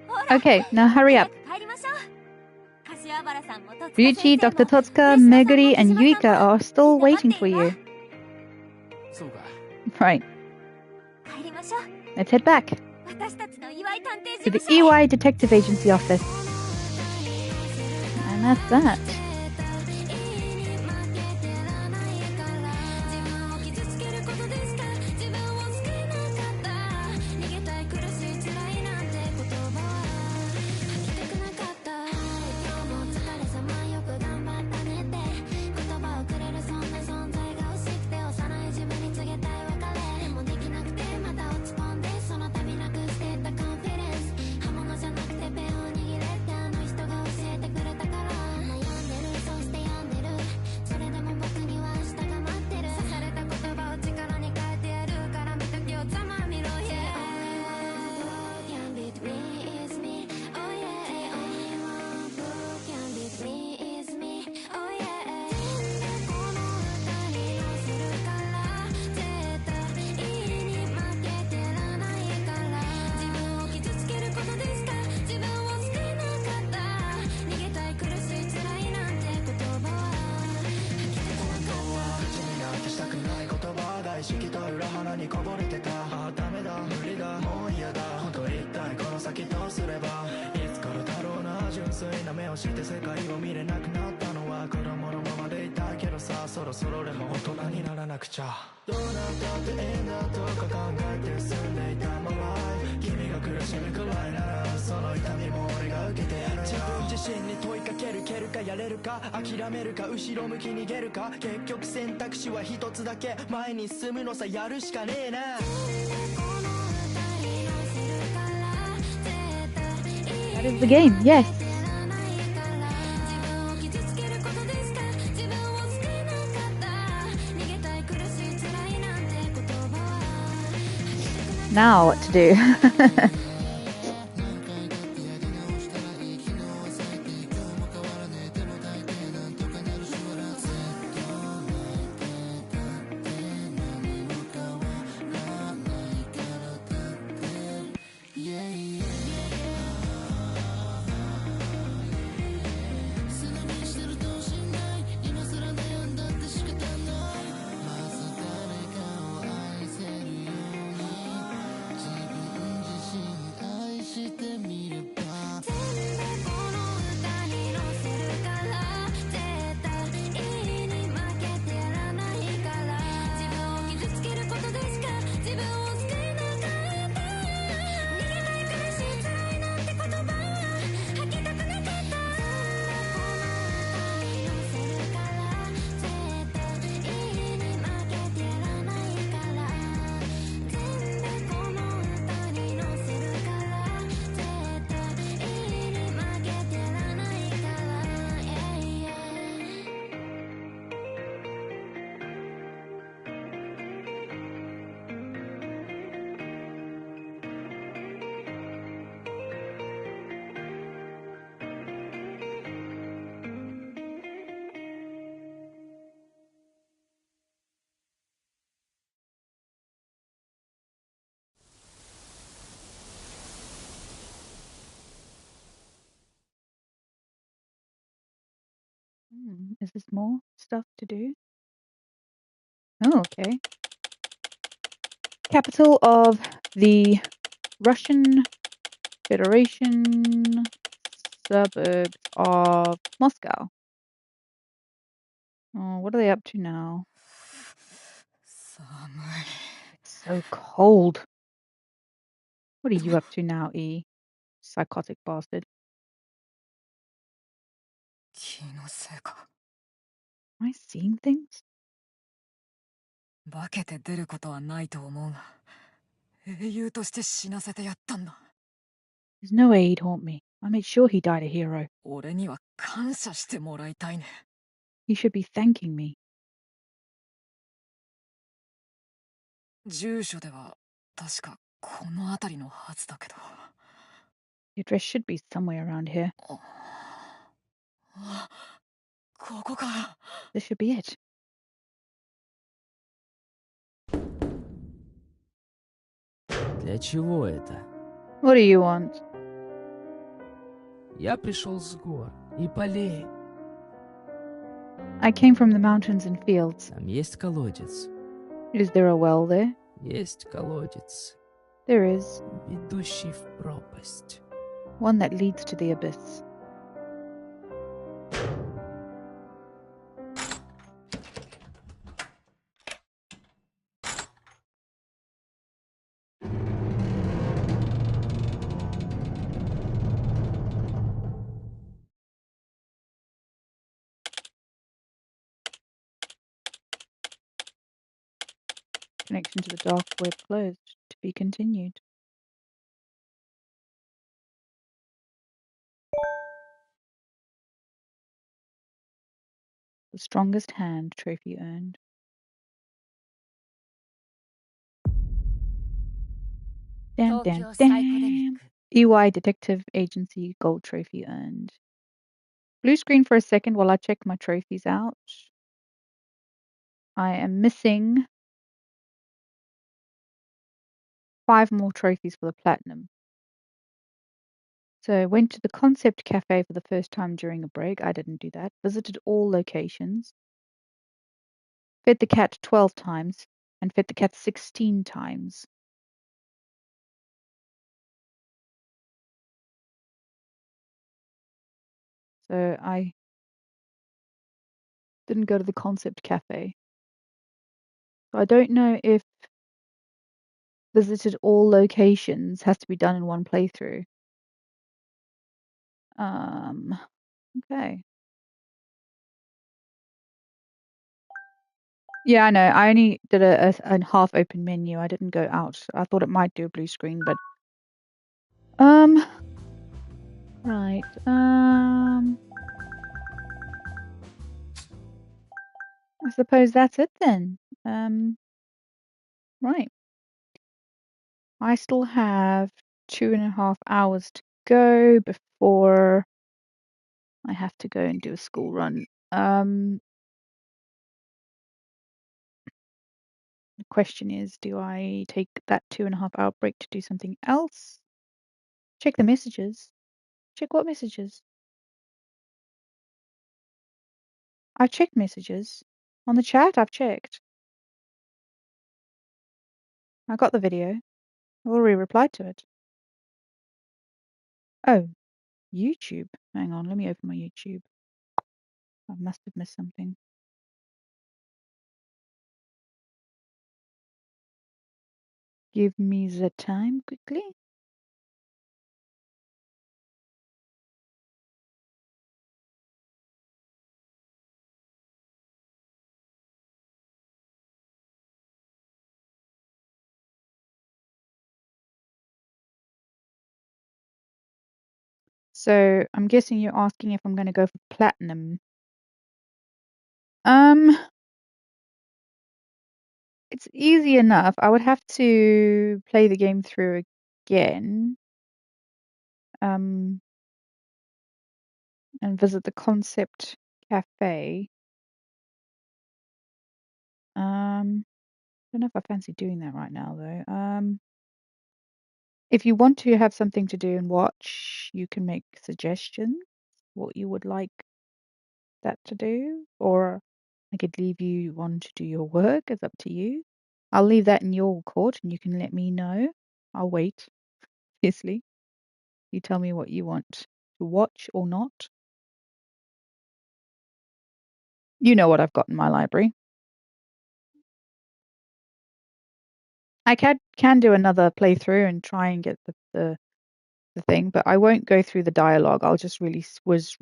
ほら Okay, now hurry up. 早く帰りましょう柏原さんも戸塚 Ryuichi, 先生 Dr. も Totsuka, 上島さんも Meguri, and 木島さん Yuika も are still みんな待 waiting って for いるわ you. そうか。 Right, 帰りましょう let's head back 私たちの岩井探偵 to 事 the 務所へ EY Detective Agency office. And that's that. 諦めるか後ろ向き逃げるか結局選択肢は一つだけ前に進むのさやるしかねえな That is the game, yes. Now what to do? Is this more stuff to do? Oh, okay. Capital of the Russian Federation, suburbs of Moscow. Oh, what are they up to now? 寒い It's so cold. What are you up to now, E? Psychotic bastard. 気のせいか Am I seeing things? 化けて出ることはないと思うが、英雄として死なせてやったんだ。There's no way he'd haunt me. I made sure he died a hero. 俺には感謝してもらいたいね。He should be thanking me. 住所では確かこの辺りのはずだけど。The address should be somewhere around here. あ、ここか。This should be it. Для чего это? What do you want? Я пришел с гор и полей. I came from the mountains and fields. Там есть колодец. Is there a well there? Есть колодец, There is. ведущий в пропасть. One that leads to the abyss. Connection to the dark web closed. To be continued. The strongest hand trophy earned. Damn, damn, Tokyo damn. Psycho-demic. EY Detective Agency gold trophy earned. Blue screen for a second while I check my trophies out. I am missing 5 more trophies for the platinum. So I went to the concept cafe for the first time during a break. I didn't do that. Visited all locations. Fed the cat 12 times and fed the cat 16 times. So I didn't go to the concept cafe. So I don't know if visited all locations has to be done in one playthrough. Okay. Yeah, I know. I only did a half open menu. I didn't go out. I thought it might do a blue screen, but right. I suppose that's it then. Right. I still have 2.5 hours to go before I have to go and do a school run. The question is, do I take that 2.5 hour break to do something else? Check the messages. Check what messages? I've checked messages. On the chat, I've checked. I got the video. I've already replied to it. Oh, YouTube. Hang on, let me open my YouTube. I must have missed something. Give me the time quickly. So I'm guessing you're asking if I'm going to go for platinum. It's easy enough. I would have to play the game through again. And visit the concept cafe. Don't know if I fancy doing that right now though. If you want to have something to do and watch, you can make suggestions what you would like that to do, or I could leave you one to do your work. It's up to you. I'll leave that in your court and you can let me know. I'll wait, obviously. You tell me what you want to watch or not. You know what I've got in my library. I can do another playthrough and try and get the thing, but I won't go through the dialogue. I'll just really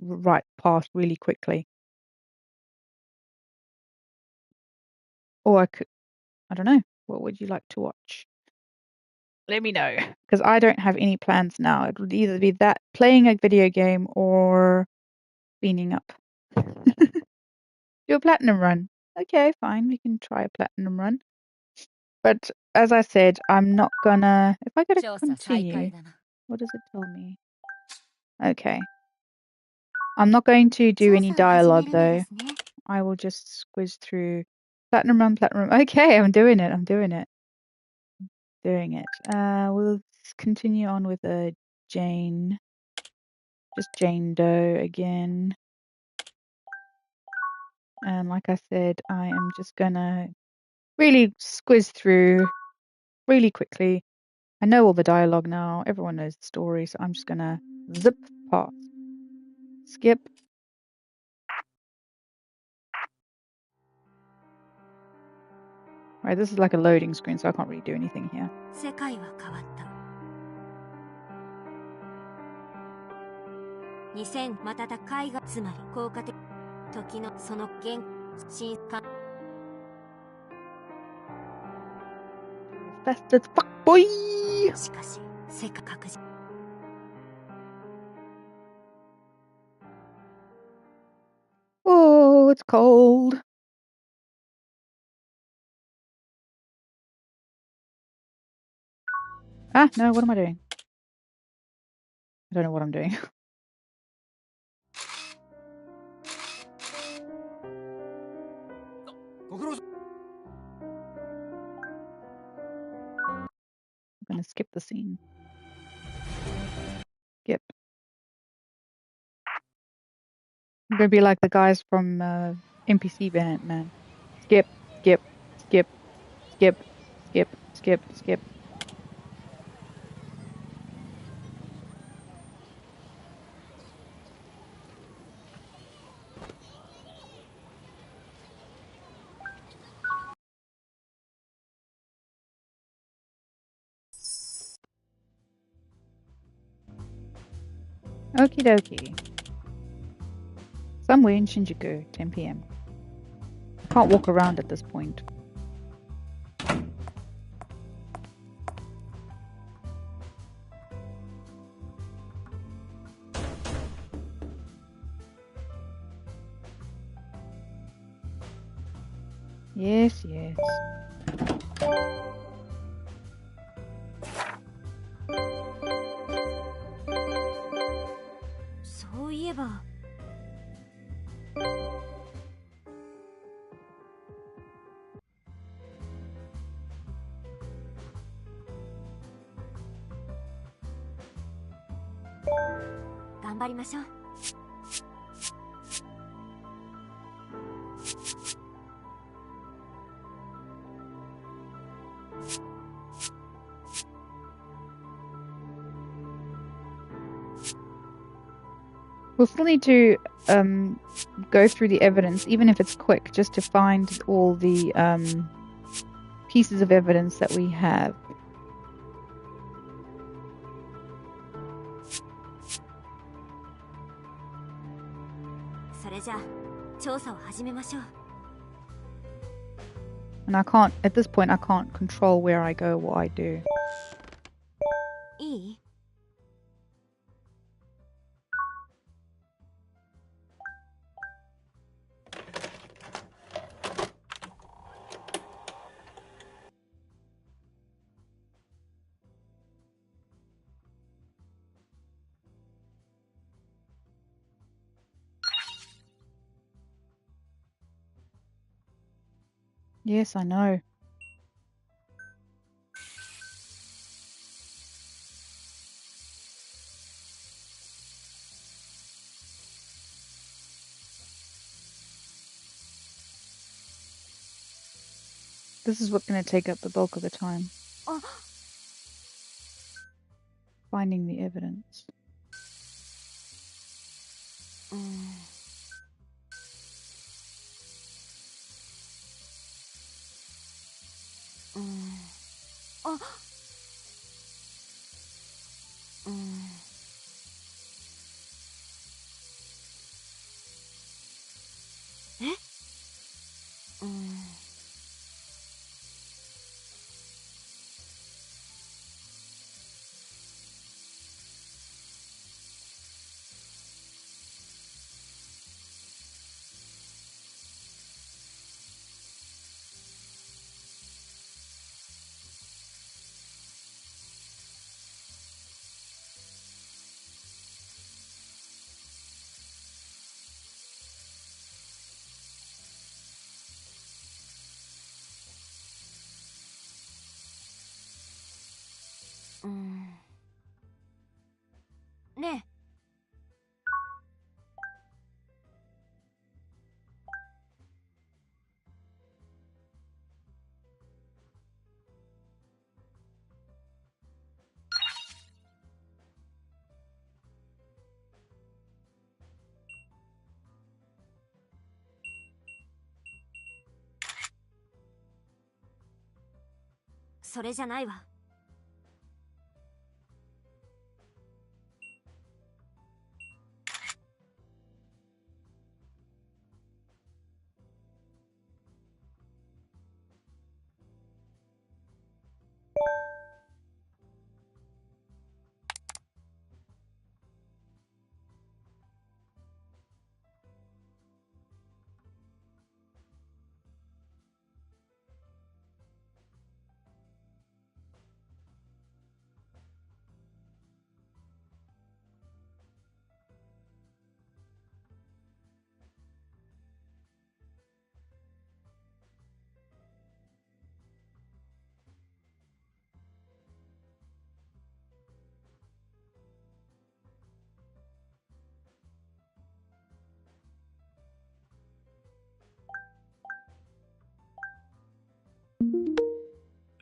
right past really quickly. Or I don't know. What would you like to watch? Let me know, because I don't have any plans now. It would either be that playing a video game or cleaning up. Do a platinum run. Okay, fine. We can try a platinum run. But as I said, I'm not gonna. If I go to 調査再開 continue, だな what does it tell me? Okay. I'm not going to do 調 any 査を始め dialogue るので though. すね I will just squiz through platinum run, platinum run. Okay, I'm doing it. I'm doing it. Doing it. We'll continue on with Jane. Just Jane Doe again. And like I said, I am just gonna really squiz through really quickly. I know all the dialogue now. Everyone knows the story, so I'm just gonna zip past. Skip. Right, this is like a loading screen, so I can't really do anything here. 世界は変わった2000瞬く海がつまり効果的時のその現新感 Fast as fuck, boy! しかし世界確実 Oh, it's cold. Ah, no, what am I doing? I don't know what I'm doing. I'm gonna skip the scene. Skip. I'm gonna be like the guys from NPC Bennett, man. Skip, skip, skip, skip, skip, skip, skip. Okie dokie. Somewhere in Shinjuku, 10 p.m. Can't walk around at this point. Yes, yes.そういえば頑張りましょう We'll still need to go through the evidence, even if it's quick, just to find all the pieces of evidence that we have. And I can't, at this point, I can't control where I go, what I do. いい Yes, I know. This is what's going to take up the bulk of the time. Finding the evidence. えそれじゃないわ。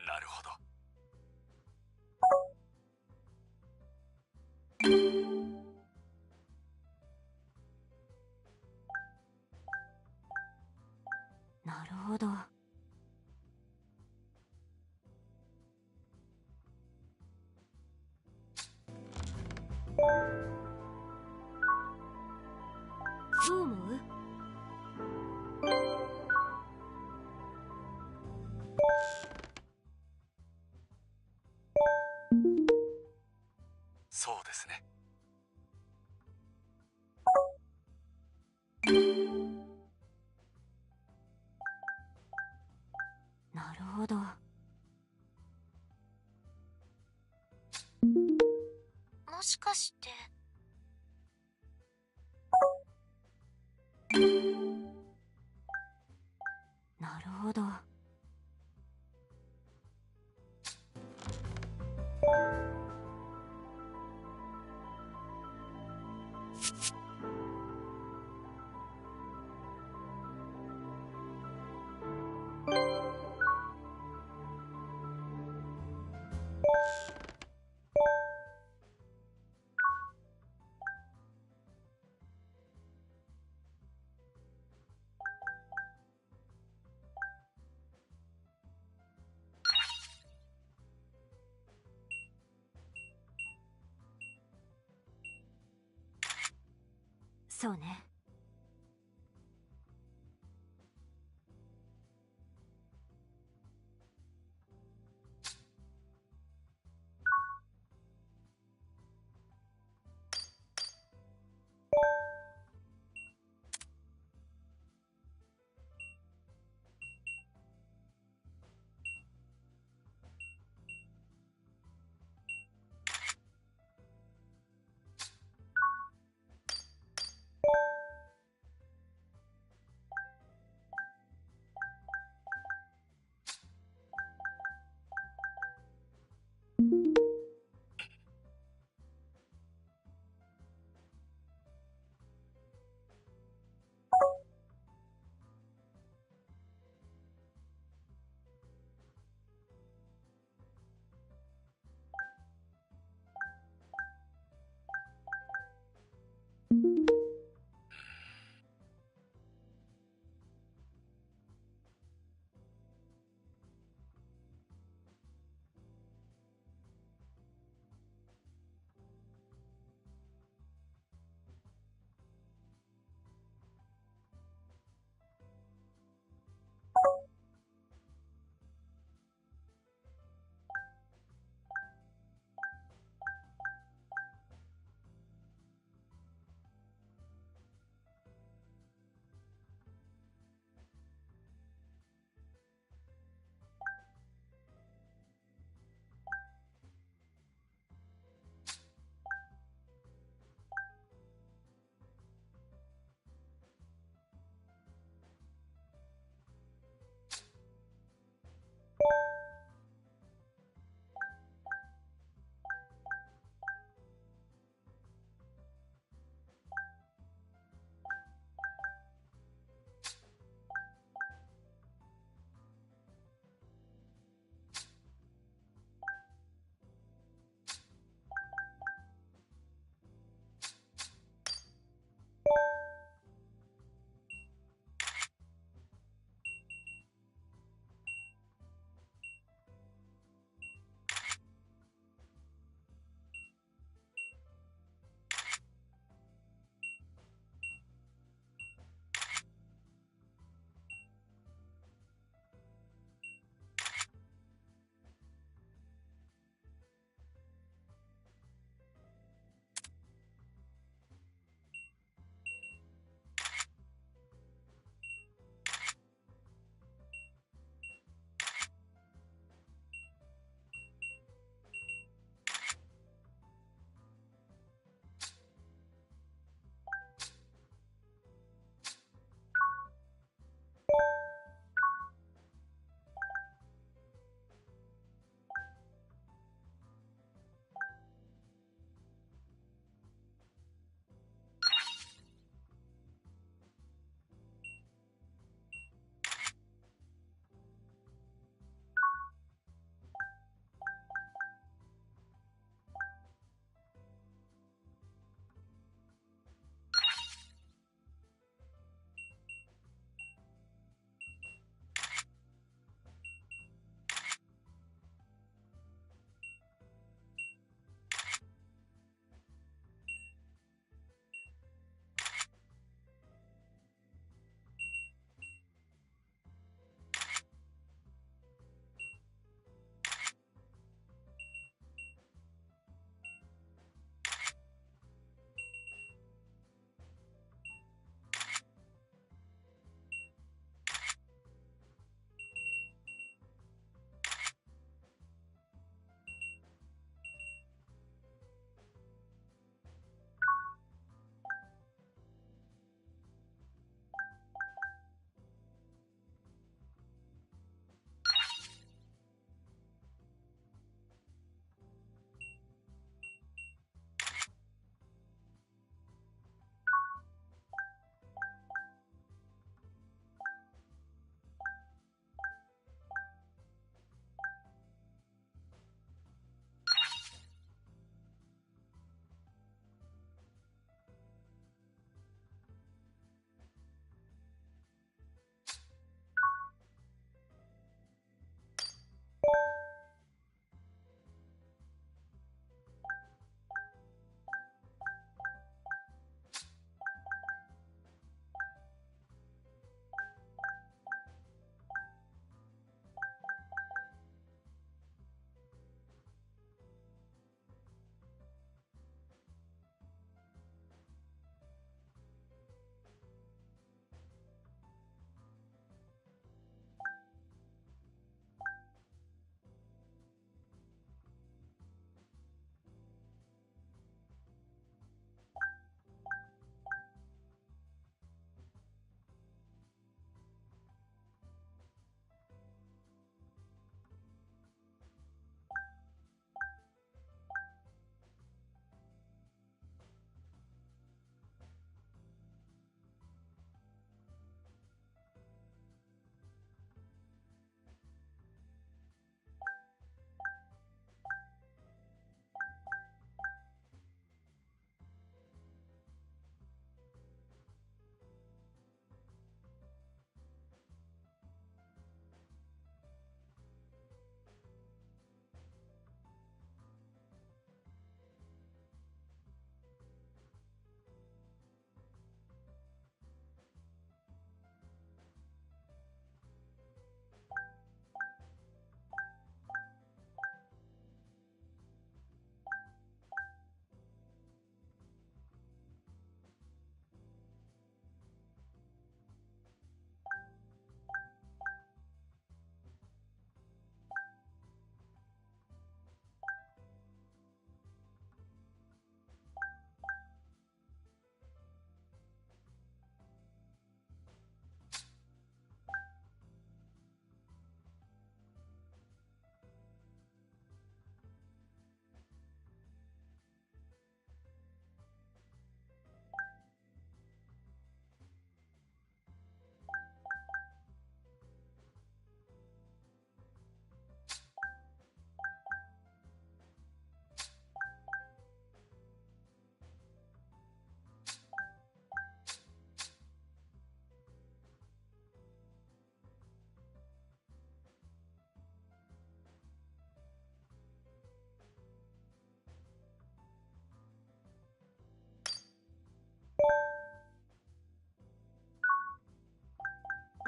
なるほど。なるほど。どう思う？そうですね。なるほど。もしかして。なるほど。そうね。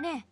ねえ。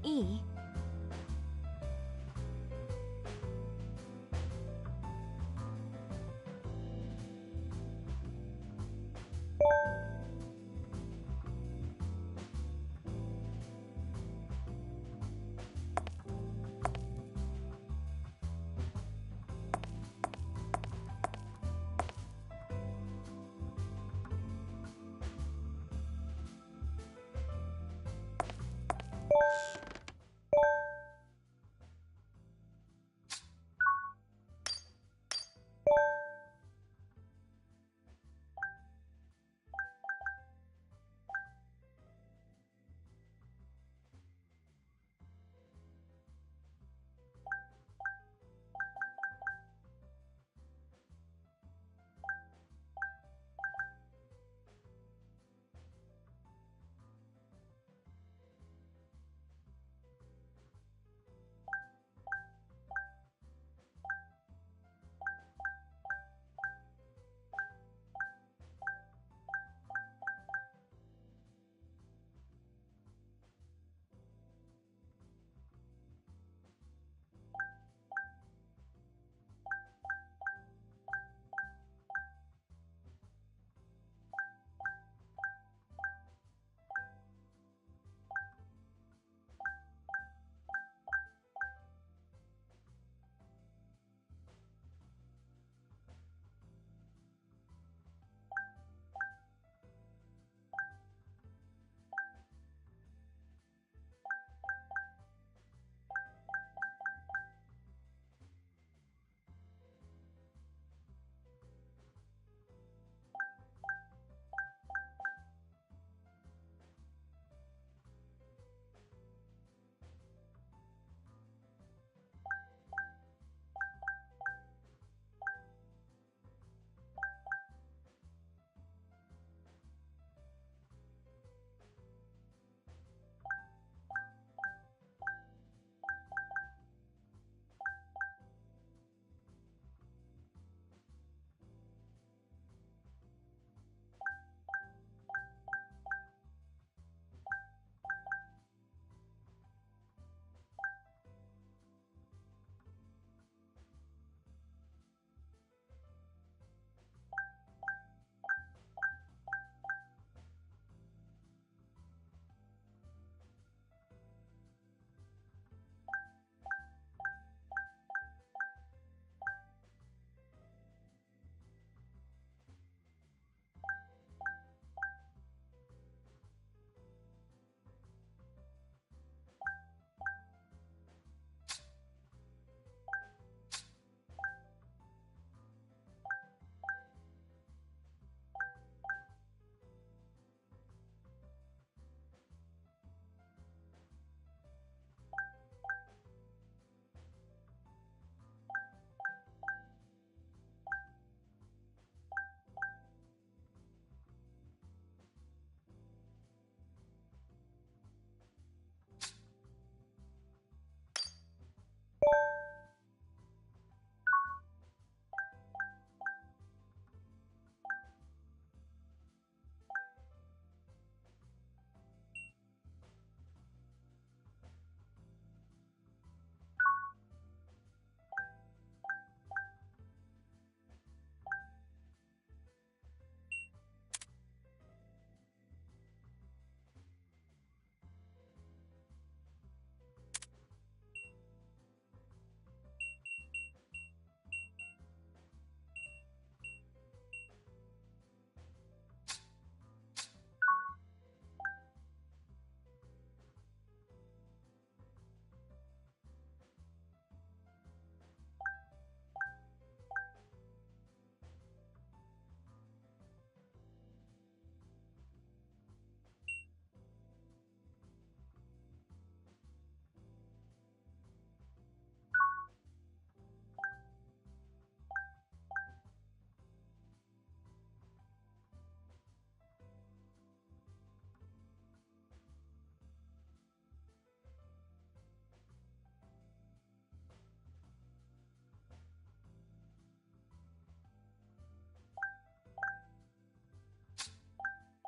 いい？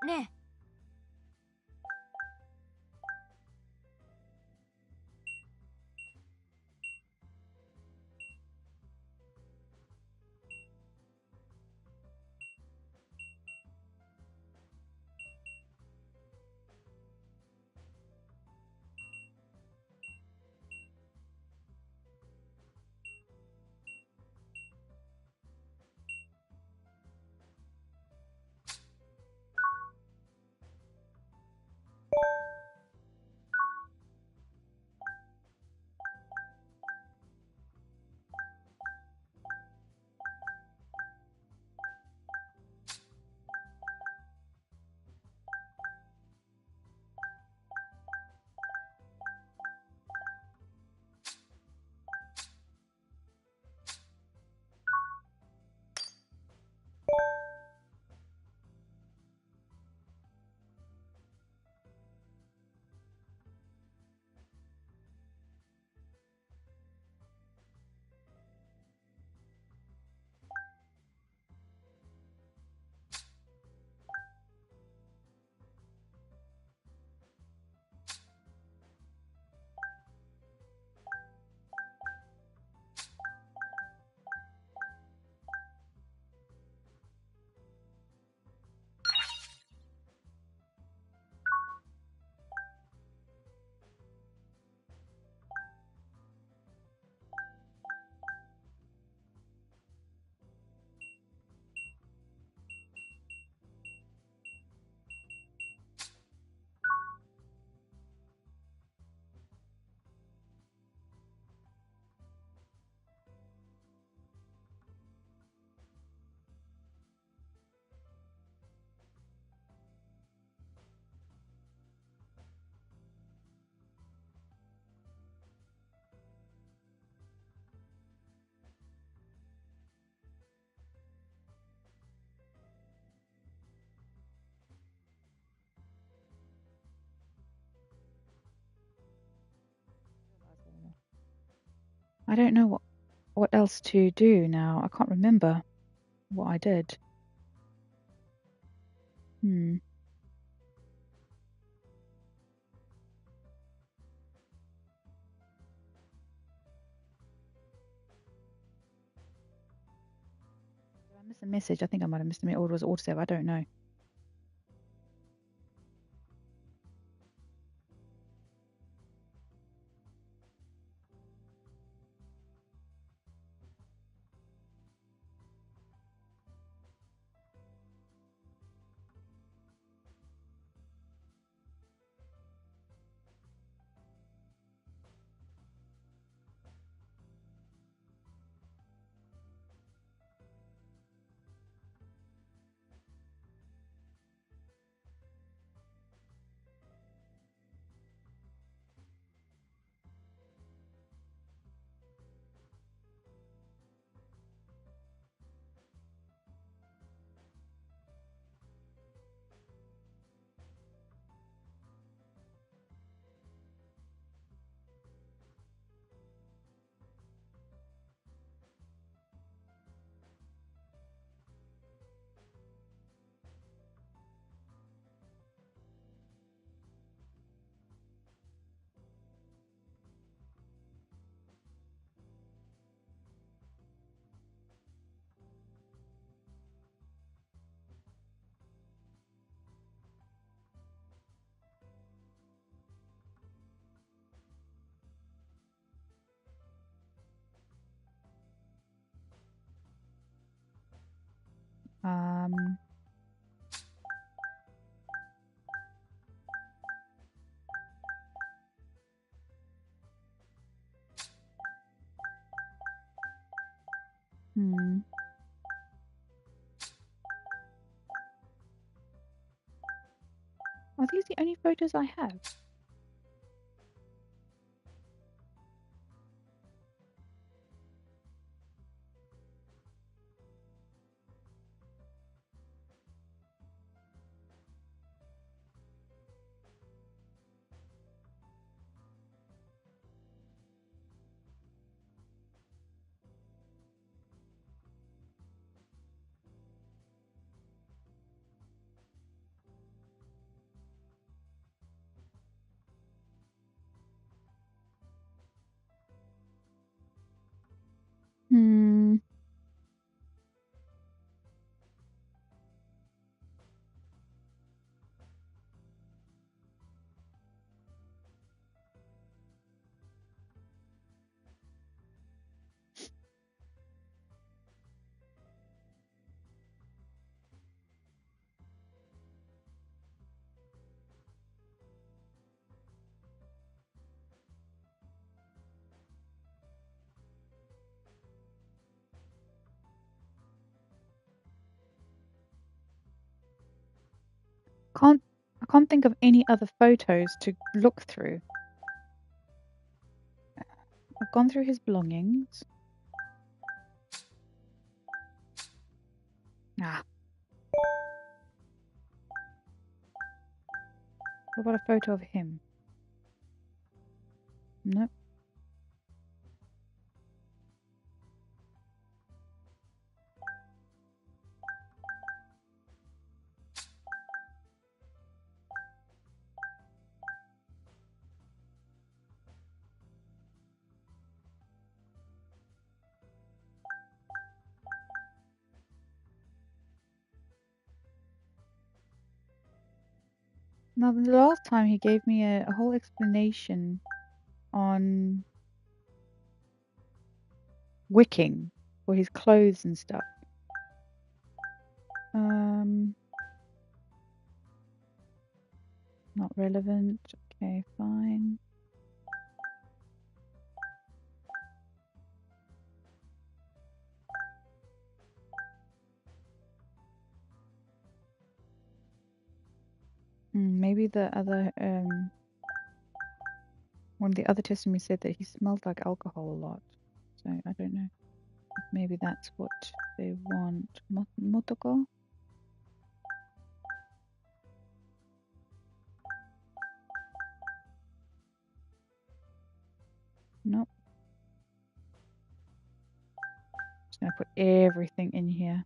ねえ。I don't know what else to do now. I can't remember what I did. Hmm. Did I miss a message? I think I might have missed a message, or was it autosave? I don't know. Um. Hmm. Are these the only photos I have? I can't think of any other photos to look through. I've gone through his belongings. Ah. What about a photo of him? Nope. Now, the last time he gave me a whole explanation on wicking for his clothes and stuff. Not relevant. Okay, fine. Maybe the other one of the other testimonies said that he smelled like alcohol a lot. So I don't know. Maybe that's what they want. Motoko? Nope. Just gonna put everything in here.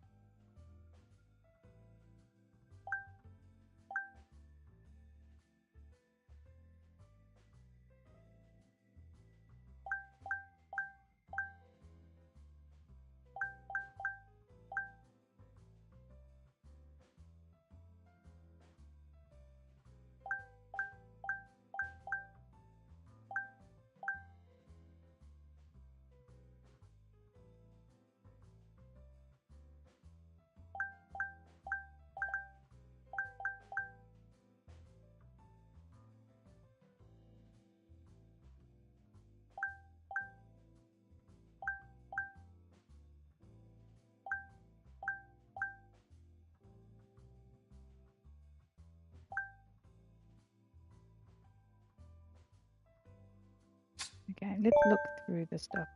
Okay, let's look through the stuff.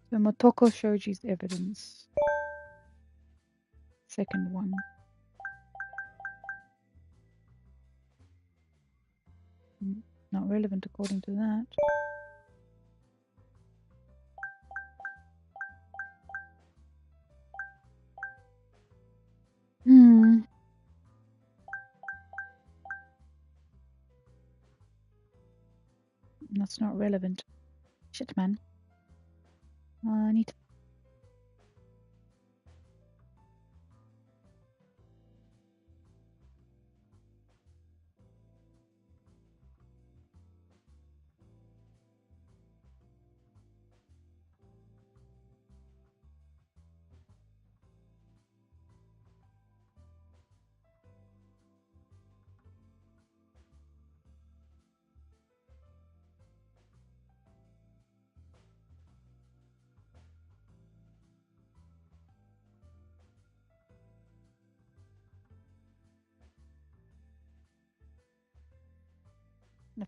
So Motoko Shoji's evidence. Second one. Not relevant according to that. That's not relevant. Shit, man. I need to...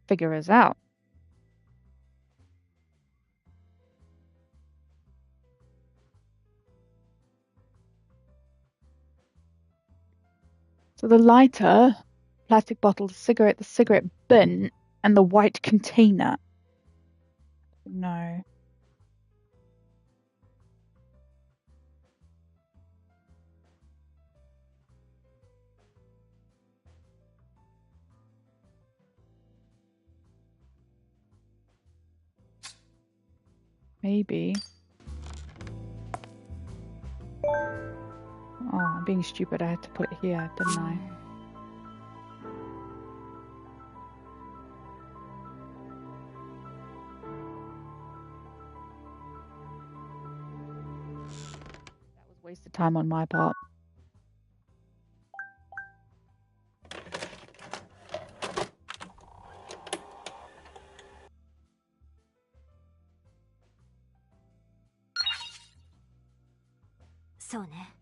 figure us out. So the lighter, plastic bottle, the cigarette bin, and the white container. No. Maybe. Oh, I'm being stupid. I had to put it here, didn't I? That was wasted time on my part. そうね。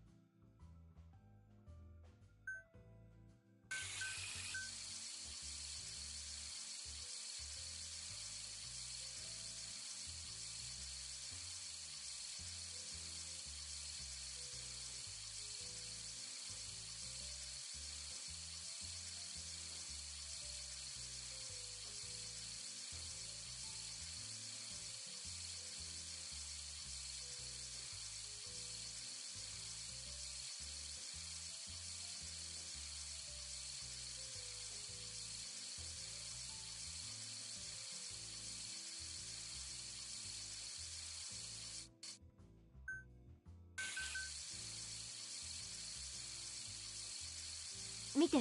見て。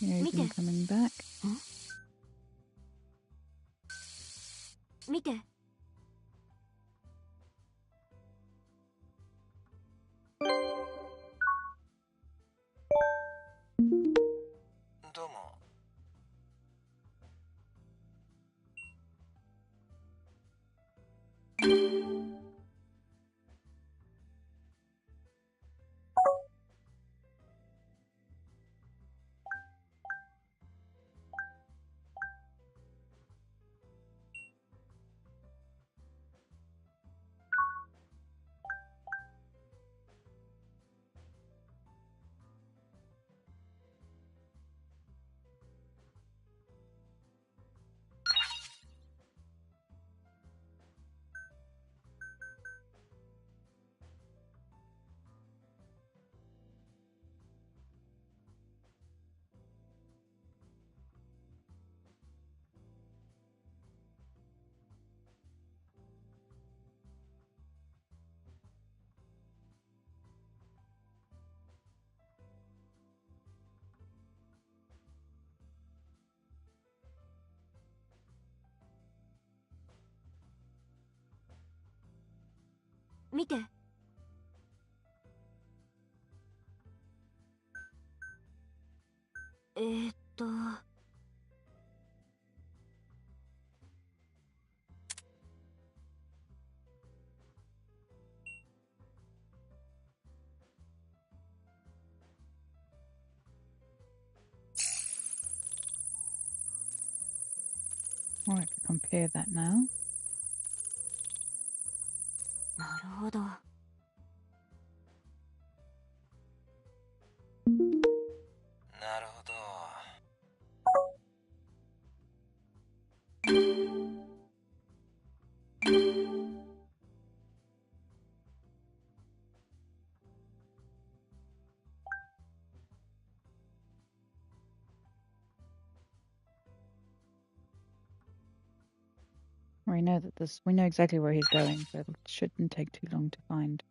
Here's him coming back. 見て。どうも。見て。Alright, compare that now. なるほど。なるほど。We know that we know exactly where he's going, so it shouldn't take too long to find.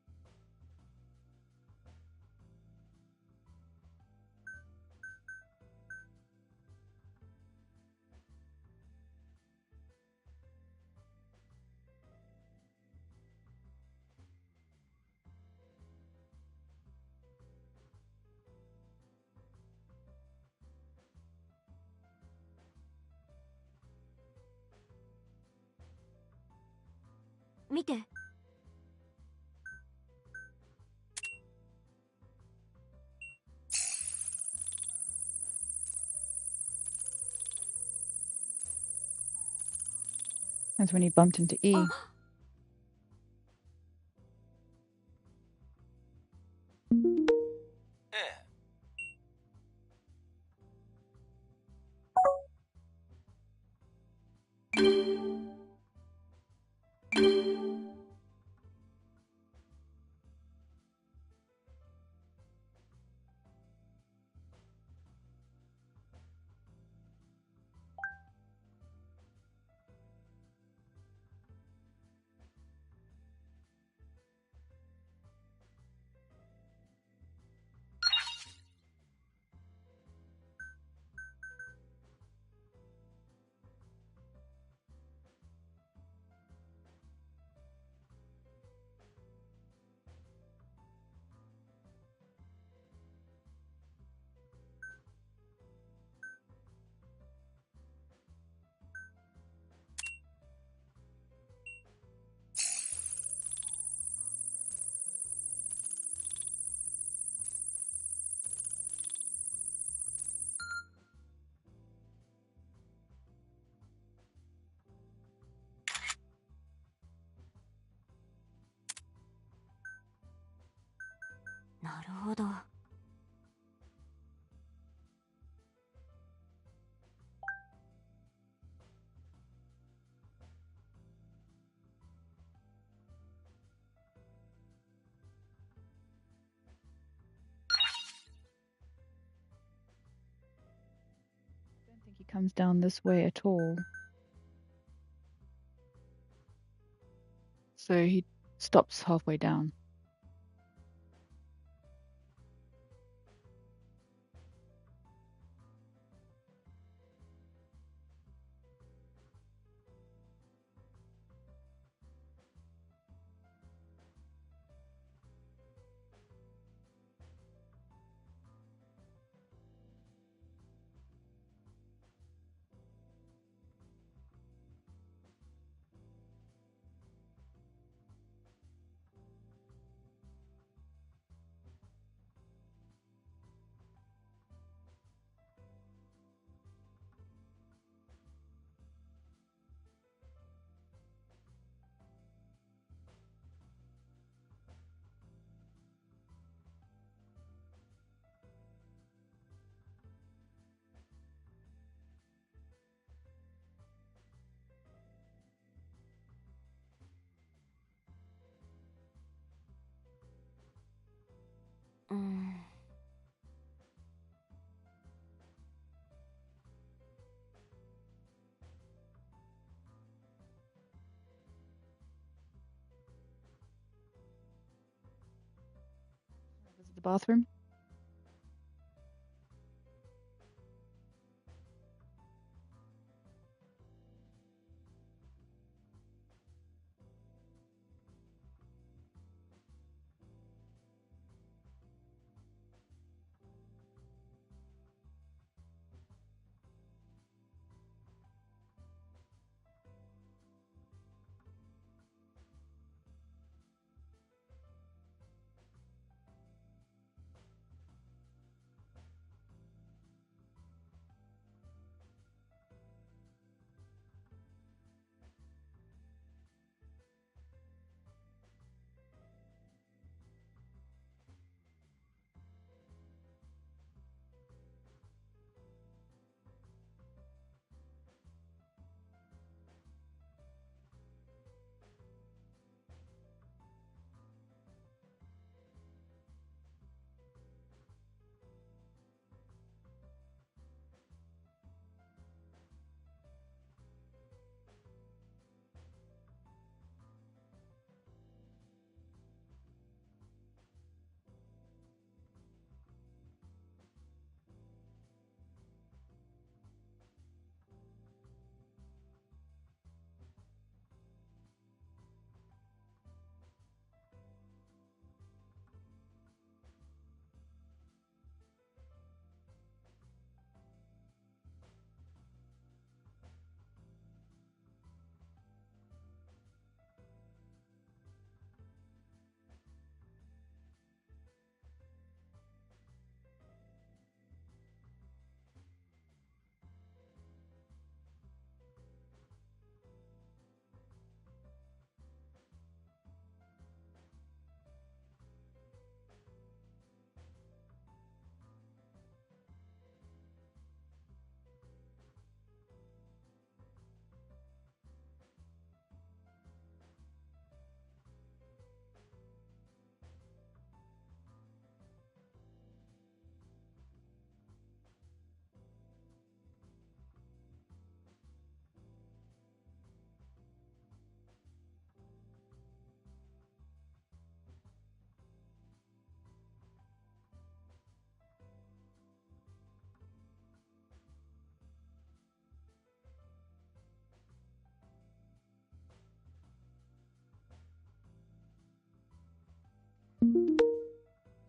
見て。That's when he bumped into E. he comes down this way at all. So he stops halfway down. This is the bathroom.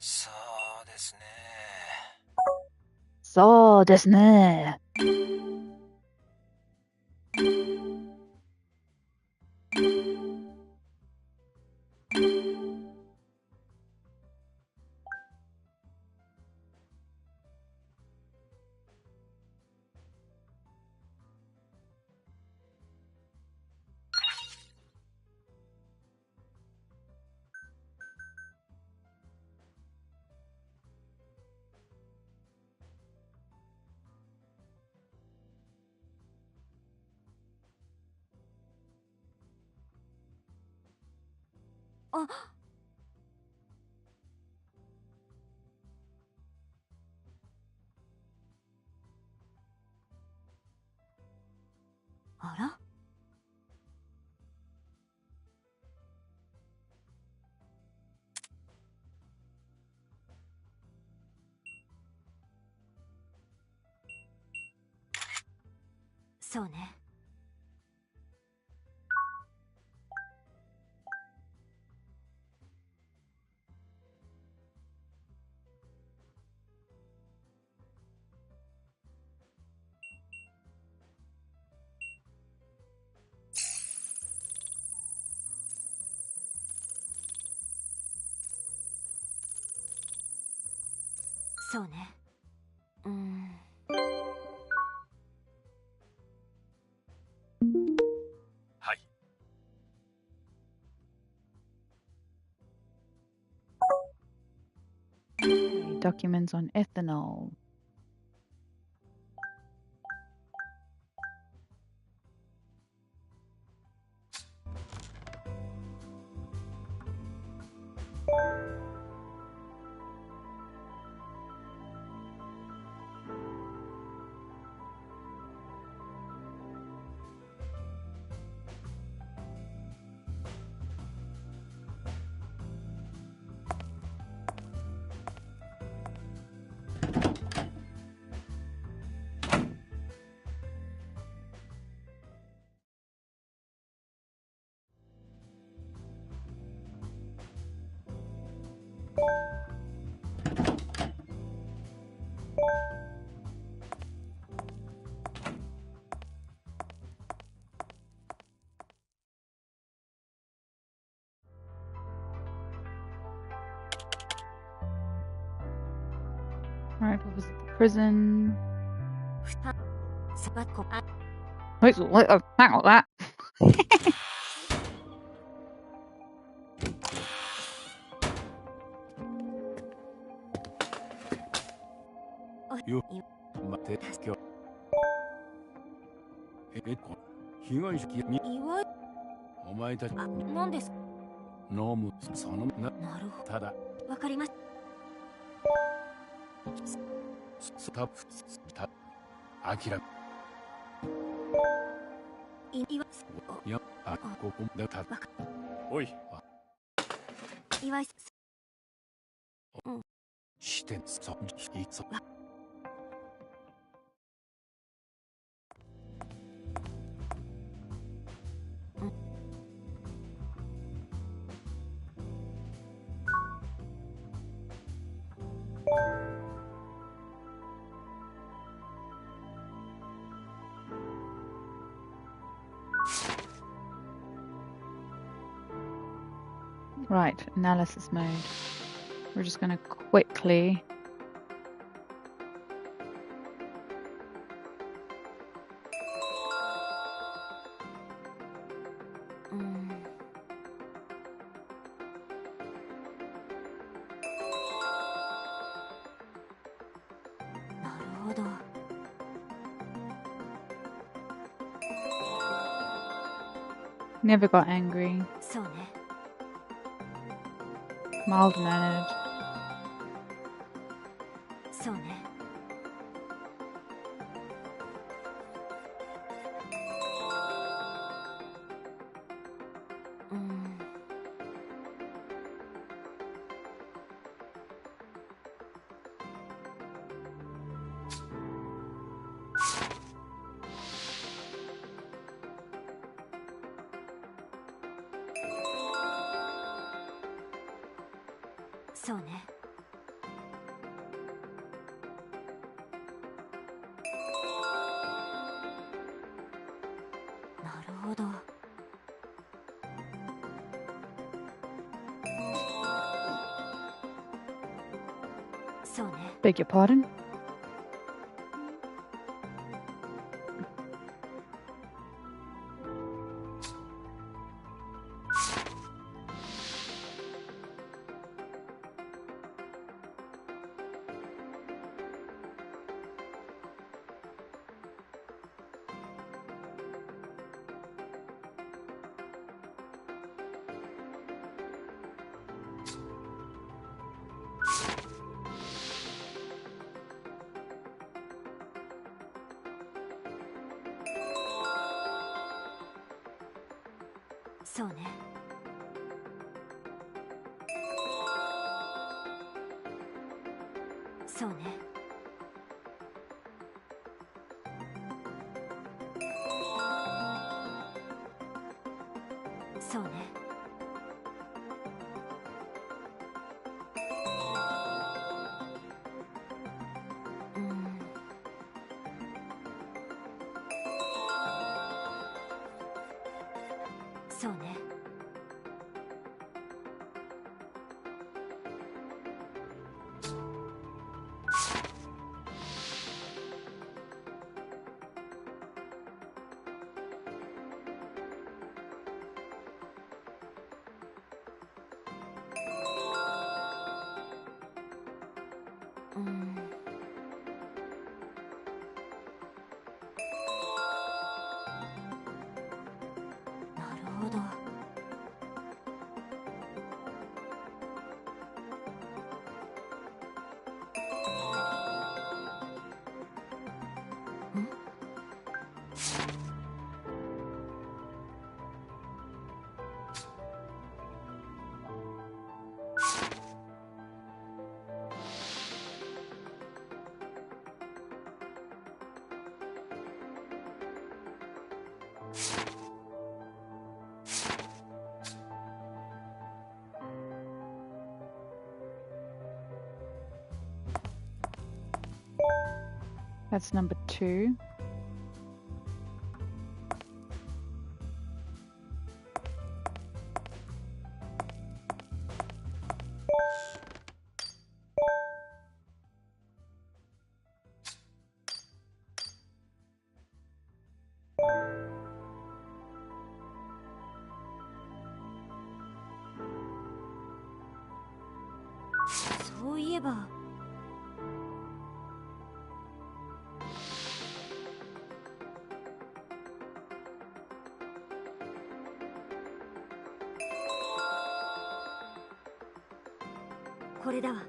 そうですね。そうですね。あ、あら、そうね。そうね。はい。Documents on ethanol. Alright, we'll visit the prison. Wait, what? Hang on that.よ、待て、今日。被害者岩井、お前たち、なんです。飲む、そのな、なるほど。ただ、わかりました。スタッフ、諦め。いや、ここだた。おい。岩井、してんそ、いつ。Right, analysis mode. We're just going to quickly never got angry. そうね。 Mild mannered. そうね。そうね。なるほど。そうね。Beg your pardon? そうね。そうね。そうね。そうね。なるほど。That's number 2.そういえば。これだわ。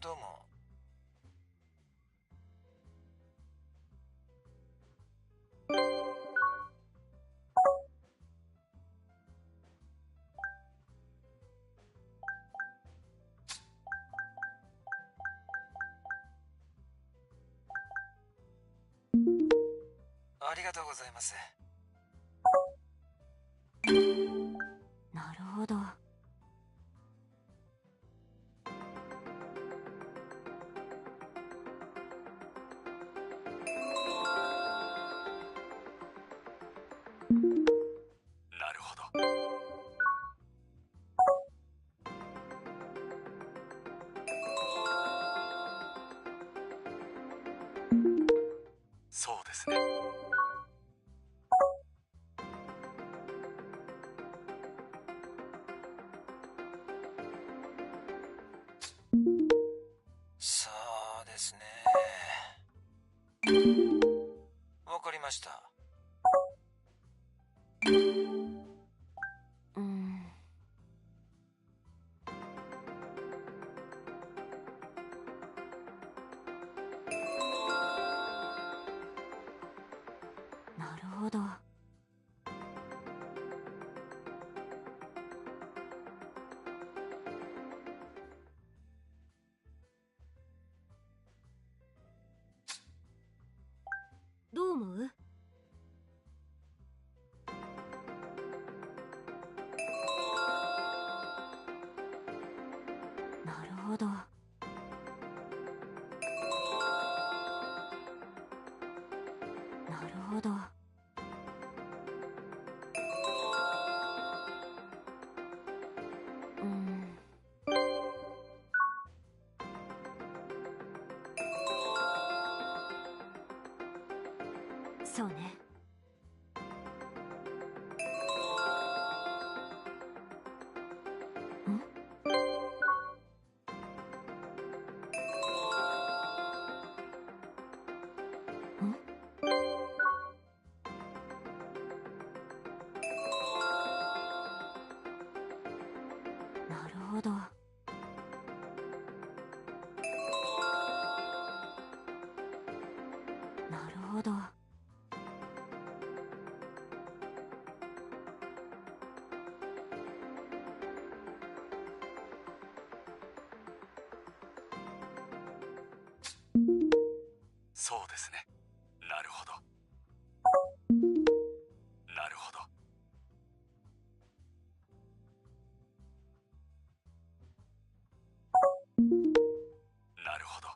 どうも。ありがとうございます。なるほど。なるほど。そうですね。そうですね。わかりました。なるほど。どう思う？なるほど。なるほど。そうね。なるほど。そうですね。なるほど。なるほど。なるほど。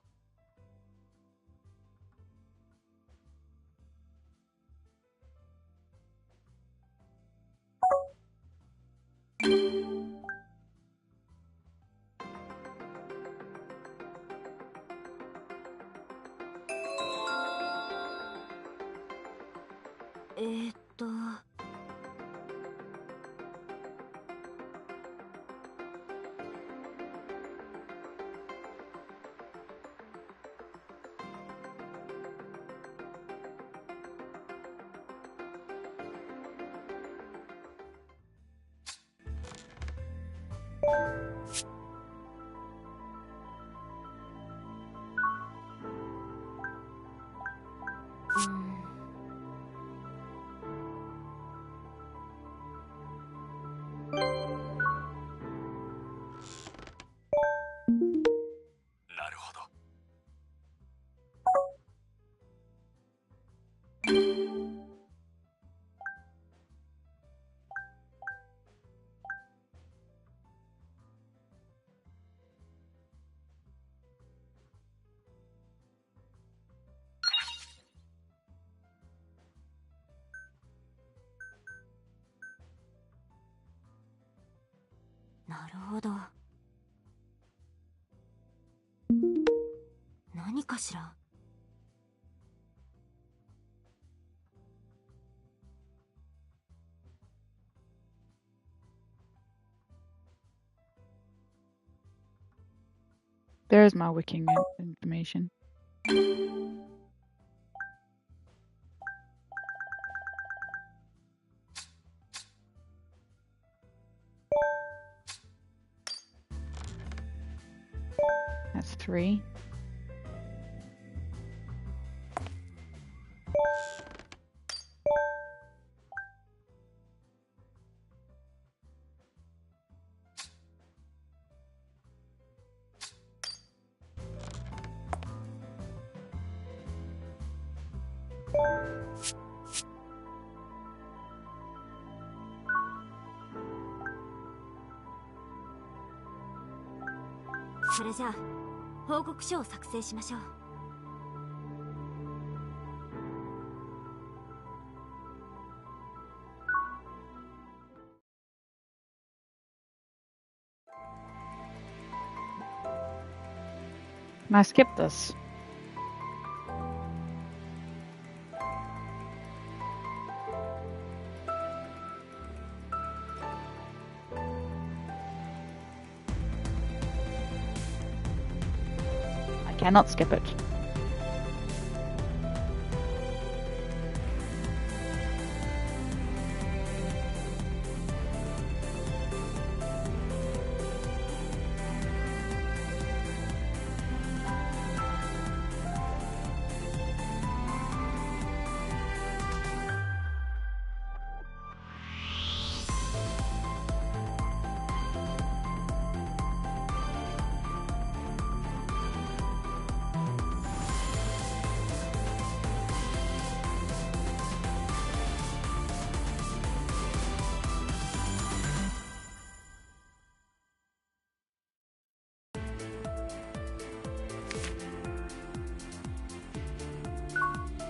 えーっとなるほど。なるほど。何かしら。There's my wiki information. That's 3. .それじゃあ報告書を作成しましょう。Can I skip this? I cannot skip it.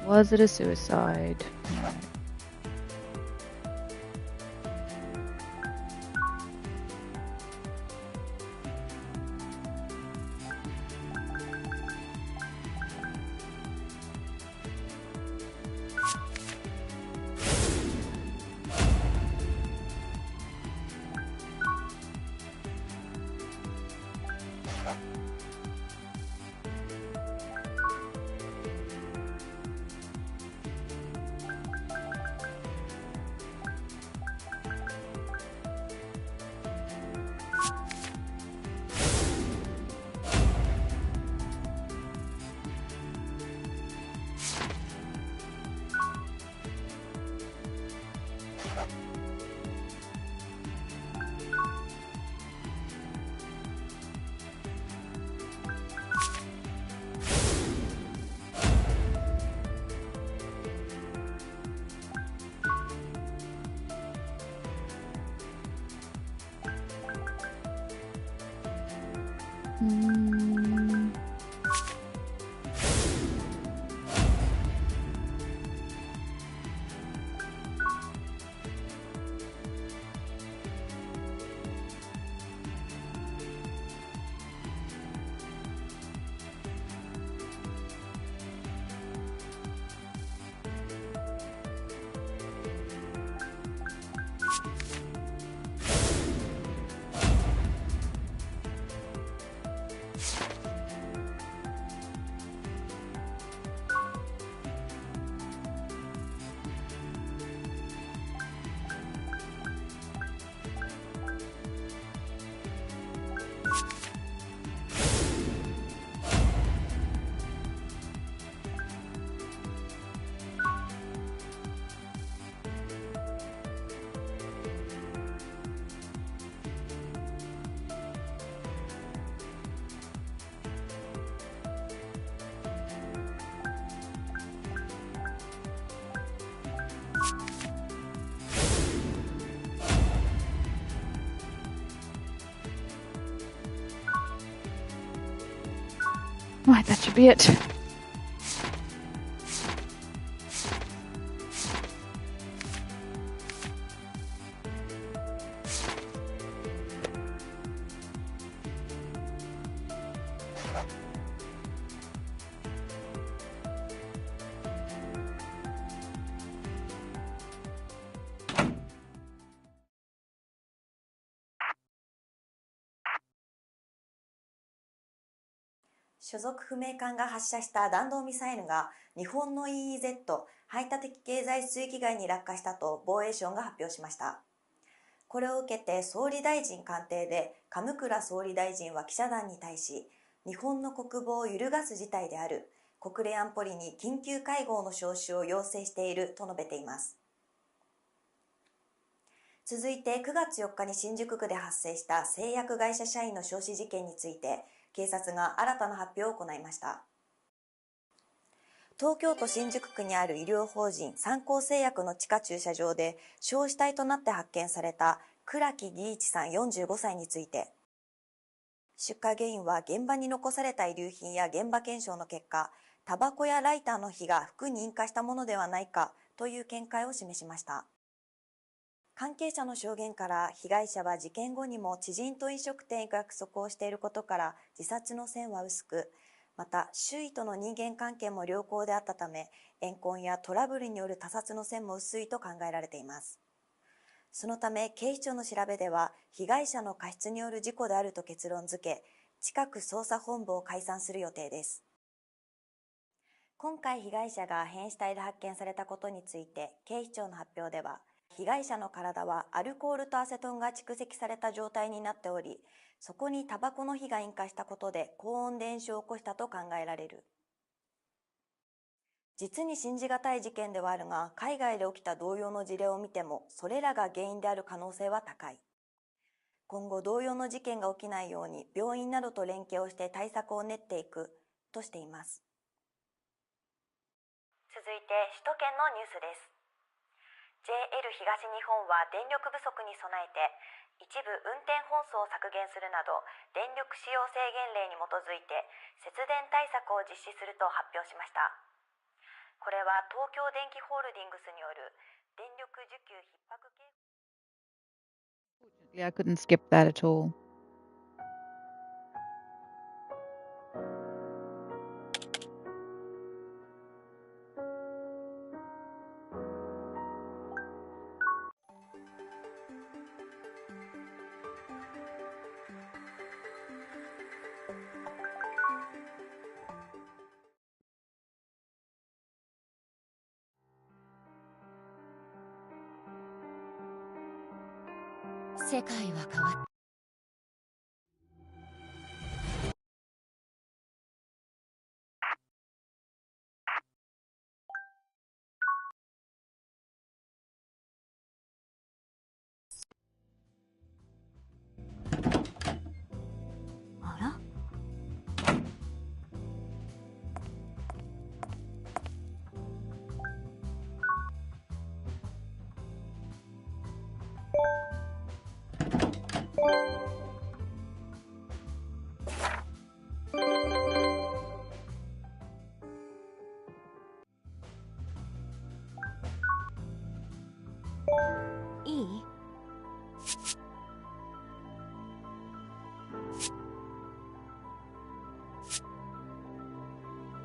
Was it a suicide? No. Right, that should be it.所属不明艦が発射した弾道ミサイルが日本の EEZ 排他的経済水域外に落下したと防衛省が発表しました。これを受けて総理大臣官邸で上倉総理大臣は記者団に対し、日本の国防を揺るがす事態である国連安保理に緊急会合の招集を要請していると述べています。続いて9月4日に新宿区で発生した製薬会社社員の焼死事件について、警察が新たな発表を行いました。東京都新宿区にある医療法人三幸製薬の地下駐車場で焼死体となって発見された倉木義一さん45歳について、出火原因は現場に残された遺留品や現場検証の結果、タバコやライターの火が服に引火したものではないかという見解を示しました。関係者の証言から被害者は事件後にも知人と飲食店へ行く約束をしていることから自殺の線は薄く、また周囲との人間関係も良好であったため、怨恨やトラブルによる他殺の線も薄いと考えられています。そのため警視庁の調べでは被害者の過失による事故であると結論付け、近く捜査本部を解散する予定です。今回被害者が変死体で発見されたことについて警視庁の発表では、被害者の体はアルコールとアセトンが蓄積された状態になっており、そこにタバコの火が引火したことで高温で炎症を起こしたと考えられる。実に信じがたい事件ではあるが、海外で起きた同様の事例を見ても、それらが原因である可能性は高い。今後同様の事件が起きないように病院などと連携をして対策を練っていくとしています。続いて首都圏のニュースです。JL 東日本は電力不足に備えて一部運転本数を削減するなど電力使用制限令に基づいて節電対策を実施すると発表しました。これは東京電機ホールディングスによる電力需給逼迫警報。I couldn't skip that at all.「世界は変わった」あら？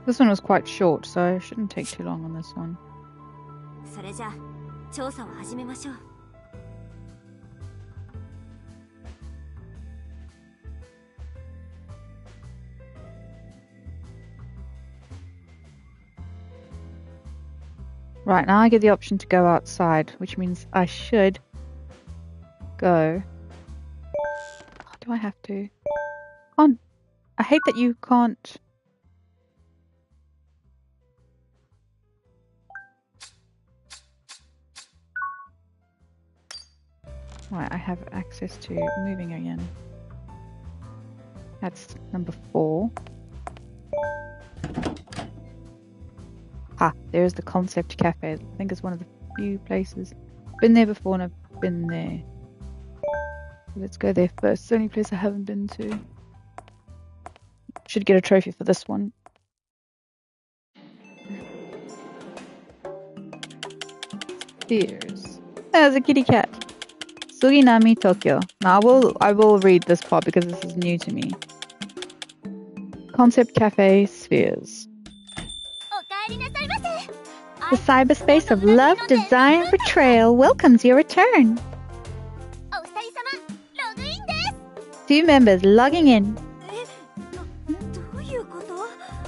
This one was quite short, so I shouldn't take too long on this one. それじゃあ調査を始めましょう。Right, now I get the option to go outside, which means I should go. Do I have to? Can't. I hate that you can't. Right, I have access to moving again. That's number 4. Ah, there's the Concept Cafe. I think it's one of the few places. Been there before and I've been there. Let's go there first. It's the only place I haven't been to. Should get a trophy for this one. Here's there's a kitty cat. Suginami Tokyo. Now I will read this part because this is new to me. Concept Cafe Spheres. The cyberspace of love, desire, and betrayal welcomes your return. 2 members logging in.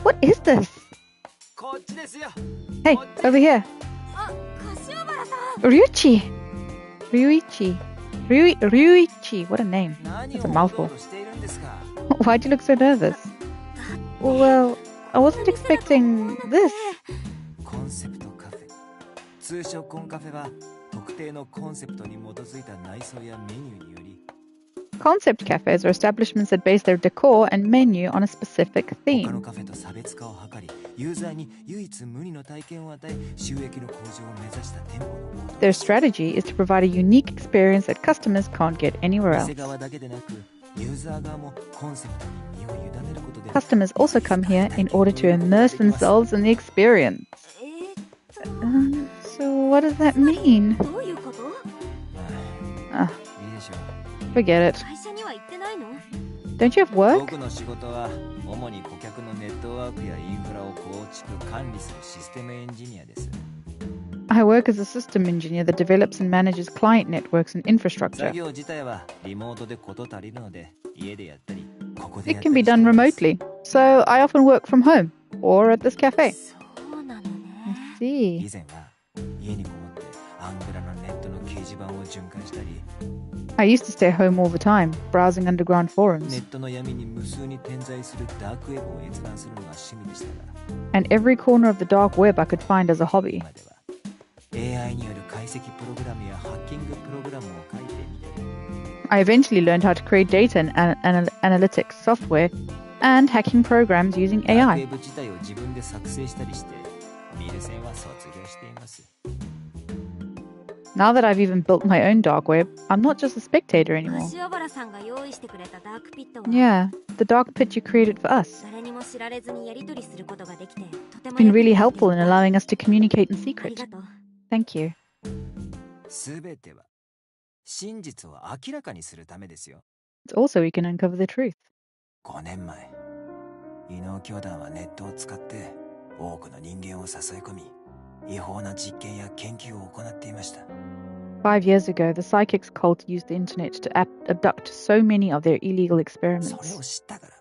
What is this? Hey, over here. Ryuichi. Ryuichi. What a name. That's a mouthful. Why'd you look so nervous? Well, I wasn't expecting this. 通称コンカフェは特定のコンセプトに基づいた内装やメニューにより Concept cafes are establishments that base their decor and menu on a specific 他の theme. カフェと差別化を図りユーザーに唯一無二の体験を与え収益の向上を目指した店舗のモデル Their strategy is to provide a unique experience that customers can't get anywhere 店 else. 側だけでなくユーザー側もコンセプトに身を委ねることで Customers also come here in order to immerse themselves in the experience. So what does that mean? どういうこと？ Ah, いいでしょう forget it. 会社には行ってないの？ Don't you have work? 僕の仕事は主に顧客のネットワークやインフラを構築管理するシステムエンジニアです I work as a system engineer that develops and manages client networks and 作 infrastructure. 業自体はリモートで事足りるので家でやったりここで It やった can be りして done います remotely, so I often work from home or at this cafe. そうなのね。 I see. 以前は家にこもってアングラなネットの掲示板を巡回したり I used to stay home all the time, browsing underground ネ forums. ットの闇に無数に点在するダークウェブを閲覧するのが趣味でしたが And every corner of the dark web I could find as a hobby. 今では AI による解析プログラムやハッキングプログラムを書いてみたり I eventually learned how to create data and analytics software and hacking programs using ダークウ AI. ェブ自体を自分で作成したりしてミルセンは卒業しています Now that I've even built my own dark web, I'm not just a spectator anymore. 塩原さんが用意してくれたダークピットは Yeah, the dark pit you created for us. 誰にも知られずにやり取りすることができてとて It's も been 役に really 立ってい helpful in る allowing us to communicate in あり secret. がとう。 Thank you. すべては真実を明らかにするためですよ It's also we can uncover the truth. 5年前異能教団はネットを使って多くの人間を誘い込み違法な実験や研究を行っていました 5 years ago, the psychics cult used the internet to abduct so many of their illegal それを experiments. 知ったから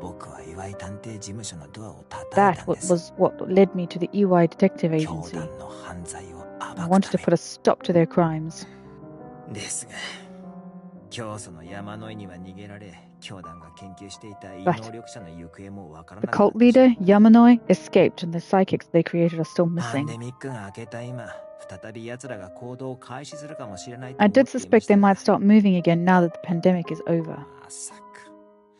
僕は岩井探偵事務所のドアを叩いた That んです was what led me to the EY detective 教 agency. 団の犯罪を I 暴く wanted た to め put a stop to their crimes. ですが教祖の山の井には逃げられ教団が研究していた異 But 能力者の行方もわから The なくなっ cult てしま leader, Yamanoi, escaped and the psychics they created are still パン missing. デミックが明けた今再び奴らが行動を開始するかもしれないと I 思ってい did まし suspect た they が might start moving again now that the pandemic is over. まさか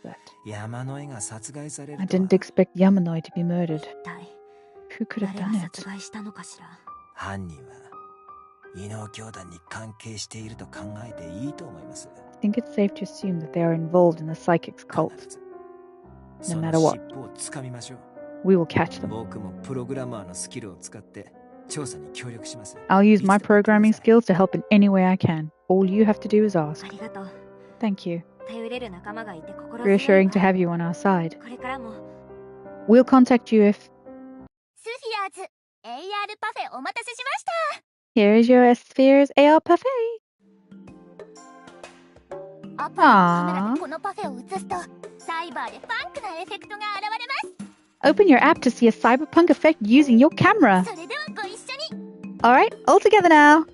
But 山の井が殺害され I るとは didn't expect Yamanoi to be murdered. 一体 Who could have 誰 done が it? 殺害したのかしら。犯人は異能教団に関係していると考えていいと思います I think it's safe to assume that they are involved in the psychics cult. 必ず No その matter what. 尻尾をつかみましょう We will catch them. 僕もプログラマーのスキルを使って調査に協力します I'll use my programming skills to help in any way I can. All you have to do is ask. ありがとう。 Thank you. 頼れる仲間がいて心強いわ。 Reassuring to have you on our side. これからも We'll contact you if... スフィアーズ AR パフェお待たせしました。 Here is your Spheres AR Parfait. アプリのカメラでこのパフェを映すとサイバーでパンクなエフェクトが現れます。 Open your app to see a cyberpunk effect using your camera. それではご一緒に。 Alright, all together now.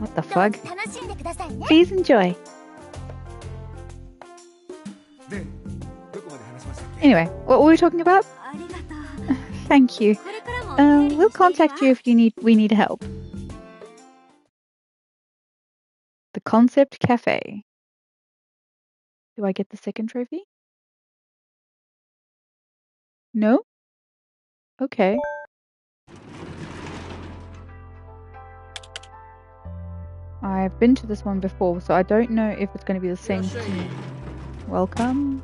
What the fuck? 楽しんでくださいね。 Please enjoy. Anyway, what were we talking about? Thank you. We'll contact you if we need help. The Concept Cafe. Do I get the second trophy? No? Okay. I've been to this one before, so I don't know if it's going to be the same thing. Welcome.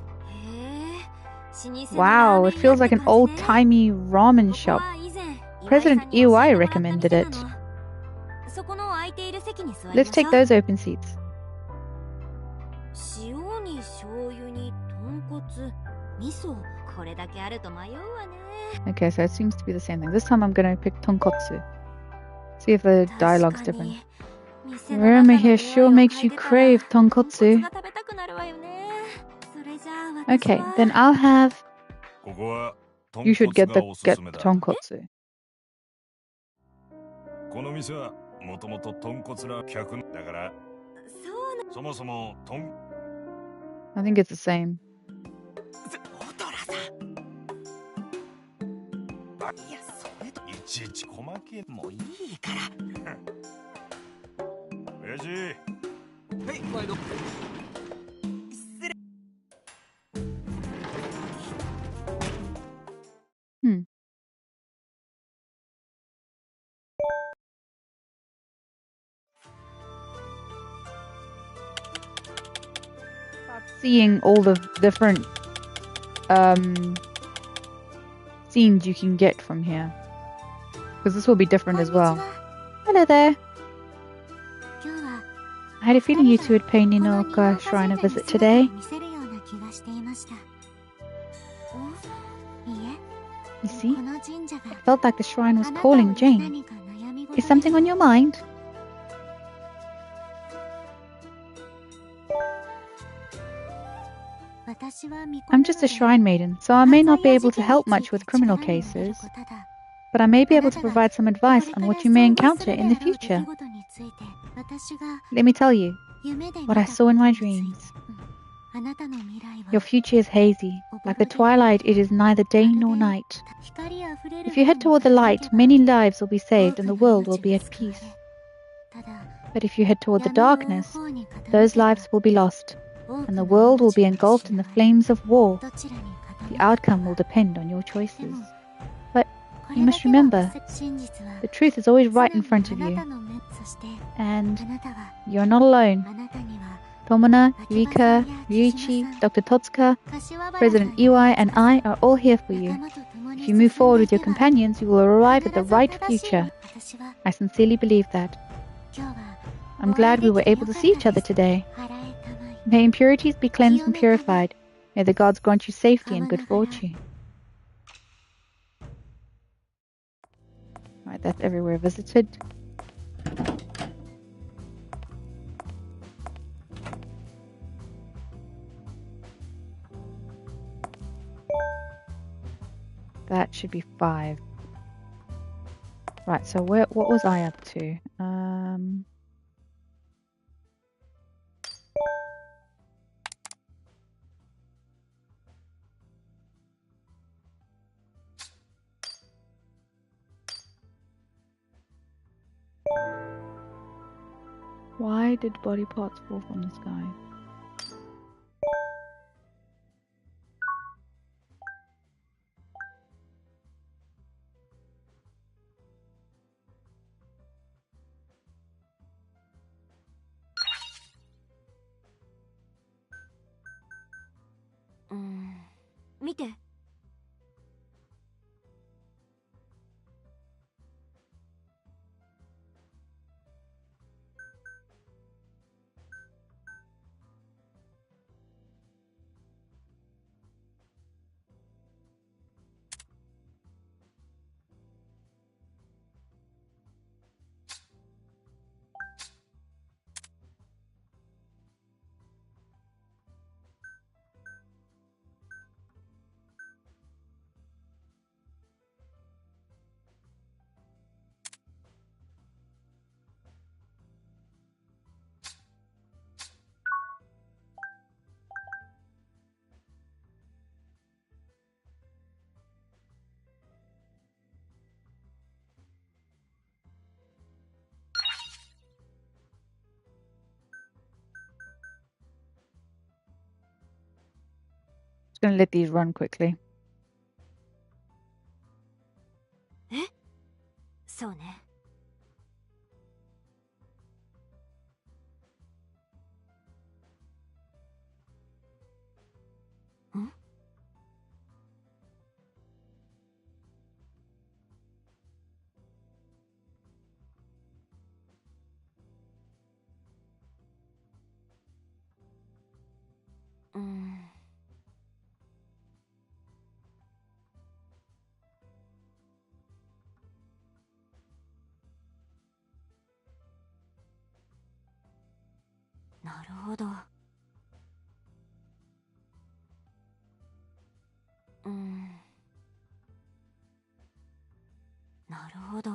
Wow, it feels like an old-timey ramen shop. President EY recommended it. Let's take those open seats. Okay, so it seems to be the same thing. This time I'm going to pick tonkotsu. See if the dialogue's different. The aroma here sure makes you crave tonkotsu. Okay, then I'll have... You should get the tonkotsu. この店はもともと豚骨ラー客だから。そもそも豚 I think it's the same. いや、それといちいち細けもういいから。親父。はい、毎度。失礼。Seeing all the different scenes you can get from here, because this will be different as well. Hello there. I had a feeling you two would pay Ninoka Shrine a visit today. You see, I felt like the shrine was calling Jane. Is something on your mind? I'm just a shrine maiden, so I may not be able to help much with criminal cases, but I may be able to provide some advice on what you may encounter in the future. Let me tell you what I saw in my dreams. Your future is hazy. Like the twilight, it is neither day nor night. If you head toward the light, many lives will be saved and the world will be at peace. But if you head toward the darkness, those lives will be lost, and the world will be engulfed in the flames of war. The outcome will depend on your choices. But you must remember, the truth is always right in front of you. And you're not alone. Tomona, Yuika, Ryuichi, Dr. Totsuka, President Iwai, and I are all here for you. If you move forward with your companions, you will arrive at the right future. I sincerely believe that. I'm glad we were able to see each other today. May impurities be cleansed and purified. May the gods grant you safety and good fortune. Alright, that's everywhere visited. That should be 5. Right, so what was I up to? Why did body parts fall from the sky? Mite. gonna let these run quickly. え、そうね。ん？なるほど。なるほど。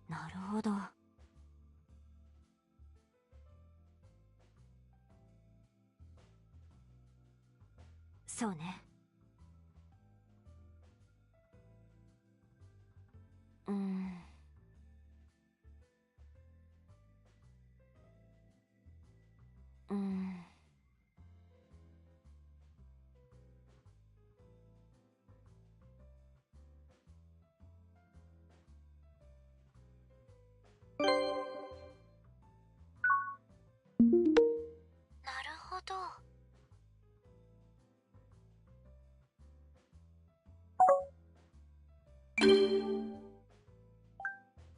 なるほど。そうね。なるほど。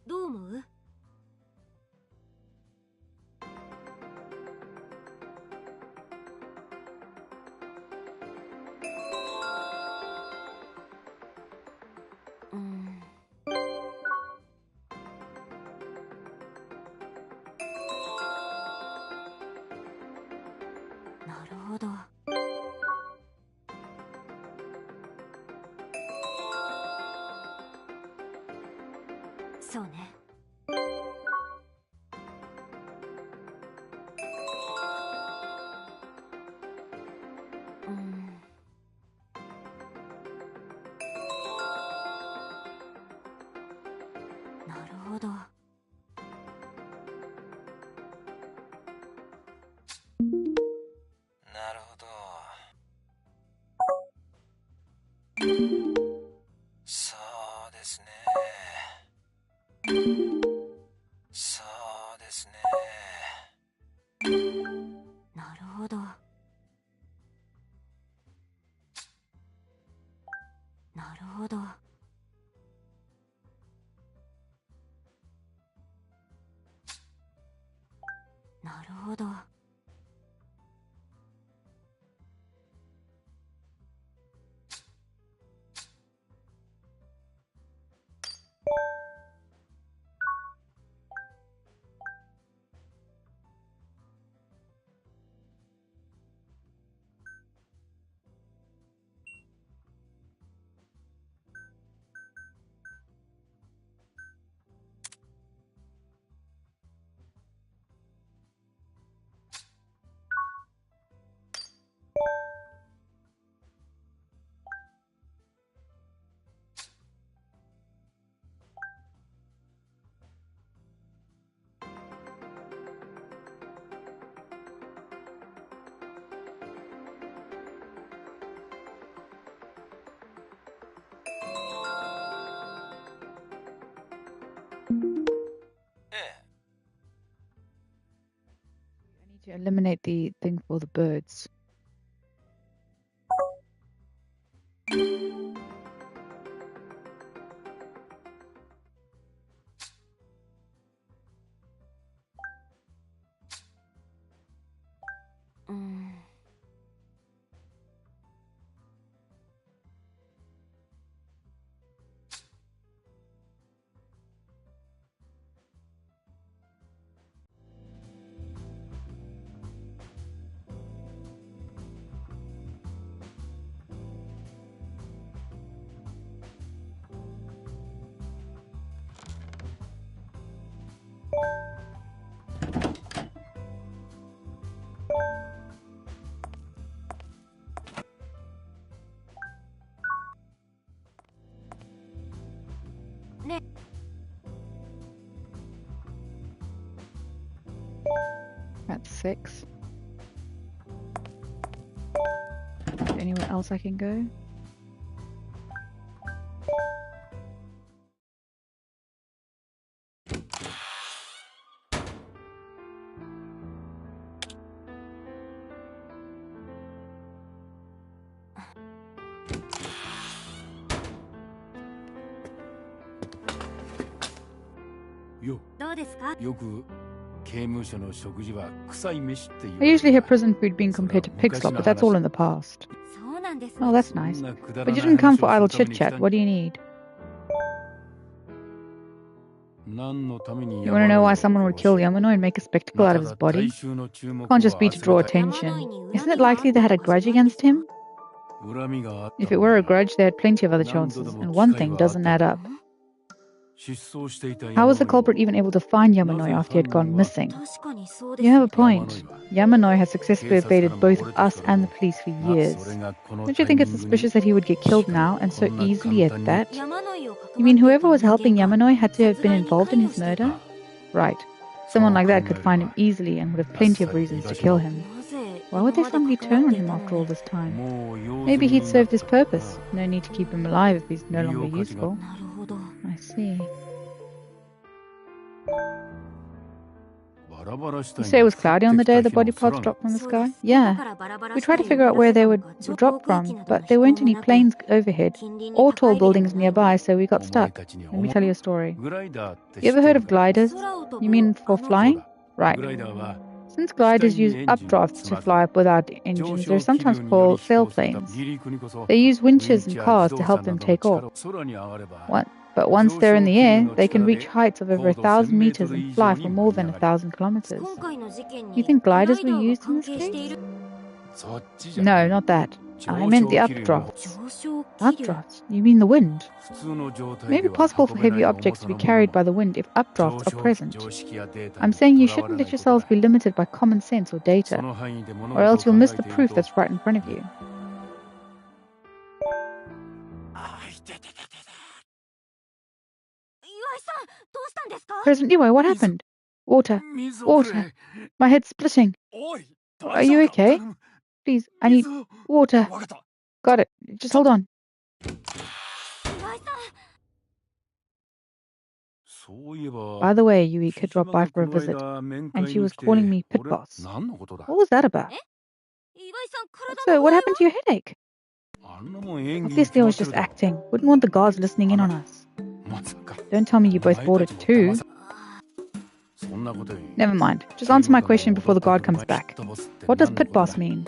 どう思う？なるほど。そうね。なるほど。なるほど。そうですね。そうですね。なるほど。なるほど。なるほど。I need to eliminate the thing for the birds. That's 6. Anywhere else I can go? I usually hear prison food being compared to pig slop, but that's all in the past. Oh, that's nice. But you didn't come for idle chit-chat. What do you need? You want to know why someone would kill Yamanoi and make a spectacle out of his body? Can't just be to draw attention. Isn't it likely they had a grudge against him? If it were a grudge, they had plenty of other chances, and one thing doesn't add up. How was the culprit even able to find Yamanoi after he had gone missing? You have a point. Yamanoi has successfully evaded both us and the police for years. Don't you think it's suspicious that he would get killed now, and so easily at that? You mean whoever was helping Yamanoi had to have been involved in his murder? Right. Someone like that could find him easily and would have plenty of reasons to kill him. Why would they suddenly turn on him after all this time? Maybe he'd served his purpose. No need to keep him alive if he's no longer useful. I see. You say it was cloudy on the day the body parts dropped from the sky? Yeah. We tried to figure out where they would drop from, but there weren't any planes overhead or tall buildings nearby, so we got stuck. Let me tell you a story. You ever heard of gliders? You mean for flying? Right. Since gliders use updrafts to fly up without engines, they're sometimes called sailplanes. They use winches and cars to help them take off. But once they're in the air, they can reach heights of over 1,000 meters and fly for more than 1,000 kilometers. You think gliders were used in this case? No, not that. I meant the updrafts. Updrafts? You mean the wind? It may be possible for heavy objects to be carried by the wind if updrafts are present. I'm saying you shouldn't let yourselves be limited by common sense or data, or else you'll miss the proof that's right in front of you. President Iwai, what happened? Water. Water. My head's splitting. Are you okay? Please, I need water. Got it. Just hold on. By the way, Yuika dropped by for a visit, and she was calling me Pit Boss. What was that about? So, what happened to your headache? Obviously, I was just acting. Wouldn't want the guards listening in on us. Don't tell me you both bought it too. Never mind. Just answer my question before the guard comes back. What does Pit Boss mean?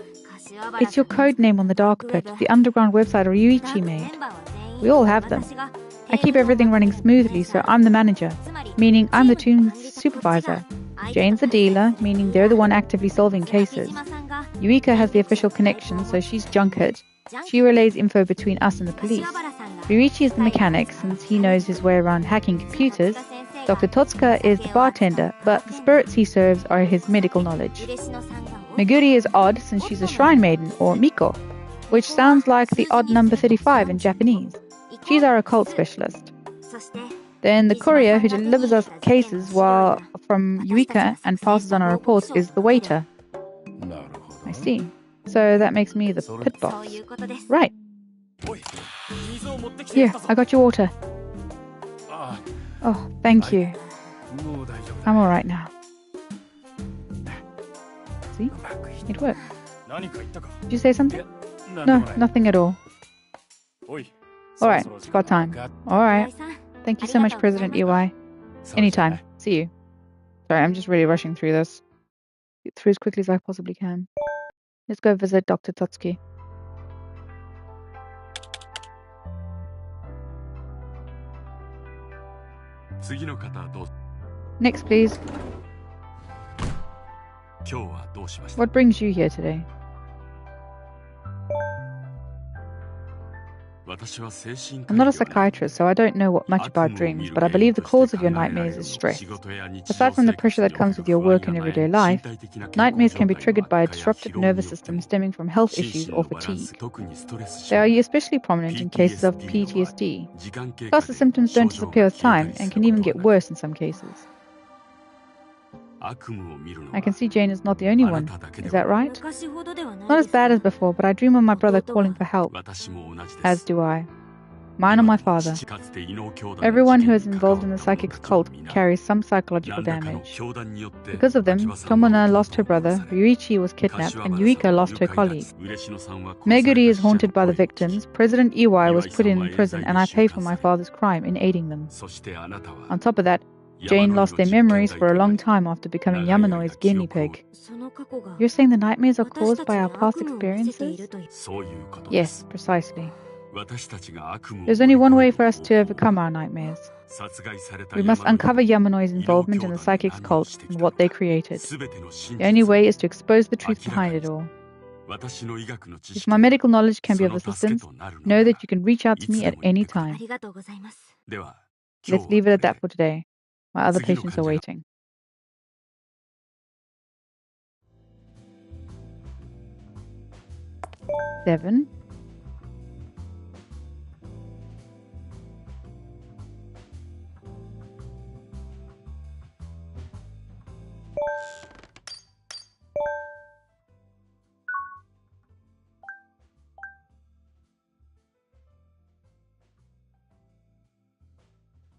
It's your code name on the Dark Pit, the underground website Ryuichi made. We all have them. I keep everything running smoothly, so I'm the manager, meaning I'm the team's supervisor. Jane's the dealer, meaning they're the one actively solving cases. Yuika has the official connection, so she's junket. She relays info between us and the police. Ryuichi is the mechanic, since he knows his way around hacking computers. Dr. Totsuka is the bartender, but the spirits he serves are his medical knowledge. Meguri is odd, since she's a shrine maiden, or Miko, which sounds like the odd number 35 in Japanese. She's our occult specialist. Then the courier who delivers us cases while from Yuika and passes on our reports is the waiter. I see. So that makes me the pit boss. Right. Here, I got your water. Oh, thank you. I'm alright now. See? It worked. Did you say something? No, nothing at all. Alright, it's got time. Alright. Thank you so much, President Iwai. Anytime. See you. Sorry, I'm just really rushing through this. Get through as quickly as I possibly can. Let's go visit Dr. Totsuki. Next, please. What brings you here today? I'm not a psychiatrist, so I don't know much about dreams, but I believe the cause of your nightmares is stress. Aside from the pressure that comes with your work and everyday life, nightmares can be triggered by a disrupted nervous system stemming from health issues or fatigue. They are especially prominent in cases of PTSD. Plus, the symptoms don't disappear with time and can even get worse in some cases. I can see Jane is not the only one. Is that right? Not as bad as before, but I dream of my brother calling for help. As do I. Mine or my father. Everyone who is involved in the psychic's cult carries some psychological damage. Because of them, Tomona lost her brother, Ryuichi was kidnapped, and Yuika lost her colleague. Meguri is haunted by the victims, President Iwai was put in prison, and I pay for my father's crime in aiding them. On top of that, Jane lost their memories for a long time after becoming Yamanoi's guinea pig. You're saying the nightmares are caused by our past experiences? Yes, precisely. There's only one way for us to overcome our nightmares. We must uncover Yamanoi's involvement in the psychic's cult and what they created. The only way is to expose the truth behind it all. If my medical knowledge can be of assistance, know that you can reach out to me at any time. Let's leave it at that for today. My other patients are waiting. Seven.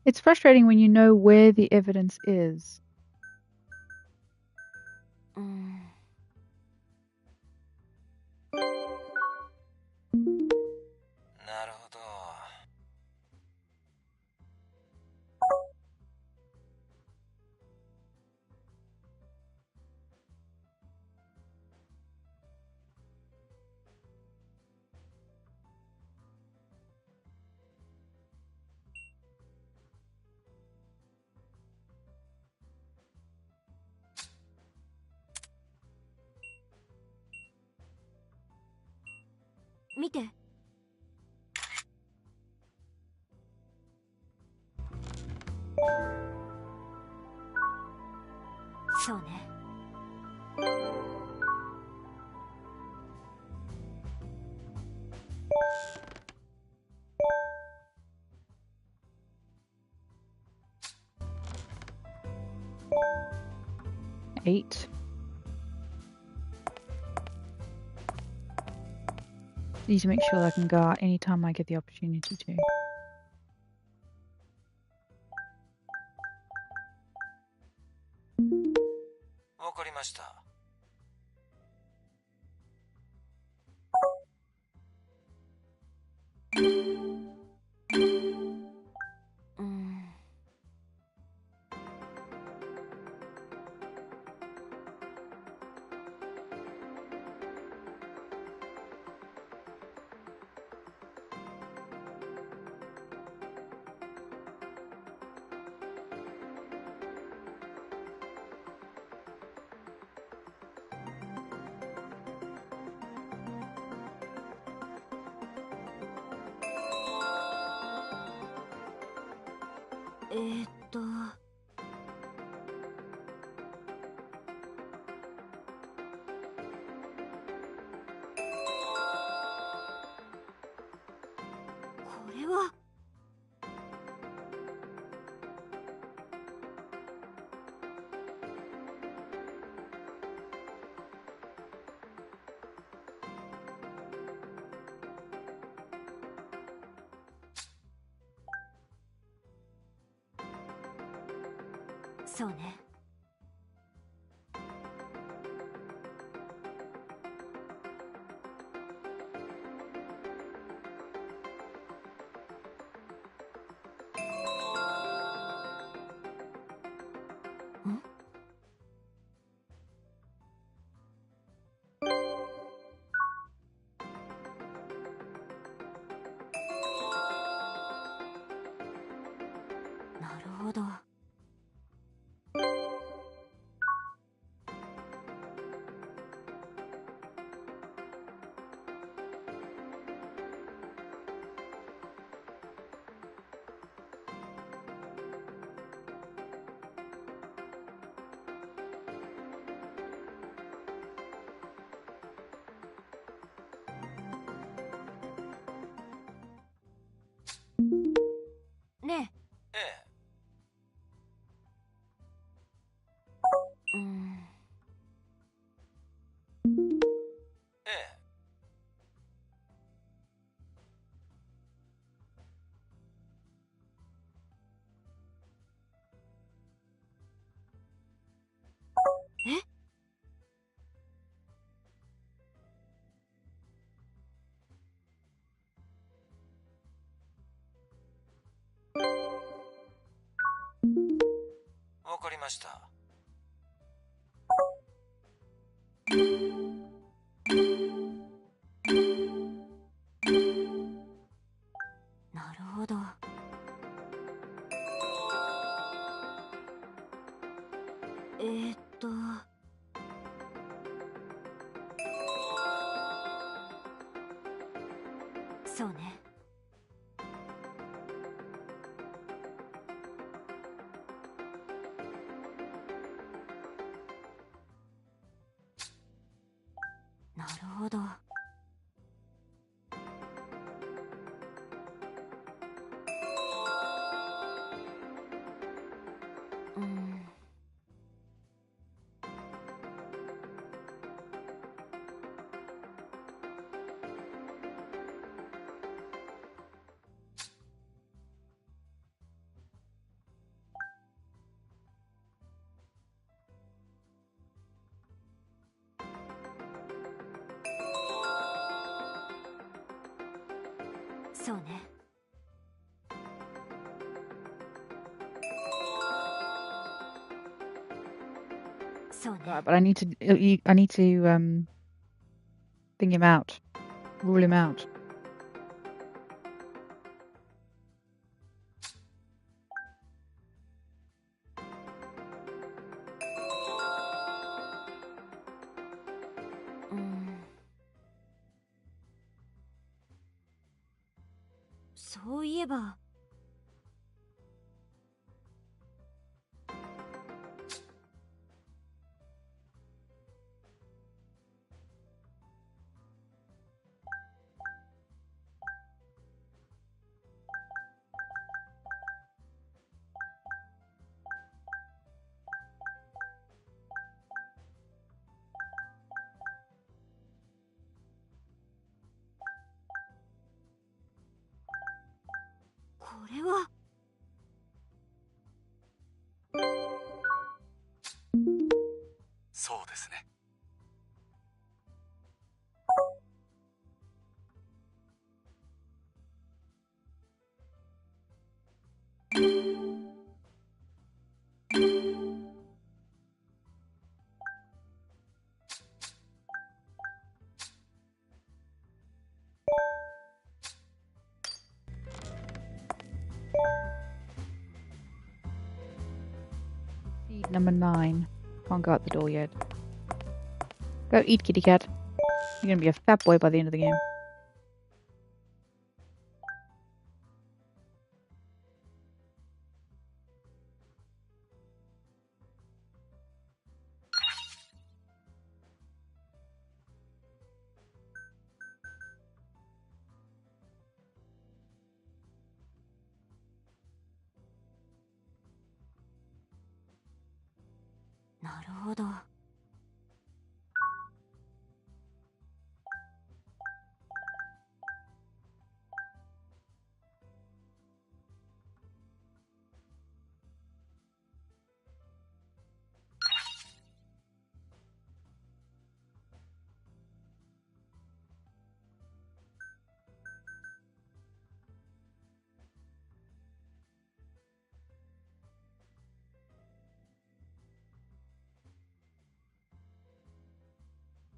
It's frustrating when you know where the evidence is.見て。そうね。8. Need to make sure that I can go out anytime I get the opportunity to.これは。そうね。なるほど。ねええ。ええ。え。わかりました。なるほど。そうね。なるほど。そうね。そうね。Right, but I need to think him out, rule him out.そういえば。これは。そうですね。Seed number 9. Can't go out the door yet. Go eat, kitty cat. You're gonna be a fat boy by the end of the game.なるほど。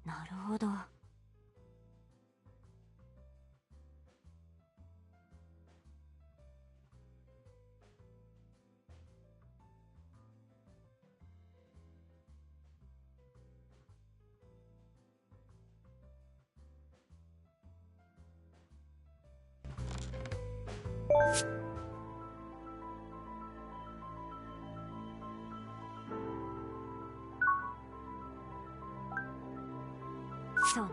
なるほど。そうね。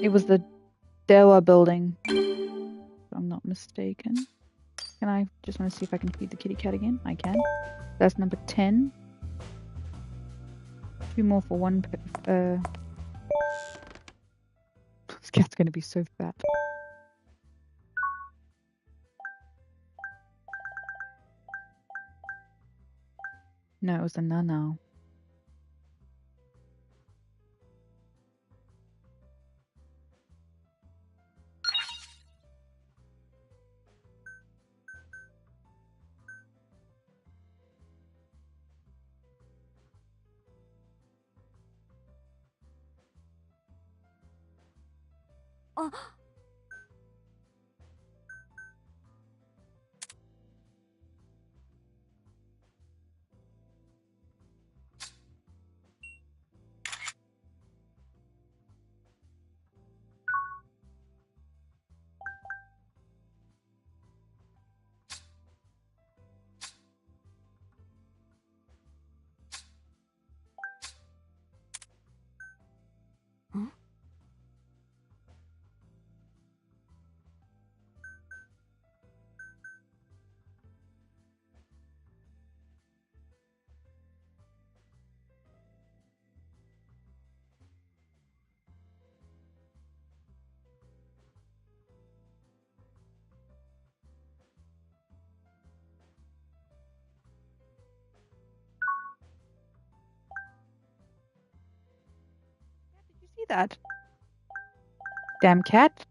It was the Dewa building, if I'm not mistaken. Can I just want to see if I can feed the kitty cat again? I can. That's number 10. 2 more for one. This cat's going to be so fat. No, it was the Nanao. See that? Damn cat.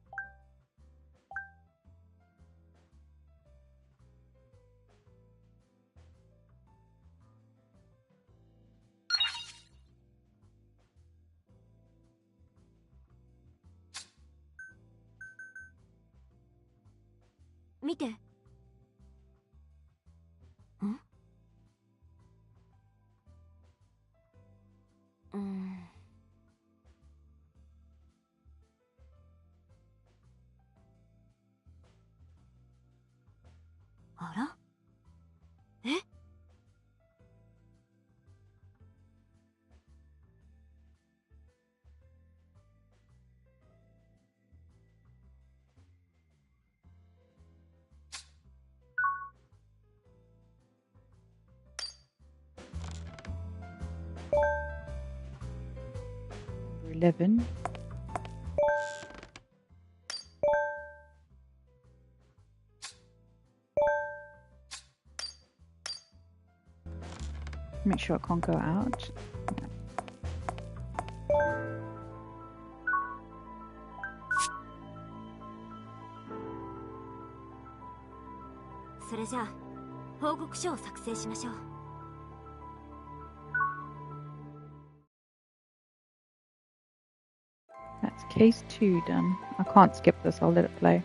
Mite. あら？え？ 11. Make sure it can't go out. That's case 2 done. I can't skip this, I'll let it play.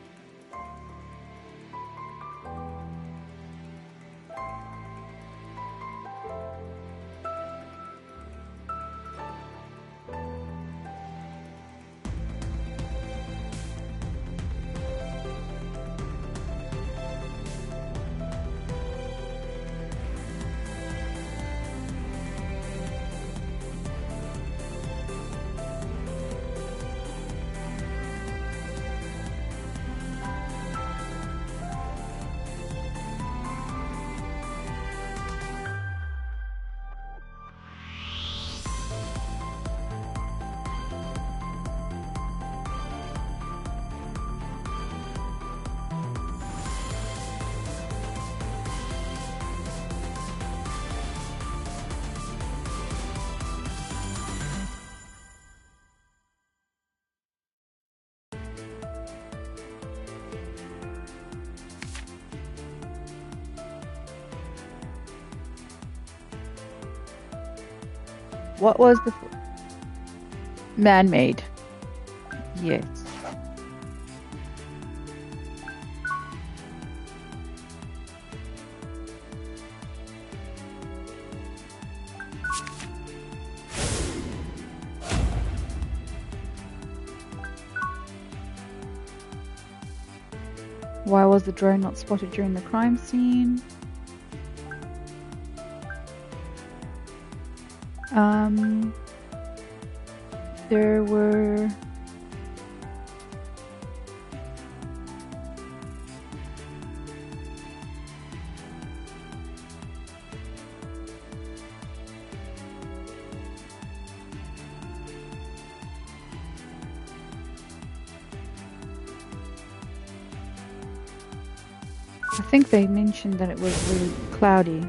What was the man-made? Yes. Why was the drone not spotted during the crime scene? There were I think they mentioned that it was really cloudy.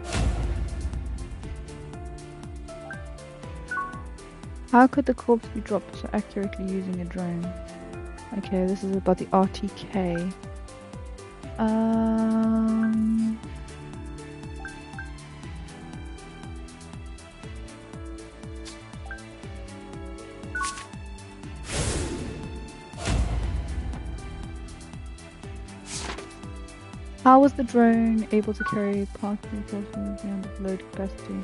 How could the corpse be dropped so accurately using a drone? Okay, this is about the RTK. How was the drone able to carry partially beyond the load capacity?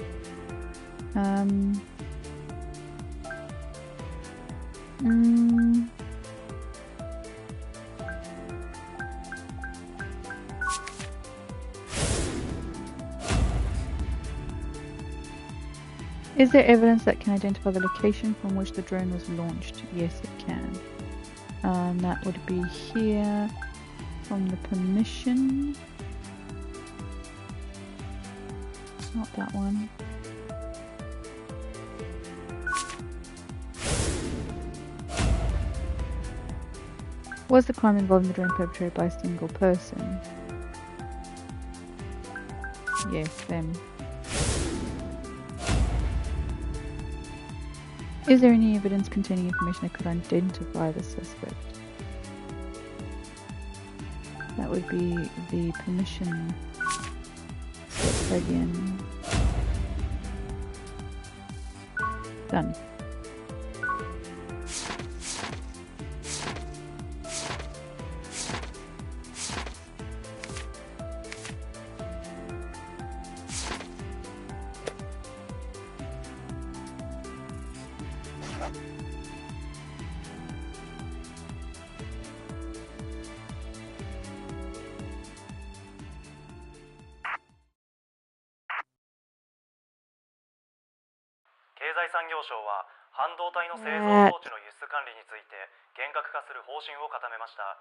Is there evidence that can identify the location from which the drone was launched? Yes, it can. That would be here from the permission. Not that one. Was the crime involving the drone perpetrated by a single person? Yes, them. Is there any evidence containing information that could identify the suspect? That would be the permission slip again. Done.経済産業省は半導体の製造装置の輸出管理について厳格化する方針を固めました。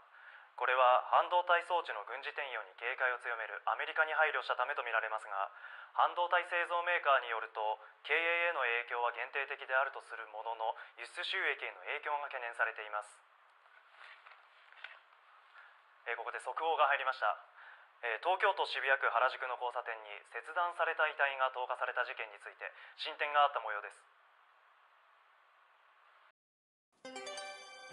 これは半導体装置の軍事転用に警戒を強めるアメリカに配慮したためとみられますが、半導体製造メーカーによると経営への影響は限定的であるとするものの、輸出収益への影響が懸念されています。ここで速報が入りました。東京都渋谷区原宿の交差点に切断された遺体が投下された事件について進展があった模様です。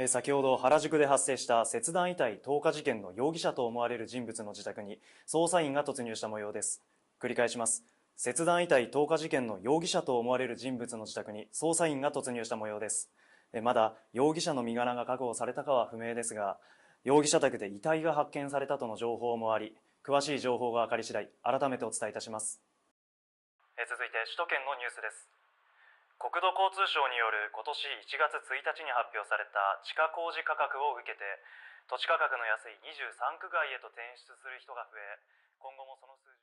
先ほど原宿で発生した切断遺体投下事件の容疑者と思われる人物の自宅に捜査員が突入した模様です。繰り返します。切断遺体投下事件の容疑者と思われる人物の自宅に捜査員が突入した模様です。まだ容疑者の身柄が確保されたかは不明ですが、容疑者宅で遺体が発見されたとの情報もあり、詳しい情報が分かり次第改めてお伝えいたします。続いて首都圏のニュースです。国土交通省による今年1月1日に発表された地下工事価格を受けて、土地価格の安い23区外へと転出する人が増え、今後もその数字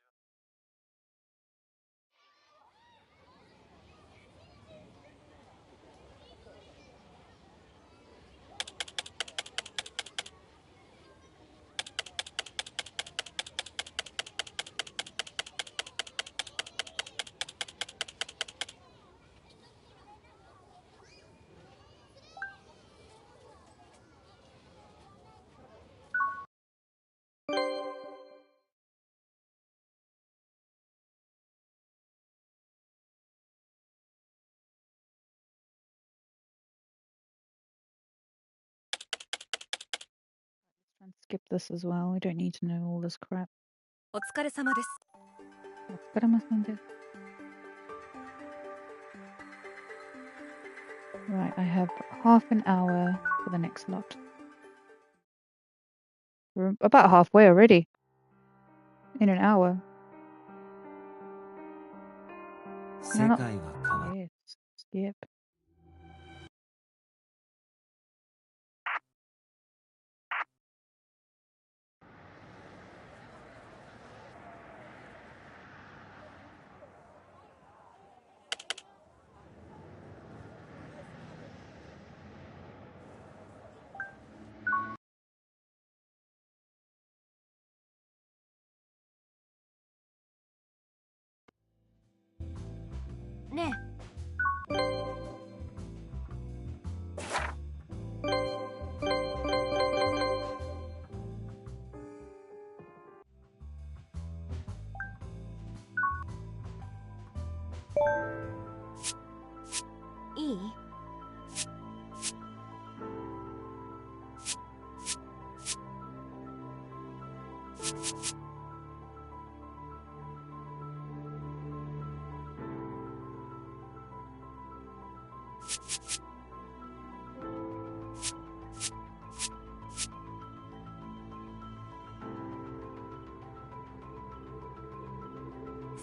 skip this as well. We don't need to know all this crap. お疲れ様です。お疲れ様です。Right, I have half an hour for the next lot. We're about halfway already. In an hour. 世界は変わる。 Yes, skip.ねいい？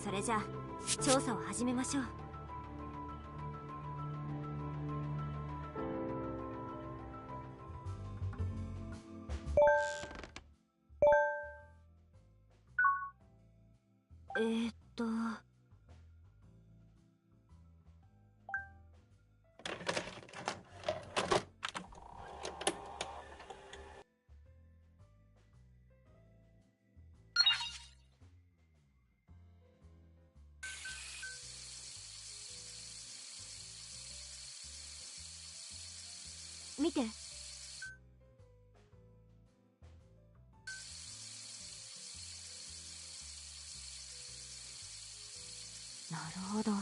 それじゃあ調査を始めましょう。見て。なるほど。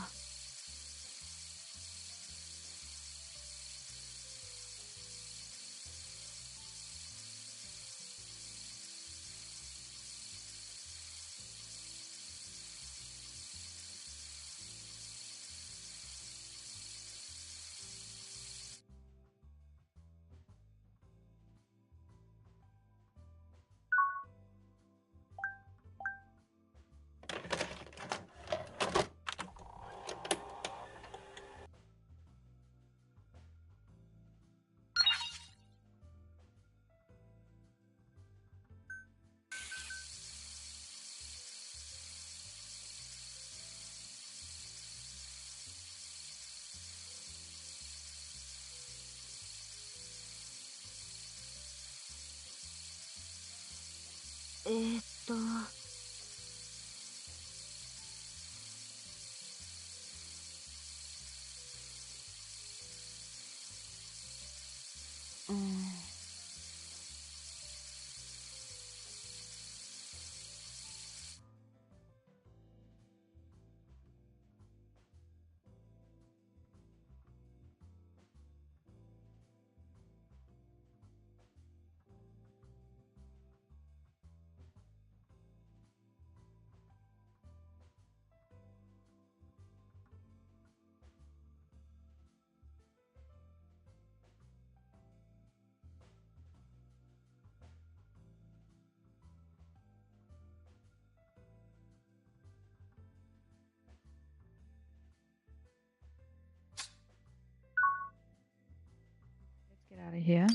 Get out of here.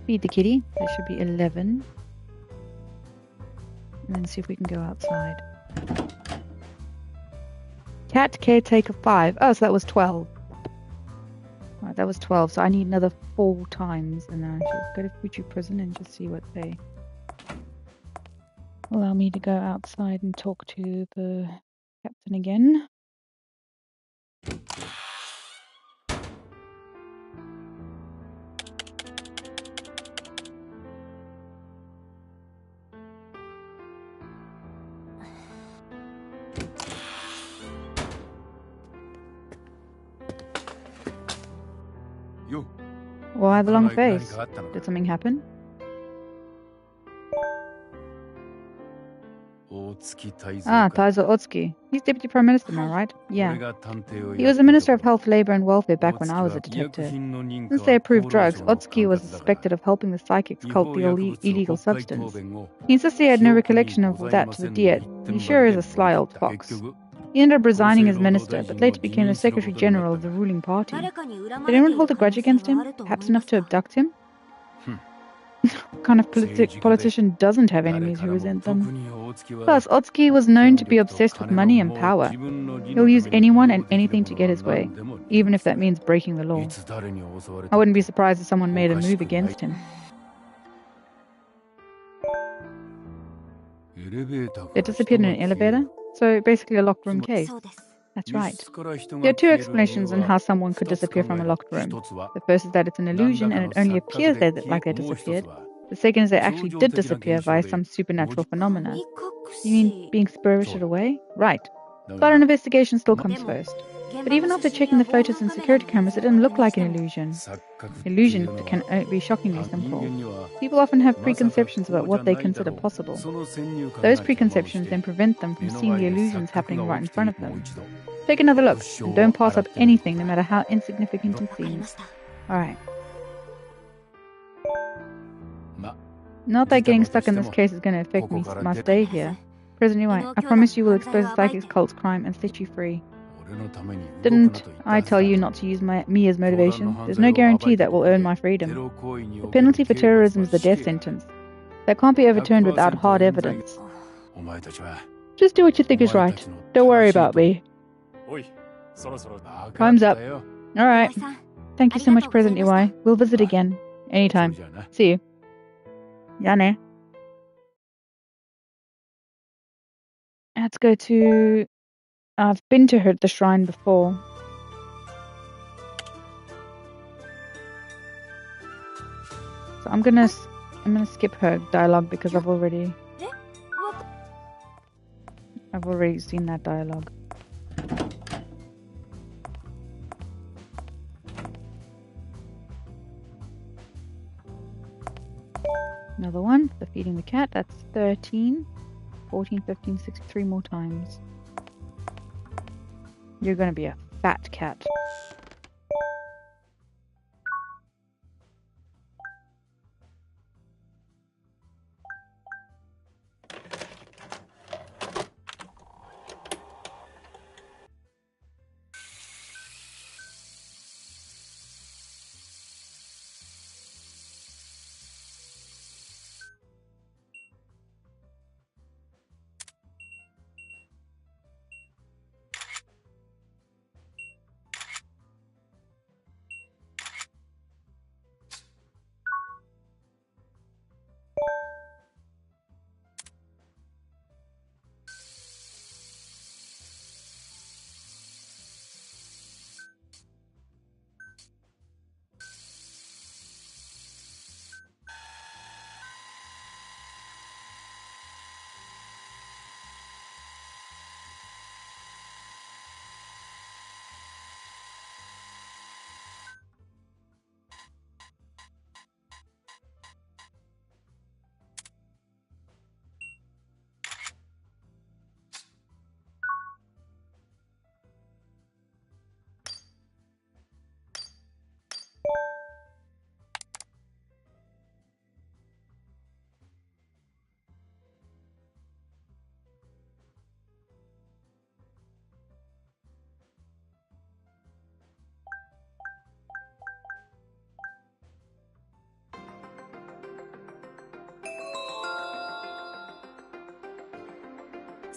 Feed the kitty. There should be 11. And then see if we can go outside. Cat caretaker 5. Oh, so that was 12. Right, that was 12. So I need another 4 times. And then I should go to Fuji Prison and just see what they allow me to go outside and talk to the captain again. Yo. Why the long face? Did something happen? Taizo Otsuki. He's Deputy Prime Minister now, right? Yeah. He was the Minister of Health, Labour and Welfare back when I was a detective. Since they approved drugs, Otsuki was suspected of helping the psychics cult the illegal substance. He insisted he had no recollection of that to the Diet. He sure is a sly old fox. He ended up resigning as minister, but later became the Secretary General of the ruling party. Did anyone hold a grudge against him? Perhaps enough to abduct him? What kind of politician doesn't have enemies who resent them? Plus, Otsuki was known to be obsessed with money and power. He'll use anyone and anything to get his way, even if that means breaking the law. I wouldn't be surprised if someone made a move against him. They disappeared in an elevator? So basically a locked room case. That's right. There are 2 explanations on how someone could disappear from a locked room. The first is that it's an illusion and it only appears like they disappeared. The second is they actually did disappear via some supernatural phenomena. You mean being spirited away? Right. But an investigation still comes first. But even after checking the photos and security cameras, it didn't look like an illusion. Illusion can be shockingly simple. People often have preconceptions about what they consider possible. Those preconceptions then prevent them from seeing the illusions happening right in front of them. Take another look, and don't pass up anything, no matter how insignificant it seems. Alright. Not that getting stuck in this case is going to affect my stay here. President White, I promise you will expose the psychic's cult's crime and set you free. Didn't I tell you not to use me as motivation? There's no guarantee that will earn my freedom. The penalty for terrorism is the death sentence. That can't be overturned without hard evidence. Just do what you think is right. Don't worry about me. Time's up. Alright. Thank you so much, President Iwai. We'll visit again. Anytime. See you. Yane. Let's go to... I've been to the shrine before. So I'm gonna skip her dialogue because I've already seen that dialogue. Another one for feeding the cat. That's 13, 14, 15, 16, 3 more times. You're gonna be a fat cat.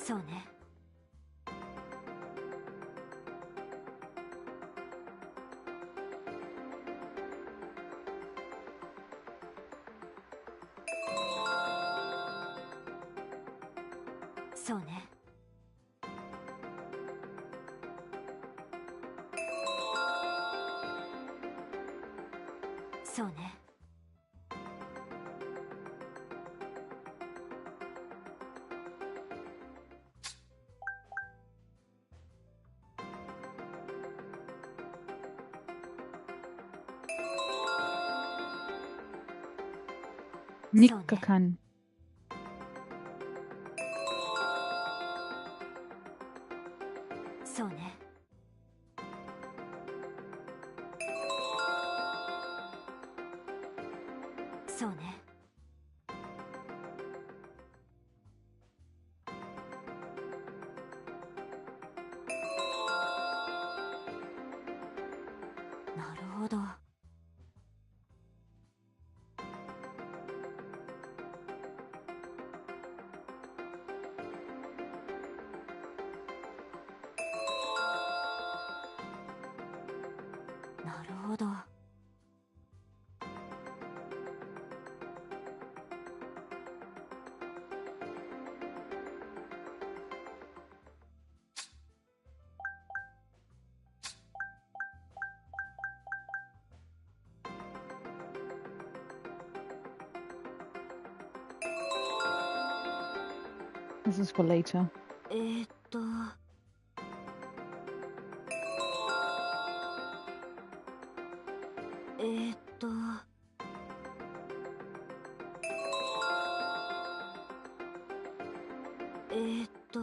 そうね。そうね。そうね。3日間。そうね。そうね。なるほど。なるほど。This is for later. えーっとーっとえーっと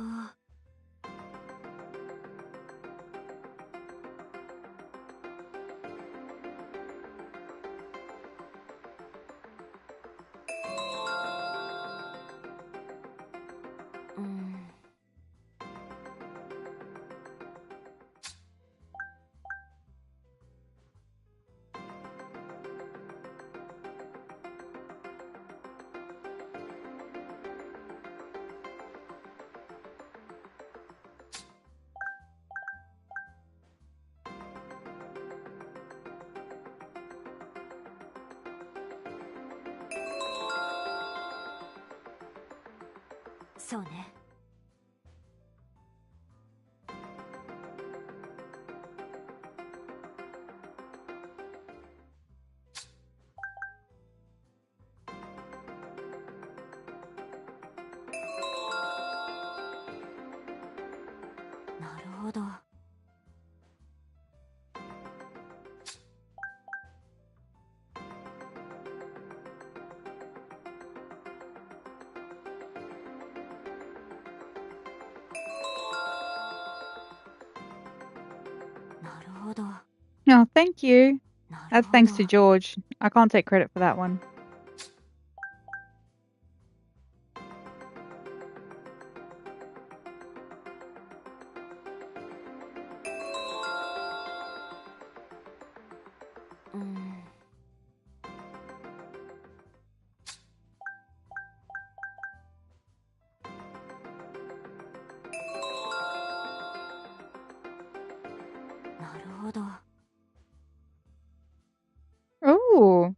そうね。なるほど。なるほど。Oh, thank you. That's thanks to George. I can't take credit for that one. Oh,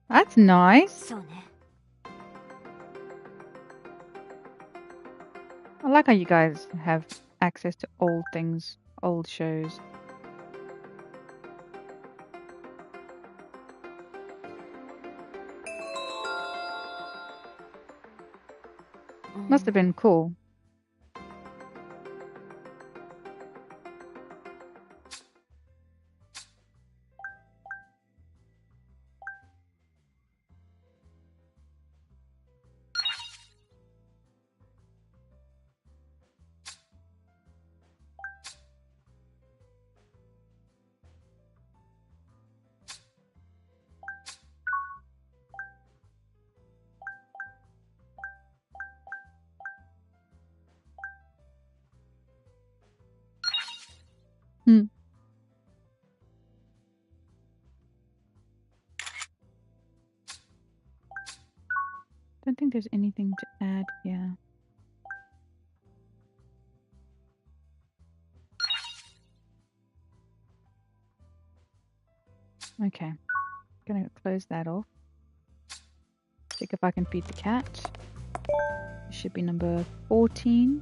that's nice. そうね。I like how you guys have access to old things, old shows. Must have been cool. Don't think there's anything to add here. Okay, gonna close that off. Check if I can feed the cat. It should be number 14.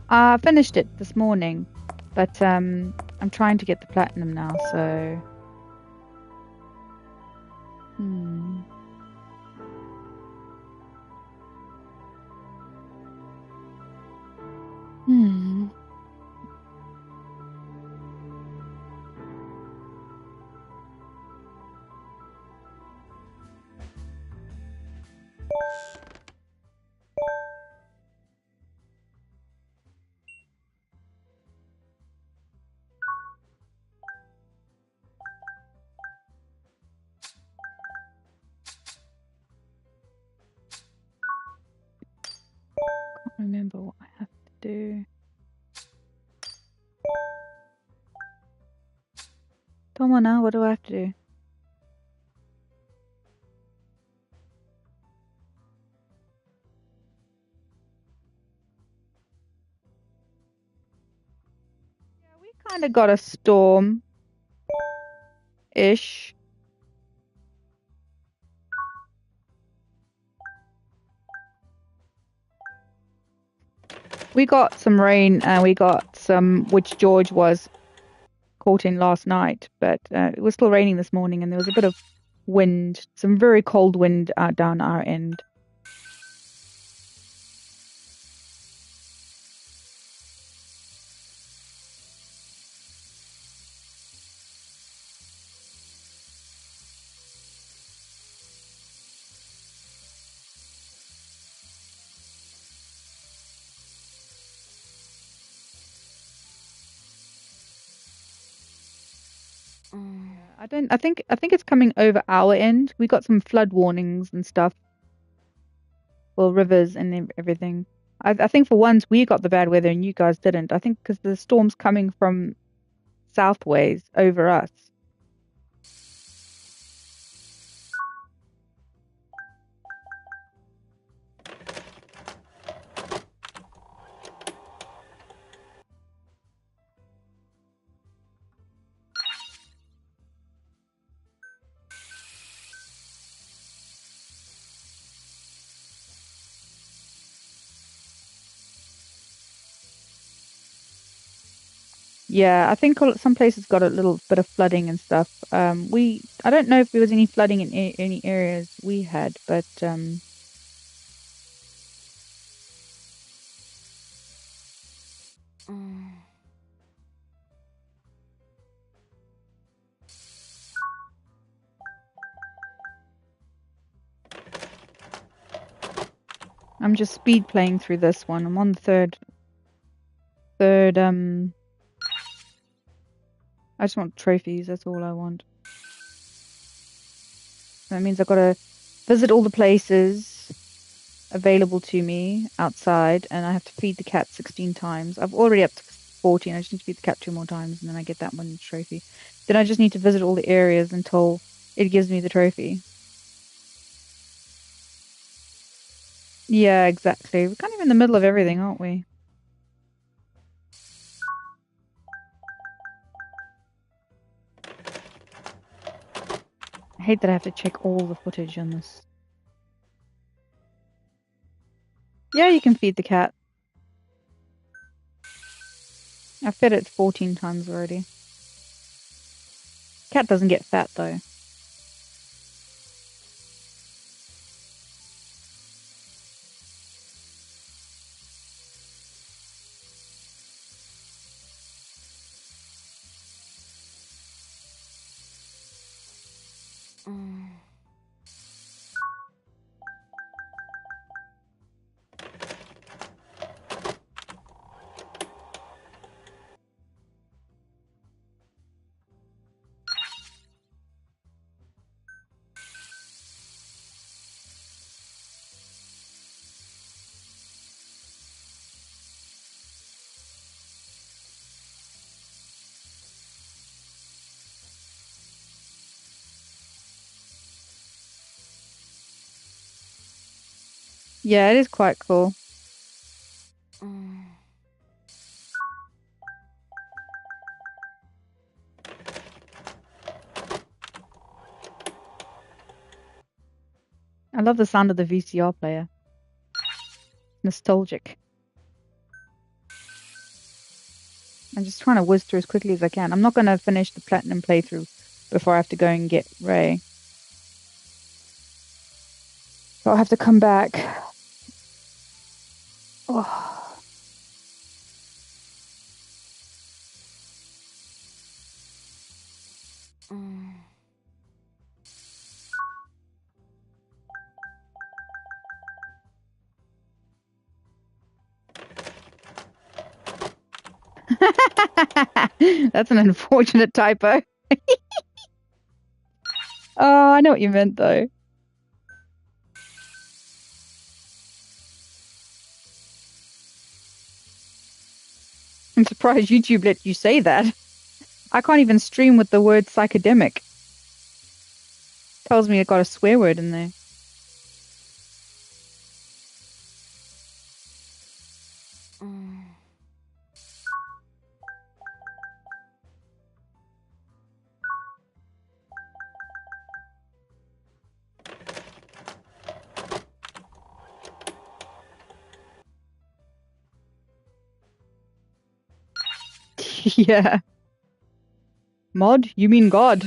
I finished it this morning, but I'm trying to get the platinum now, so can't remember what I have to do. Tomona, what do I have to do? Yeah, we kind of got a storm-ish. We got some rain and we got some, which George was caught in last night, but it was still raining this morning and there was a bit of wind, some very cold wind down our end. I think it's coming over our end. We got some flood warnings and stuff. Well, rivers and everything. I think for once we got the bad weather and you guys didn't. I think because the storm's coming from southways over us. Yeah, I think some places got a little bit of flooding and stuff. I don't know if there was any flooding in any areas we had, but I'm just speed playing through this one. I'm on the third. I just want trophies. That's all I want. That means I've got to visit all the places available to me outside, and I have to feed the cat 16 times. I've already up to 14. I just need to feed the cat 2 more times, and then I get that one trophy. Then I just need to visit all the areas until it gives me the trophy. Yeah, exactly. We're kind of in the middle of everything, aren't we? I hate that I have to check all the footage on this. Yeah, you can feed the cat. I've fed it 14 times already. Cat doesn't get fat though. Yeah, it is quite cool. I love the sound of the VCR player. Nostalgic. I'm just trying to whiz through as quickly as I can. I'm not going to finish the platinum playthrough before I have to go and get Ray. So I'll have to come back. Oh. That's an unfortunate typo. Oh, I know what you meant though. I'm surprised YouTube let you say that. I can't even stream with the word psychodemic. Tells me it got a swear word in there. Yeah. Mod? You mean God?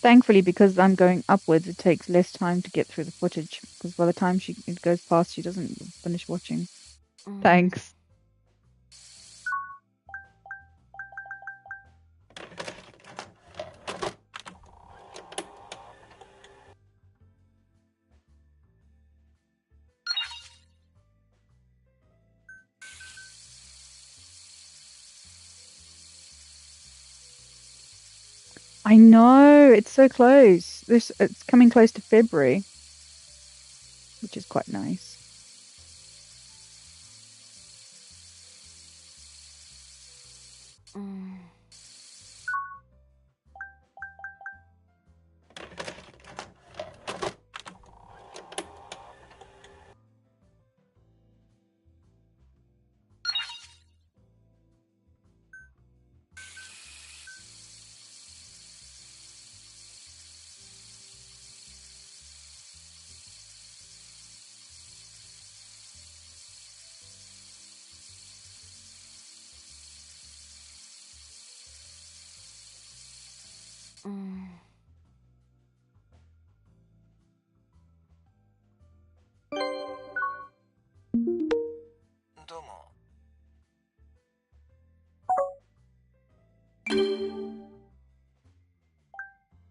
Thankfully, because I'm going upwards, it takes less time to get through the footage. Because by the time it goes past, she doesn't finish watching. Thanks. I know, it's so close. It's coming close to February, which is quite nice.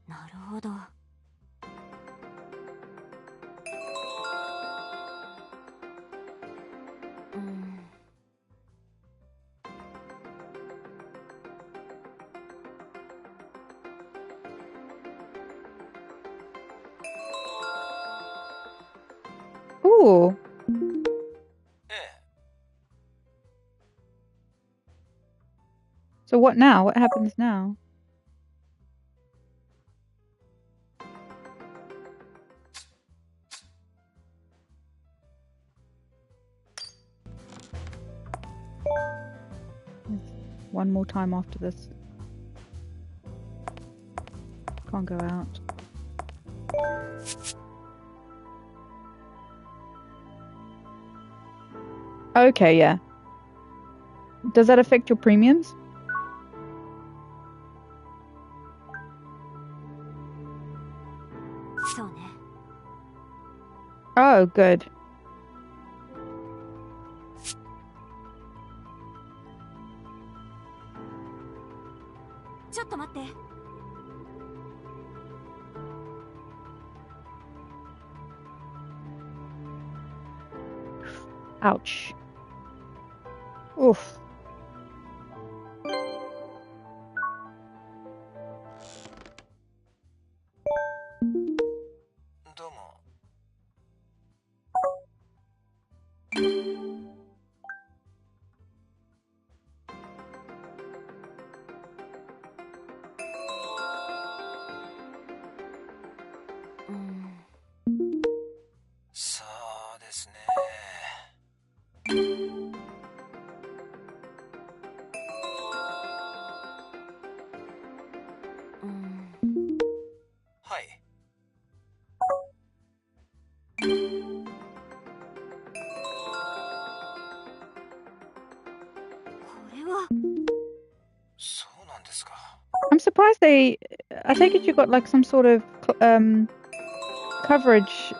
なるほど。Ooh. So what now? What happens now? One more time after this. Can't go out. Okay, yeah. Does that affect your premiums? Oh, good. Ouch. Oof. I'm surprised I take it you got like some sort of coverage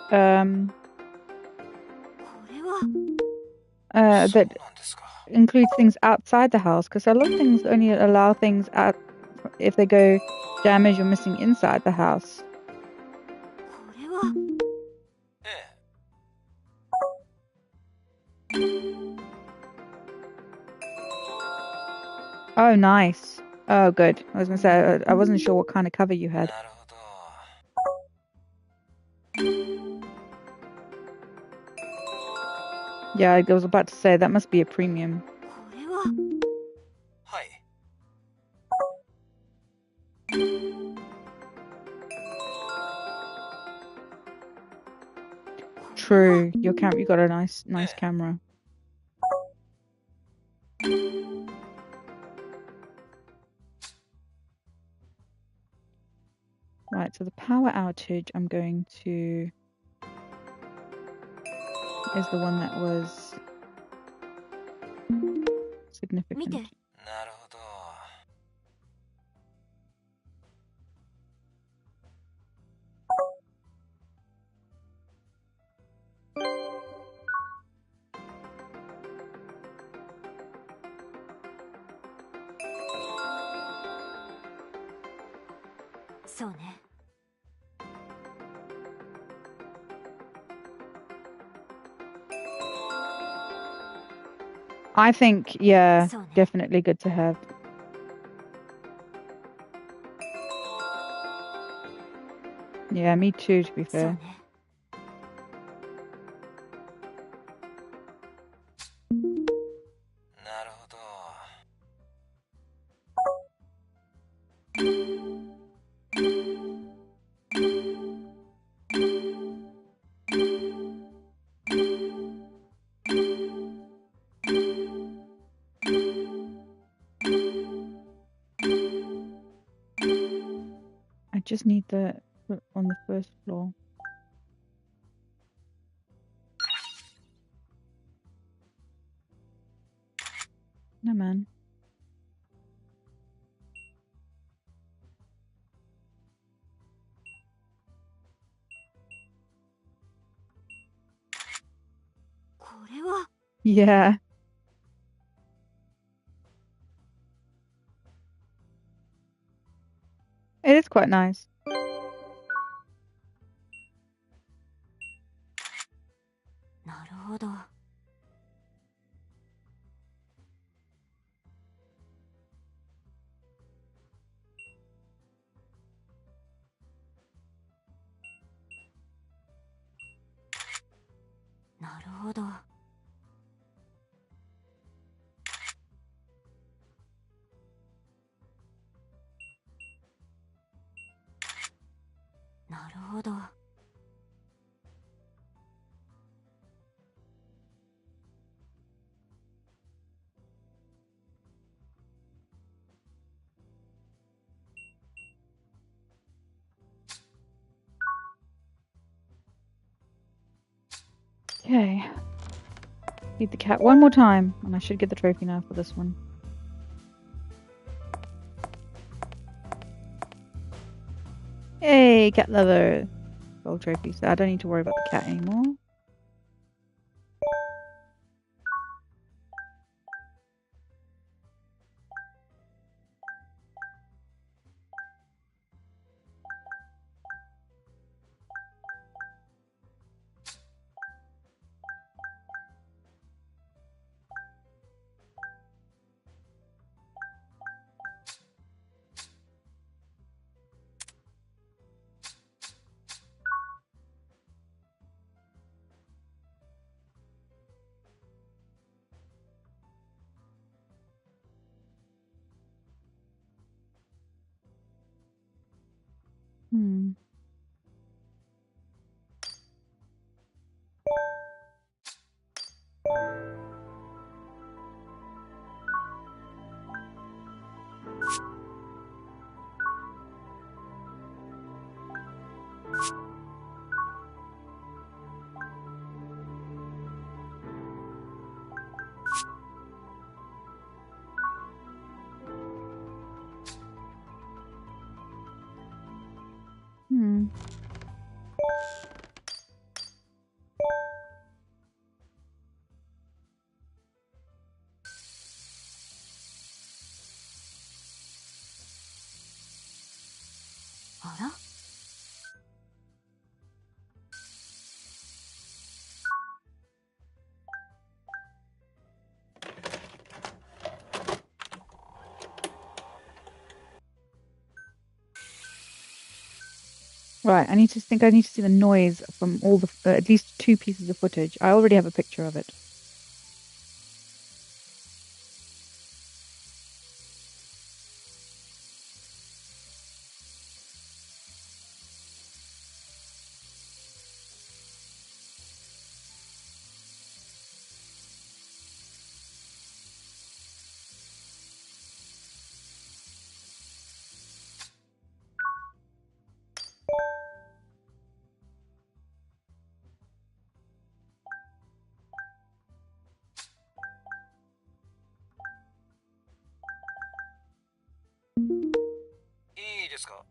that includes things outside the house, because a lot of things only allow things out if they go damaged or missing inside the house. Oh, nice. Oh, good. I was gonna say I wasn't sure what kind of cover you had. Yeah, I was about to say that must be a premium. True. You got a nice camera. Right, so the power outage I'm going to is the one that was significant. I think, yeah, definitely good to have. Yeah, me too, to be fair. なるほど。I just need the on the first floor. No, man. Yeah. It is quite nice. なるほど。なるほど。なるほど。Okay. Feed the cat one more time, and I should get the trophy now for this one. Hey, cat lover. Gold trophy, so I don't need to worry about the cat anymore. Hmm. Hmm. Right, I need to see the noise from all the at least 2 pieces of footage. I already have a picture of it.いいですか?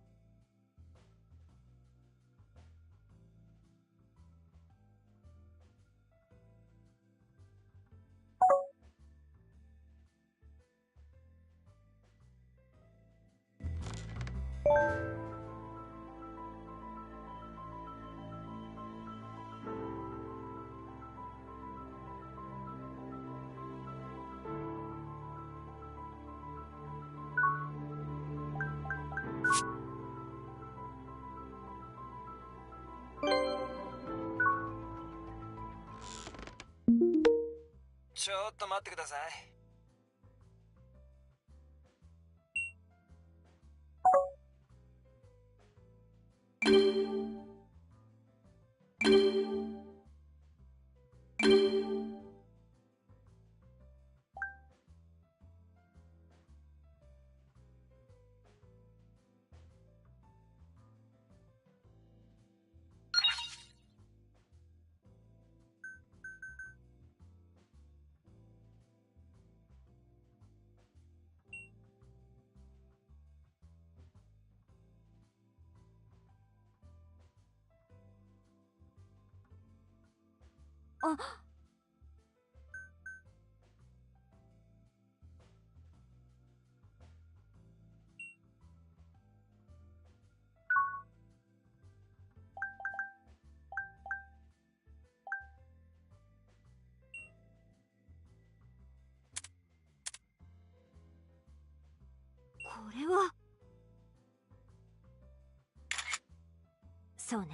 っと待ってください。あ、これは。そうね。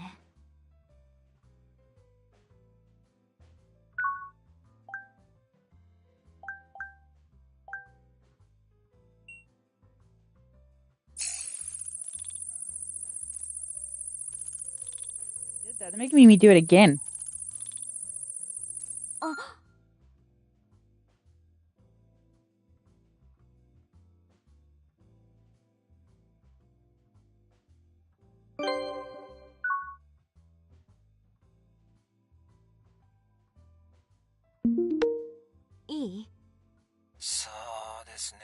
They're making me do it again. あ、いい？そうですね。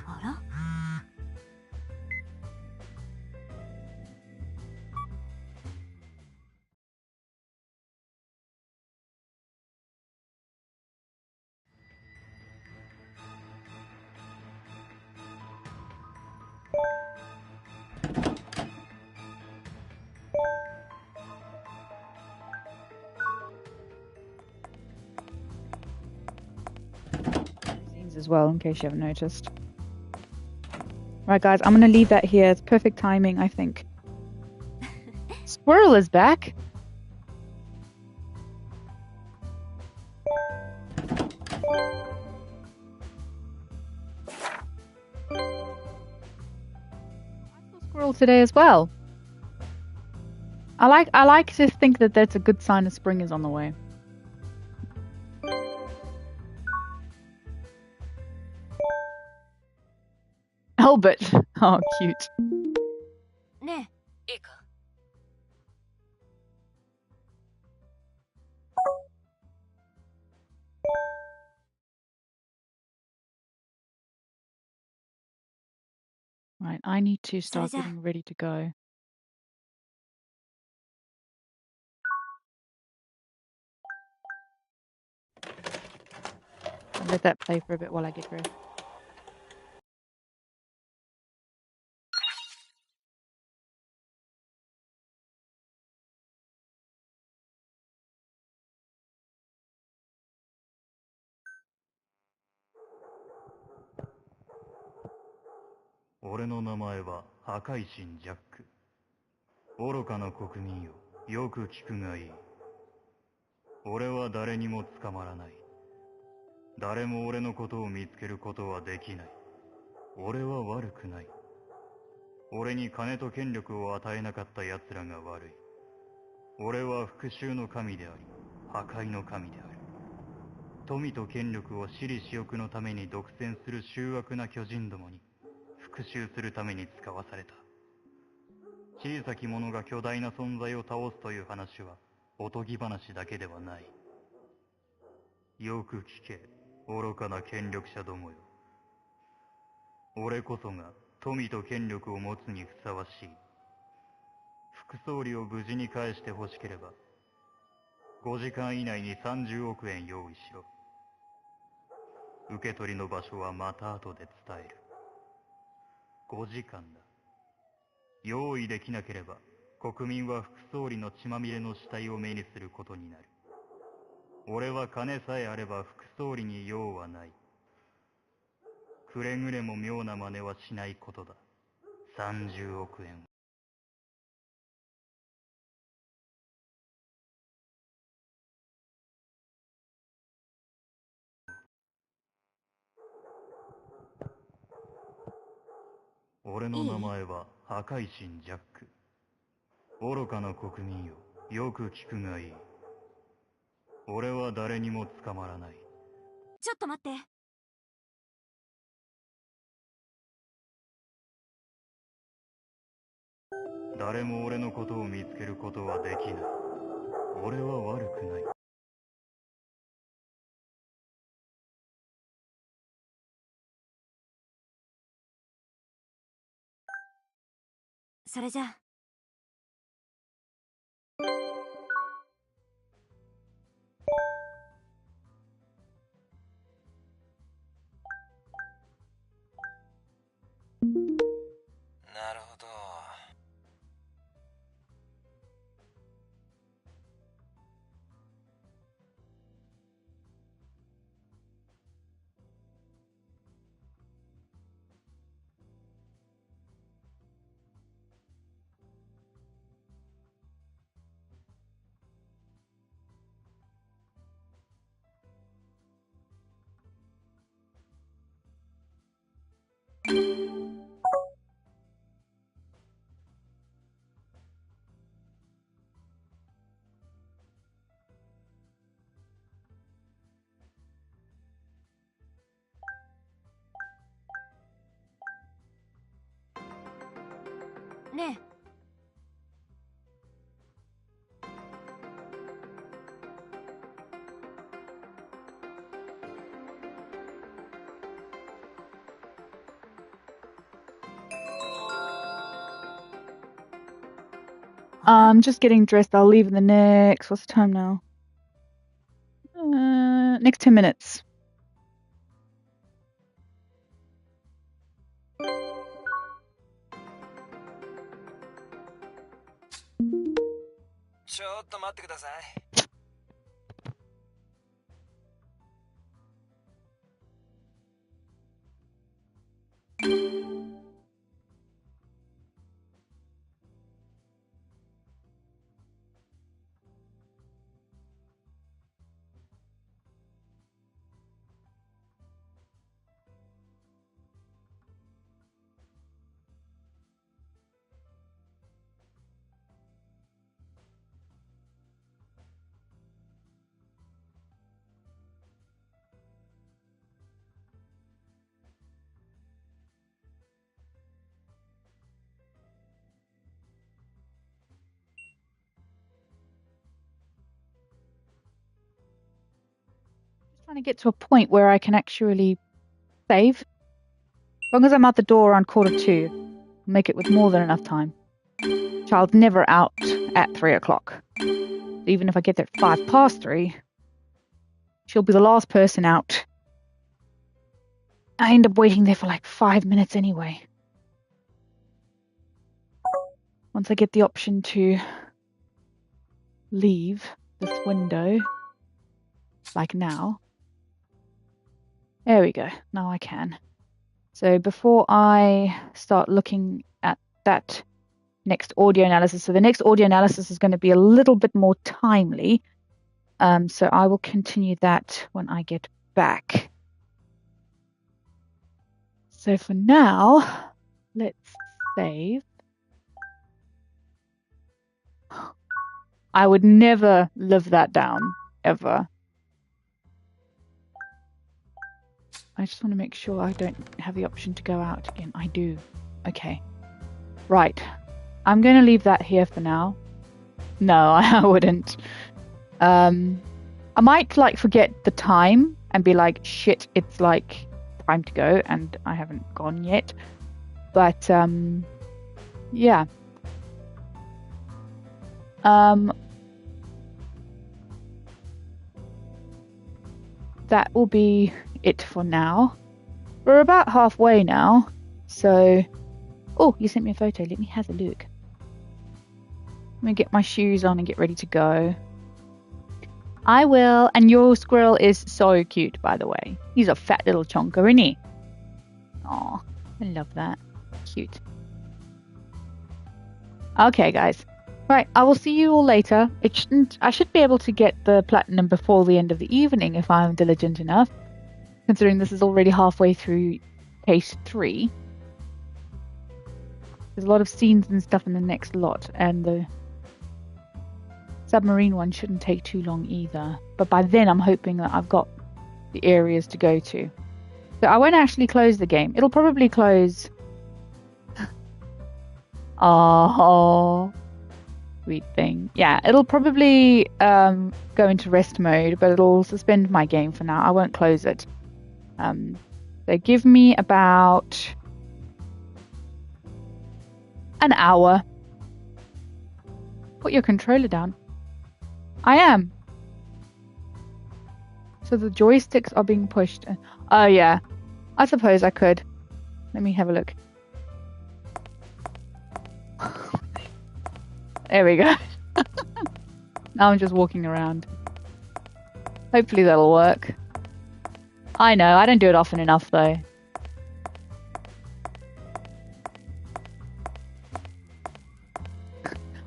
あら？Scenes as well, in case you haven't noticed. Right, guys, I'm gonna leave that here. It's perfect timing, I think. Squirrel is back. Squirrel today as well. I like to think that that's a good sign that spring is on the way. Albert. Oh, cute. ねえ、いいか？ Right, I need to start getting ready to go. I'll let that play for a bit while I get ready.俺の名前は破壊神ジャック。愚かな国民よ、よく聞くがいい。俺は誰にも捕まらない。誰も俺のことを見つけることはできない。俺は悪くない。俺に金と権力を与えなかった奴らが悪い。俺は復讐の神であり、破壊の神である。富と権力を私利私欲のために独占する醜悪な巨人どもに復讐するために使わされた。小さき者が巨大な存在を倒すという話はおとぎ話だけではない。よく聞け、愚かな権力者どもよ。俺こそが富と権力を持つにふさわしい。副総理を無事に返してほしければ、5時間以内に30億円用意しろ。受け取りの場所はまた後で伝える。5時間だ。用意できなければ、国民は副総理の血まみれの死体を目にすることになる。俺は金さえあれば副総理に用はない。くれぐれも妙な真似はしないことだ。30億円。俺の名前は破壊神ジャック。愚かな国民よ、よく聞くがいい。俺は誰にも捕まらない。ちょっと待って。誰も俺のことを見つけることはできない。俺は悪くない。それじゃあ。なるほど。ねえ。I'm just getting dressed. I'll leave in the next. What's the time now? Next 10 minutes.ちょっと待ってください。Trying to get to a point where I can actually save. As long as I'm out the door around 1:45, make it with more than enough time. Child's never out at 3 o'clock. Even if I get there at 3:05, she'll be the last person out. I end up waiting there for like 5 minutes anyway. Once I get the option to leave this window, like now. There we go. Now I can. So before I start looking at that next audio analysis, so the next audio analysis is going to be a little bit more timely. So I will continue that when I get back. So for now, let's save. I would never live that down, ever. I just want to make sure I don't have the option to go out again. I do. Okay. Right. I'm going to leave that here for now. No, I wouldn't. I might like forget the time and be like, shit, it's like time to go and I haven't gone yet. But yeah. That will be it for now. We're about halfway now, so Oh, you sent me a photo. Let me have a look. Let me get my shoes on and get ready to go. I will. And your squirrel is so cute, by the way. He's a fat little chonker, isn't he? Aw, I love that. Cute. Okay, guys. Right, I will see you all later. I should be able to get the platinum before the end of the evening if I'm diligent enough, considering this is already halfway through case 3. There's a lot of scenes and stuff in the next lot, and the submarine one shouldn't take too long either. But by then I'm hoping that I've got the areas to go to. So I won't actually close the game. It'll probably close... Oh, sweet thing. Yeah, it'll probably go into rest mode, but it'll suspend my game for now. I won't close it. So give me about an hour. Put your controller down. I am. So the joysticks are being pushed. Oh yeah, I suppose I could. Let me have a look. There we go. Now I'm just walking around. Hopefully that'll work. I know, I don't do it often enough though.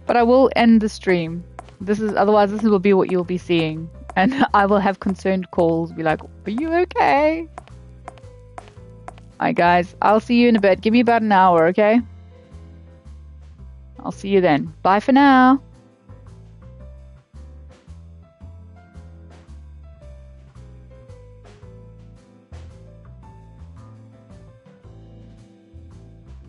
But I will end the stream. Otherwise this will be what you'll be seeing. And I will have concerned calls, be like, are you okay? Alright guys, I'll see you in a bit. Give me about an hour, okay? I'll see you then. Bye for now.